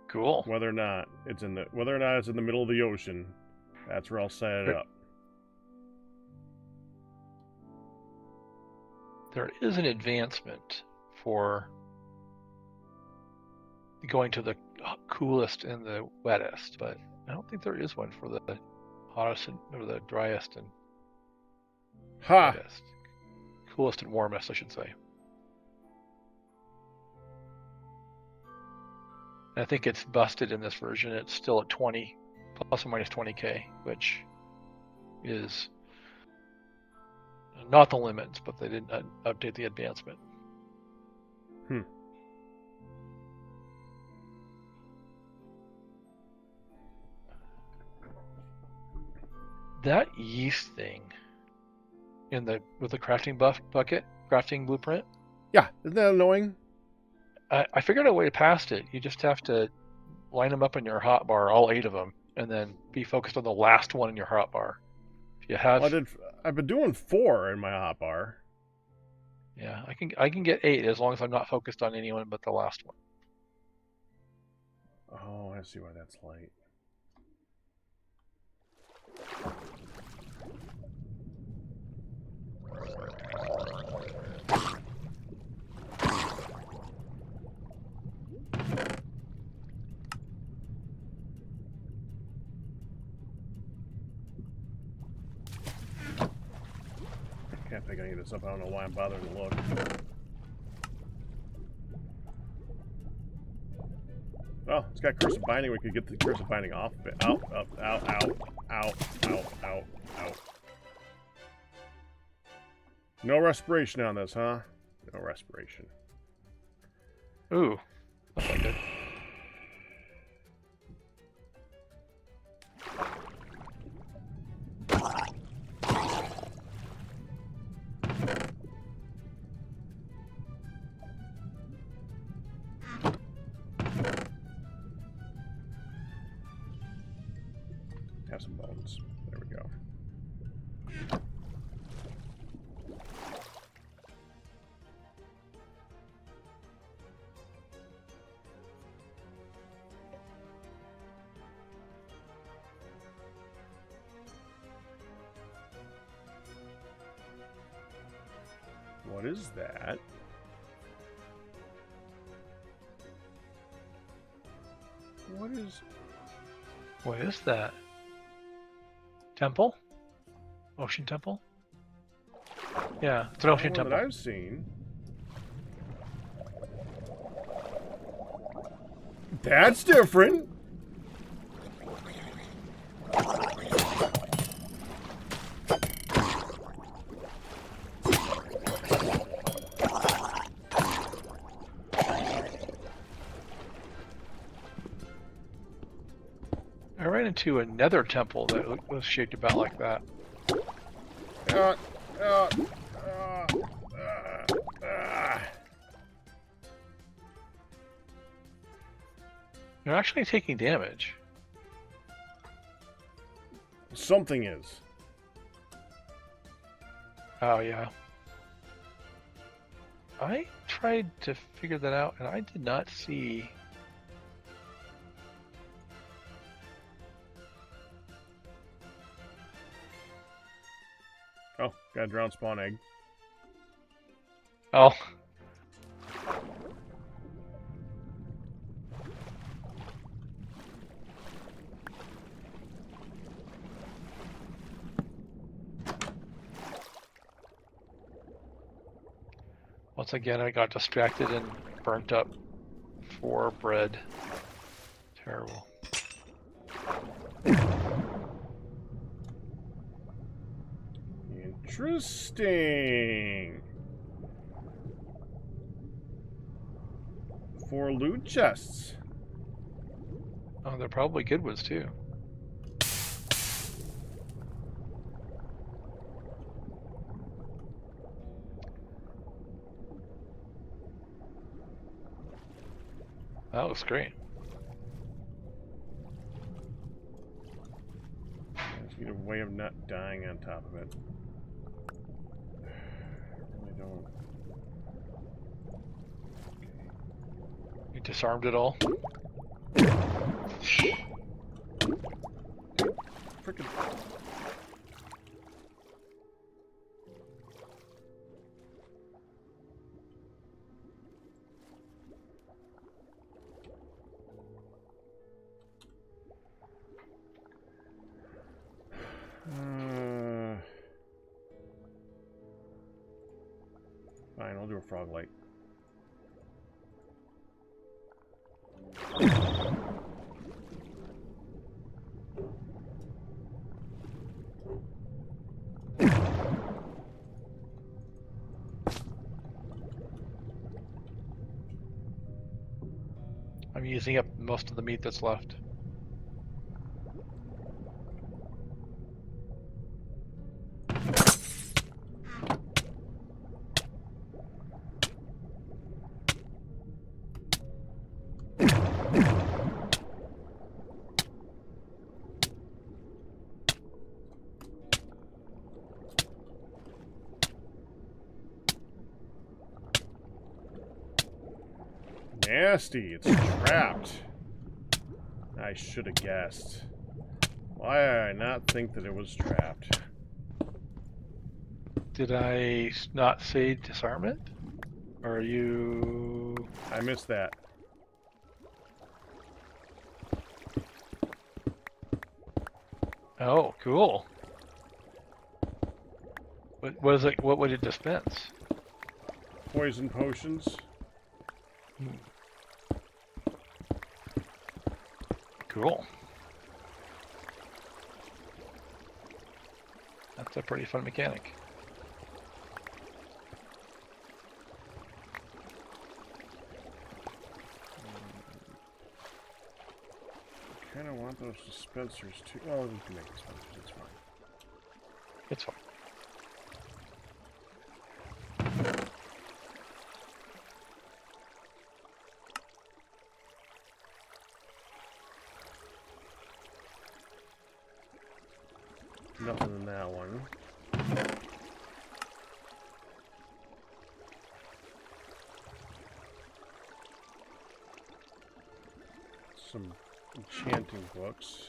Cool. Whether or not it's in the middle of the ocean, that's where I'll set it up. There is an advancement for going to the coolest and the wettest, but I don't think there is one for the hottest or the driest and wettest. Coolest and warmest, I should say. I think it's busted in this version. It's still at 20, plus or minus 20K, which is not the limits, but they didn't update the advancement. That yeast thing with the crafting crafting blueprint. Yeah, isn't that annoying? I figured out a way past it. You just have to line them up in your hotbar, all 8 of them, and then be focused on the last one in your hotbar. If you have, Well, I've been doing 4 in my hotbar. yeah, I can get 8 as long as I'm not focused on anyone but the last one. Oh, I see why that's light. Can't pick any of this up. I don't know why I'm bothering to look. Oh, it's got curse of binding. We could get the curse of binding off of it. Out, out, out, out, out. No respiration on this, huh? No respiration. Ooh, that's not good. Have some bones. There we go. What is that? What is that? Temple? Ocean temple? Yeah, it's an ocean one temple. that I've seen. That's different. I ran into another temple that was shaped about like that. Uh, uh, They're actually taking damage. Something is. Oh, yeah. I tried to figure that out, and I did not see... Oh, got a drowned spawn egg. Oh. Once again, I got distracted and burnt up 4 bread. Terrible. Interesting. 4 loot chests. Oh, they're probably good ones, too. That looks great. I just need a way of not dying on top of it. I really don't. You disarmed it all? Frickin'. Fine, I'll do a frog light. I'm using up most of the meat that's left. Nasty, it's trapped. I should have guessed. Why did I not think that it was trapped? Did I not say disarmament? Or are you... I missed that. Oh, cool. What is it? What would it dispense? Poison potions. Cool. That's a pretty fun mechanic. I kind of want those dispensers too. Oh, we can make dispensers. It's fine. It's fun. Nothing in that one. Some enchanting books.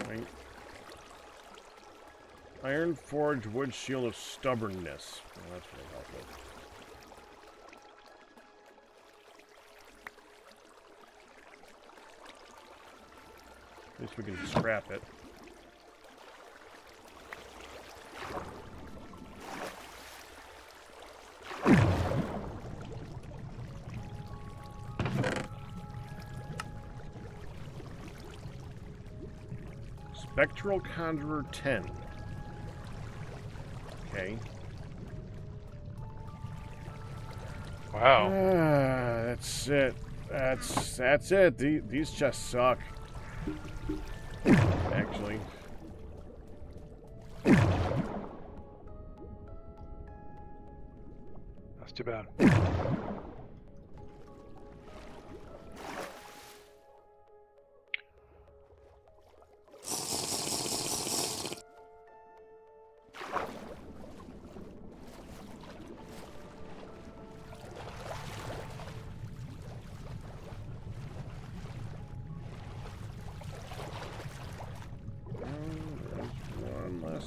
Right. Iron Forge Wood Shield of Stubbornness. Well, that's really helpful. At least we can scrap it. Spectral Conjurer 10. Okay. Wow. That's it. That's it. These chests suck. Actually. That's too bad.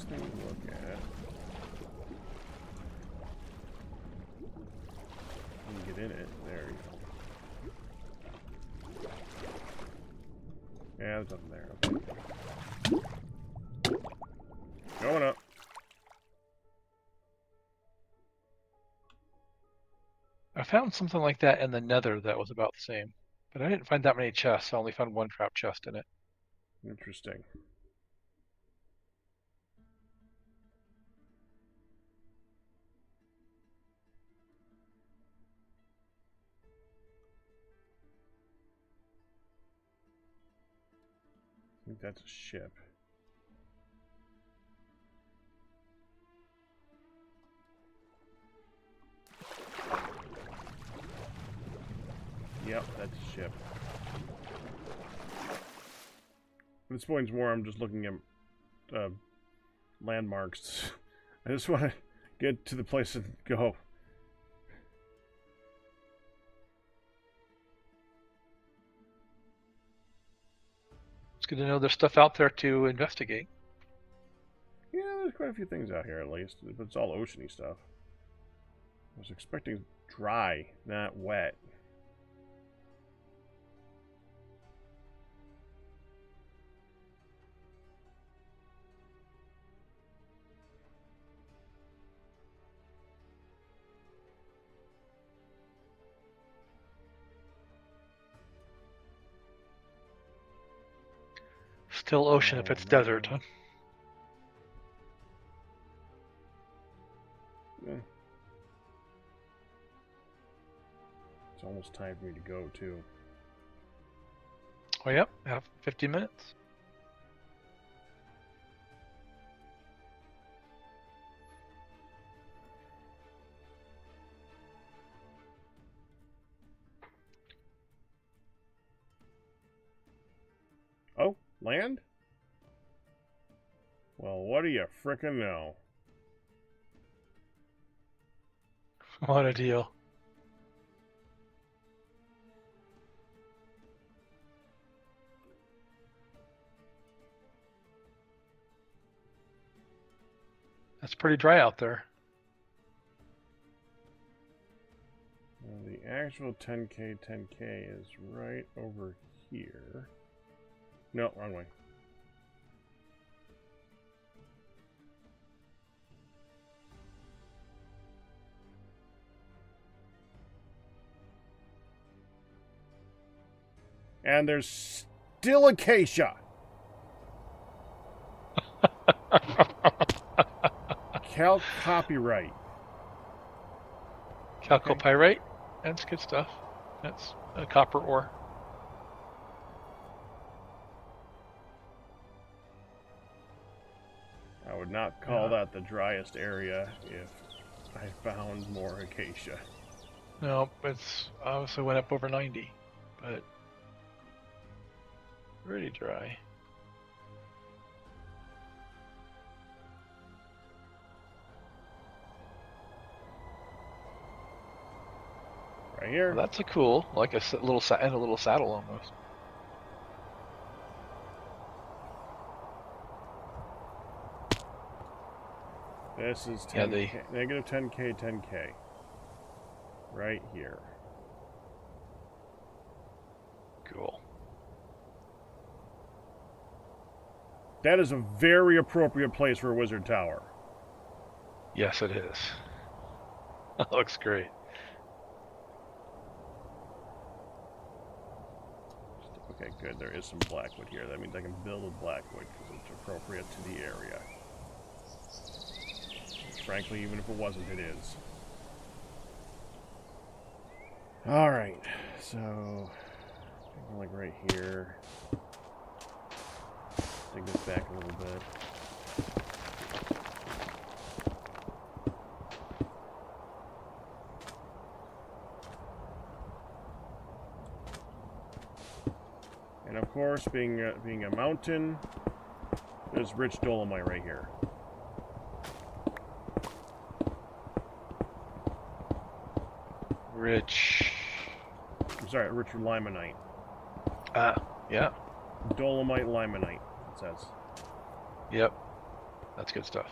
Thing to look at. You can get in it. There you go. Yeah, there's nothing there. Okay. Going up. I found something like that in the Nether that was about the same, but I didn't find that many chests. I only found one trap chest in it. Interesting. I think that's a ship. Yep, that's a ship. At this point, more I'm just looking at landmarks. I just want to get to the place and go. It's good to know there's stuff out there to investigate. Yeah, there's quite a few things out here at least, but it's all oceany stuff. I was expecting dry, not wet. Still ocean if it's desert, huh? Yeah. It's almost time for me to go, too. Oh, yep. Have 15 minutes. Oh, land? Well, what do you frickin' know? What a deal. That's pretty dry out there. Well, the actual 10K is right over here. No, wrong way. And there's still acacia. Calc copyright. Chalcopyrite? That's good stuff. That's a copper ore. I would not call that the driest area if I found more acacia. No, it's obviously went up over 90. but pretty dry. Right here. Well, that's a cool, like a little and a little saddle almost. This is Yeah, 10K, negative 10K, 10K. Right here. Cool. That is a very appropriate place for a wizard tower. Yes, it is. That looks great. Okay, good. There is some blackwood here. That means I can build with blackwood because it's appropriate to the area. Frankly, even if it wasn't, it is. Alright, so like right here. Take this back a little bit. And of course, being a mountain, there's rich dolomite right here. Rich. I'm sorry, rich limonite. Yeah. Dolomite limonite, it says. Yep. That's good stuff.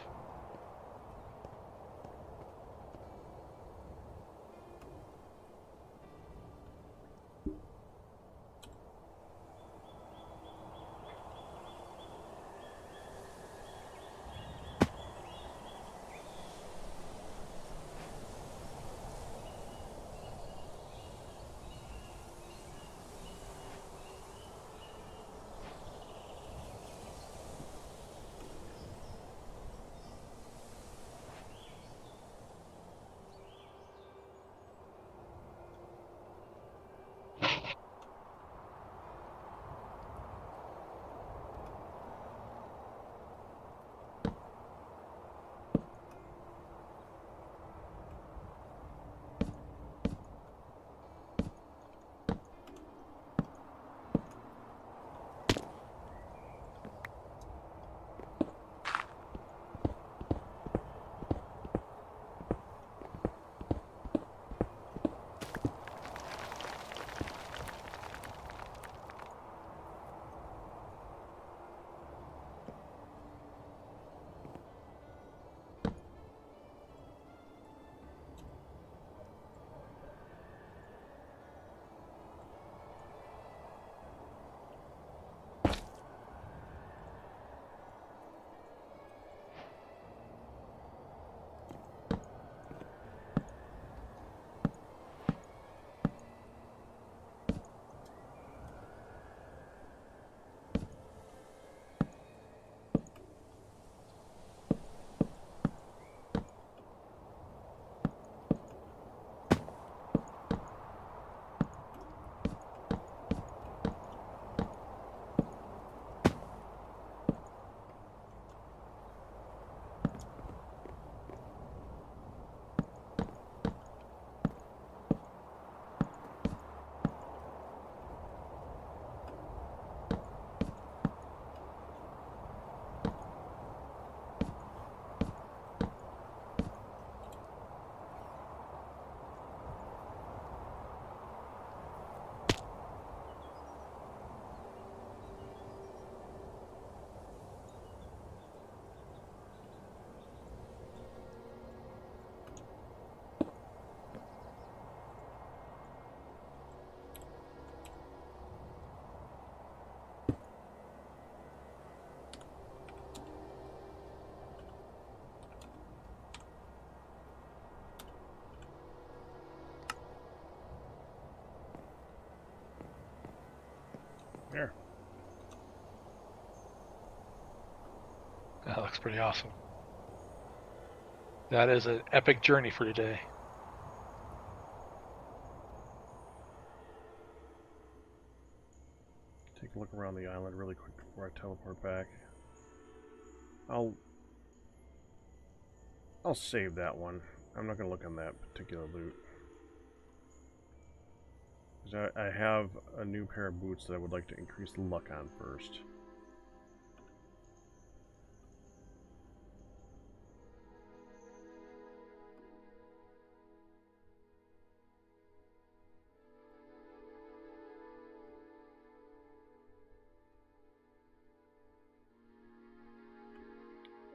There. That looks pretty awesome. That is an epic journey for today. Take a look around the island really quick before I teleport back. I'll save that one. I'm not going to look on that particular loot. Because I have a new pair of boots that I would like to increase luck on first.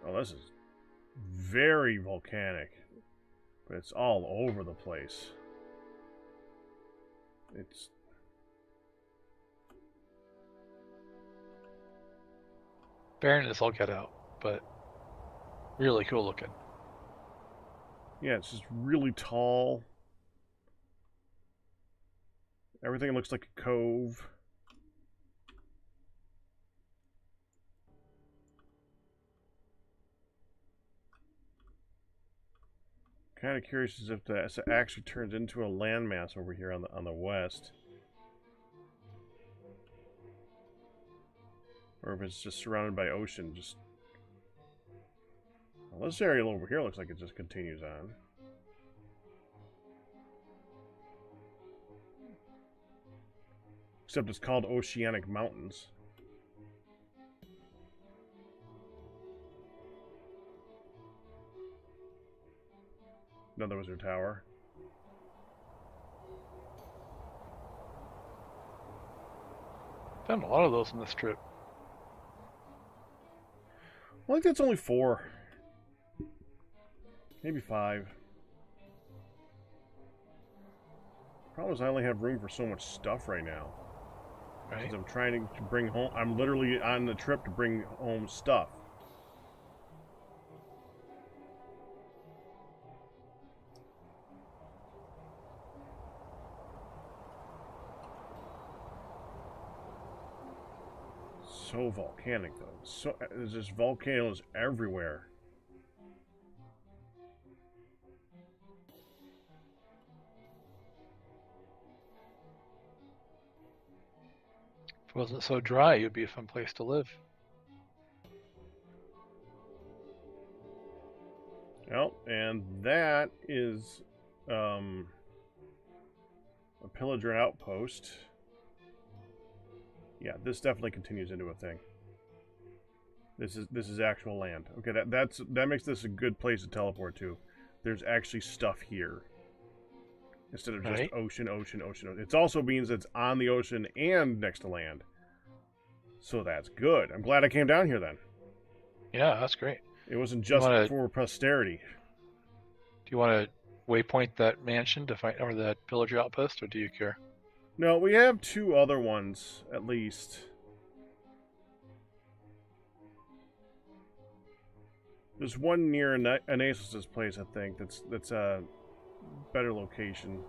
Oh, this is very volcanic, but it's all over the place. It's barren as all get out, but really cool looking. yeah, it's just really tall. Everything looks like a cove. Kind of curious as if that actually turns into a landmass over here on the west, or if it's just surrounded by ocean. Just well, this area over here looks like it just continues on. Except it's called Oceanic Mountains. Another was their tower. Found a lot of those in this trip. I think that's only 4. Maybe 5. Problem is I only have room for so much stuff right now. Right. Because I'm trying to bring home... I'm literally on the trip to bring home stuff. So volcanic, though. So there's just volcanoes everywhere. If it wasn't so dry, it would be a fun place to live. Well, and that is a pillager outpost. Yeah, this definitely continues into a thing. This is actual land. Okay, that makes this a good place to teleport to. There's actually stuff here. Instead of just Right. ocean. It also means it's on the ocean and next to land. So that's good. I'm glad I came down here then. Yeah, that's great. It wasn't just for posterity. Do you want to waypoint that mansion to find, or that pillager outpost, or do you care? No, we have 2 other ones, at least. There's one near Anasis' place, I think, that's a better location.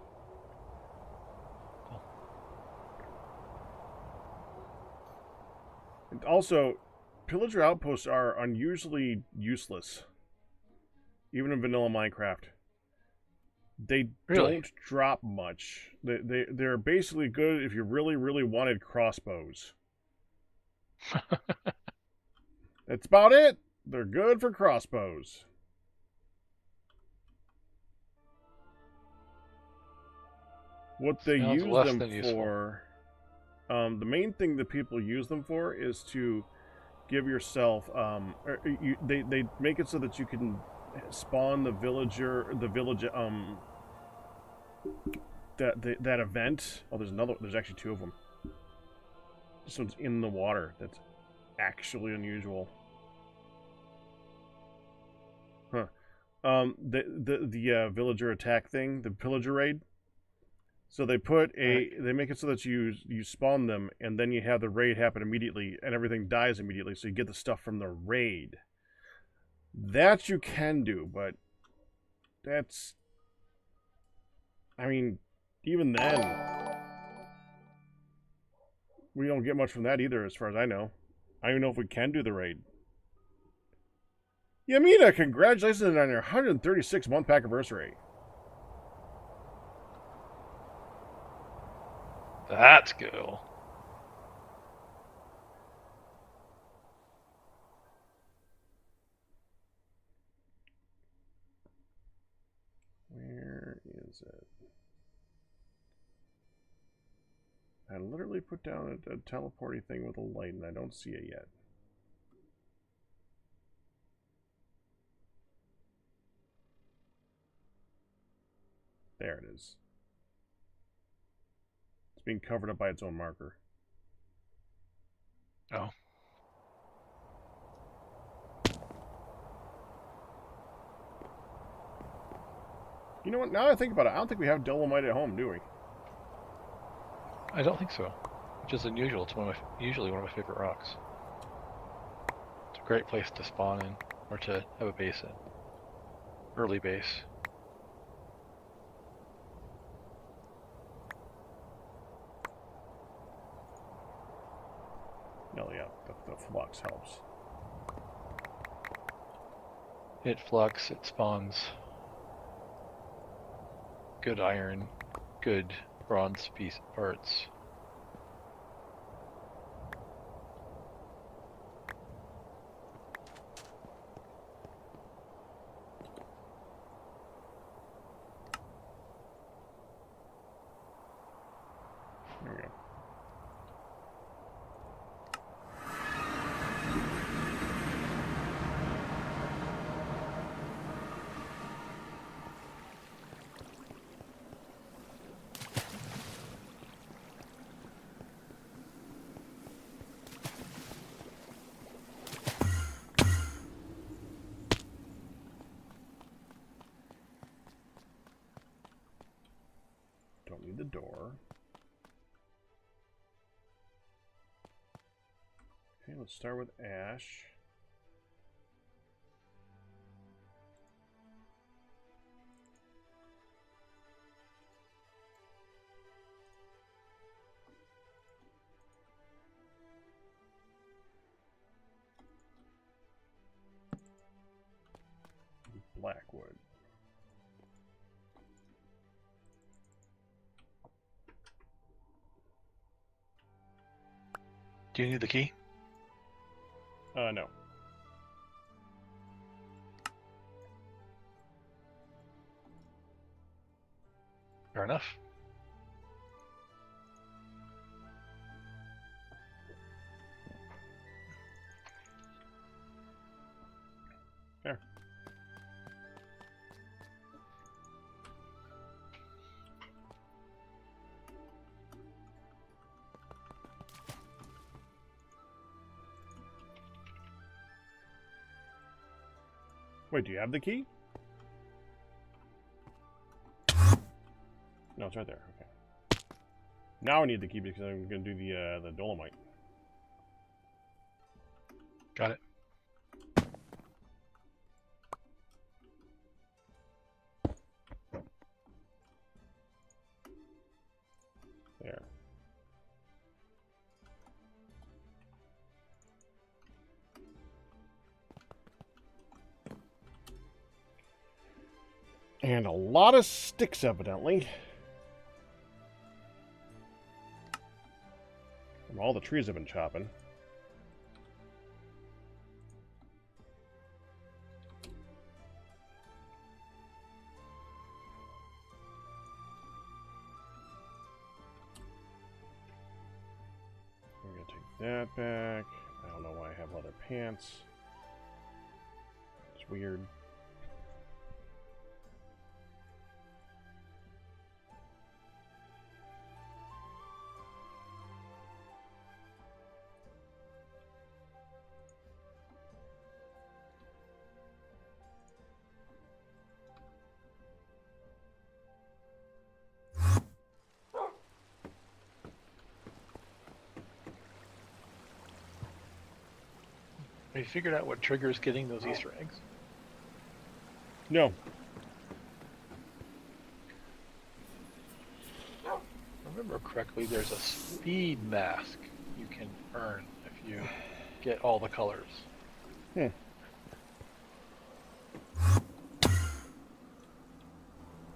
And also, pillager outposts are unusually useless. Even in vanilla Minecraft. They Really? don't drop much. They're basically good if you really, really wanted crossbows. That's about it. They're good for crossbows. What they Sounds use less them than useful. for, the main thing that people use them for is to give yourself, they make it so that you can spawn the village, that event. Oh, there's actually 2 of them. This one's in the water. That's actually unusual. Huh. The villager attack thing, the pillager raid. So they they make it so that you spawn them, and then you have the raid happen immediately, and everything dies immediately, so you get the stuff from the raid. That you can do, but that's... I mean, even then, we don't get much from that either, as far as I know. I don't even know if we can do the raid. Yamina, congratulations on your 136 month pack anniversary. That's cool. Where is it? I literally put down a teleporty thing with a light and I don't see it yet. There it is. It's being covered up by its own marker. Oh. You know what? Now that I think about it, I don't think we have dolomite at home, do we? I don't think so. Which is unusual. It's usually one of my favorite rocks. It's a great place to spawn in, or to have a base in. Early base. No, yeah, the flux helps. It flux, it spawns good iron, good bronze piece parts. There we go. Don't need the door. Okay, let's start with ash. Blackwood. Do you need the key? No. Fair enough. There. Wait, do you have the key? No, it's right there. Okay. Now I need the key because I'm going to do the dolomite. Got it. There. And a lot of sticks, evidently. From all the trees I've been chopping. We're going to take that back. I don't know why I have leather pants. It's weird. Have you figured out what triggers getting those Easter eggs? No. If I remember correctly, there's a speed mask you can earn if you get all the colors. Hmm.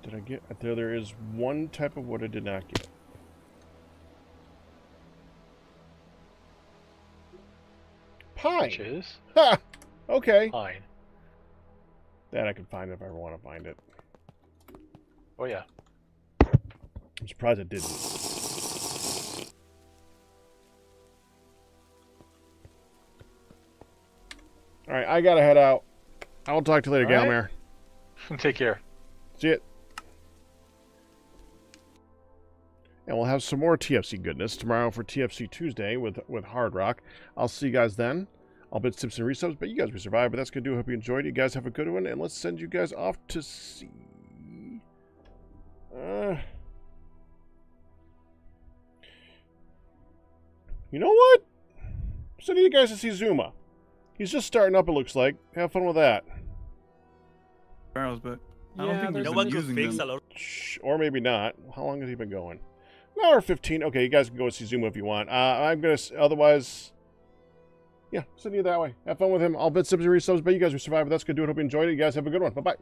Did I get... There is one type of wood I did not get. Pine! Which is? Ha! Okay. Pine. That I can find if I ever want to find it. Oh yeah. I'm surprised it didn't. All right, I gotta head out. I'll talk to you later, All right. Galmare. Take care. See it. And we'll have some more TFC goodness tomorrow for TFC Tuesday with Hard Rock. I'll see you guys then. I'll bid tips and resubs, but you guys will survive. But that's gonna do. I hope you enjoyed it. You guys have a good one, and let's send you guys off to see. You know what? Sending you guys to see Zuma. He's just starting up. It looks like. Have fun with that. Barrels, but I Yeah, don't think there's they're no one using fix them. a lot. Shh, or maybe not. How long has he been going? An hour 15. Okay, you guys can go see Zuma if you want. I'm gonna. Otherwise, yeah, send you that way. Have fun with him. I'll bid subs and resubs, but you guys will survive. But that's gonna do it. Hope you enjoyed it. You guys have a good one. Bye bye.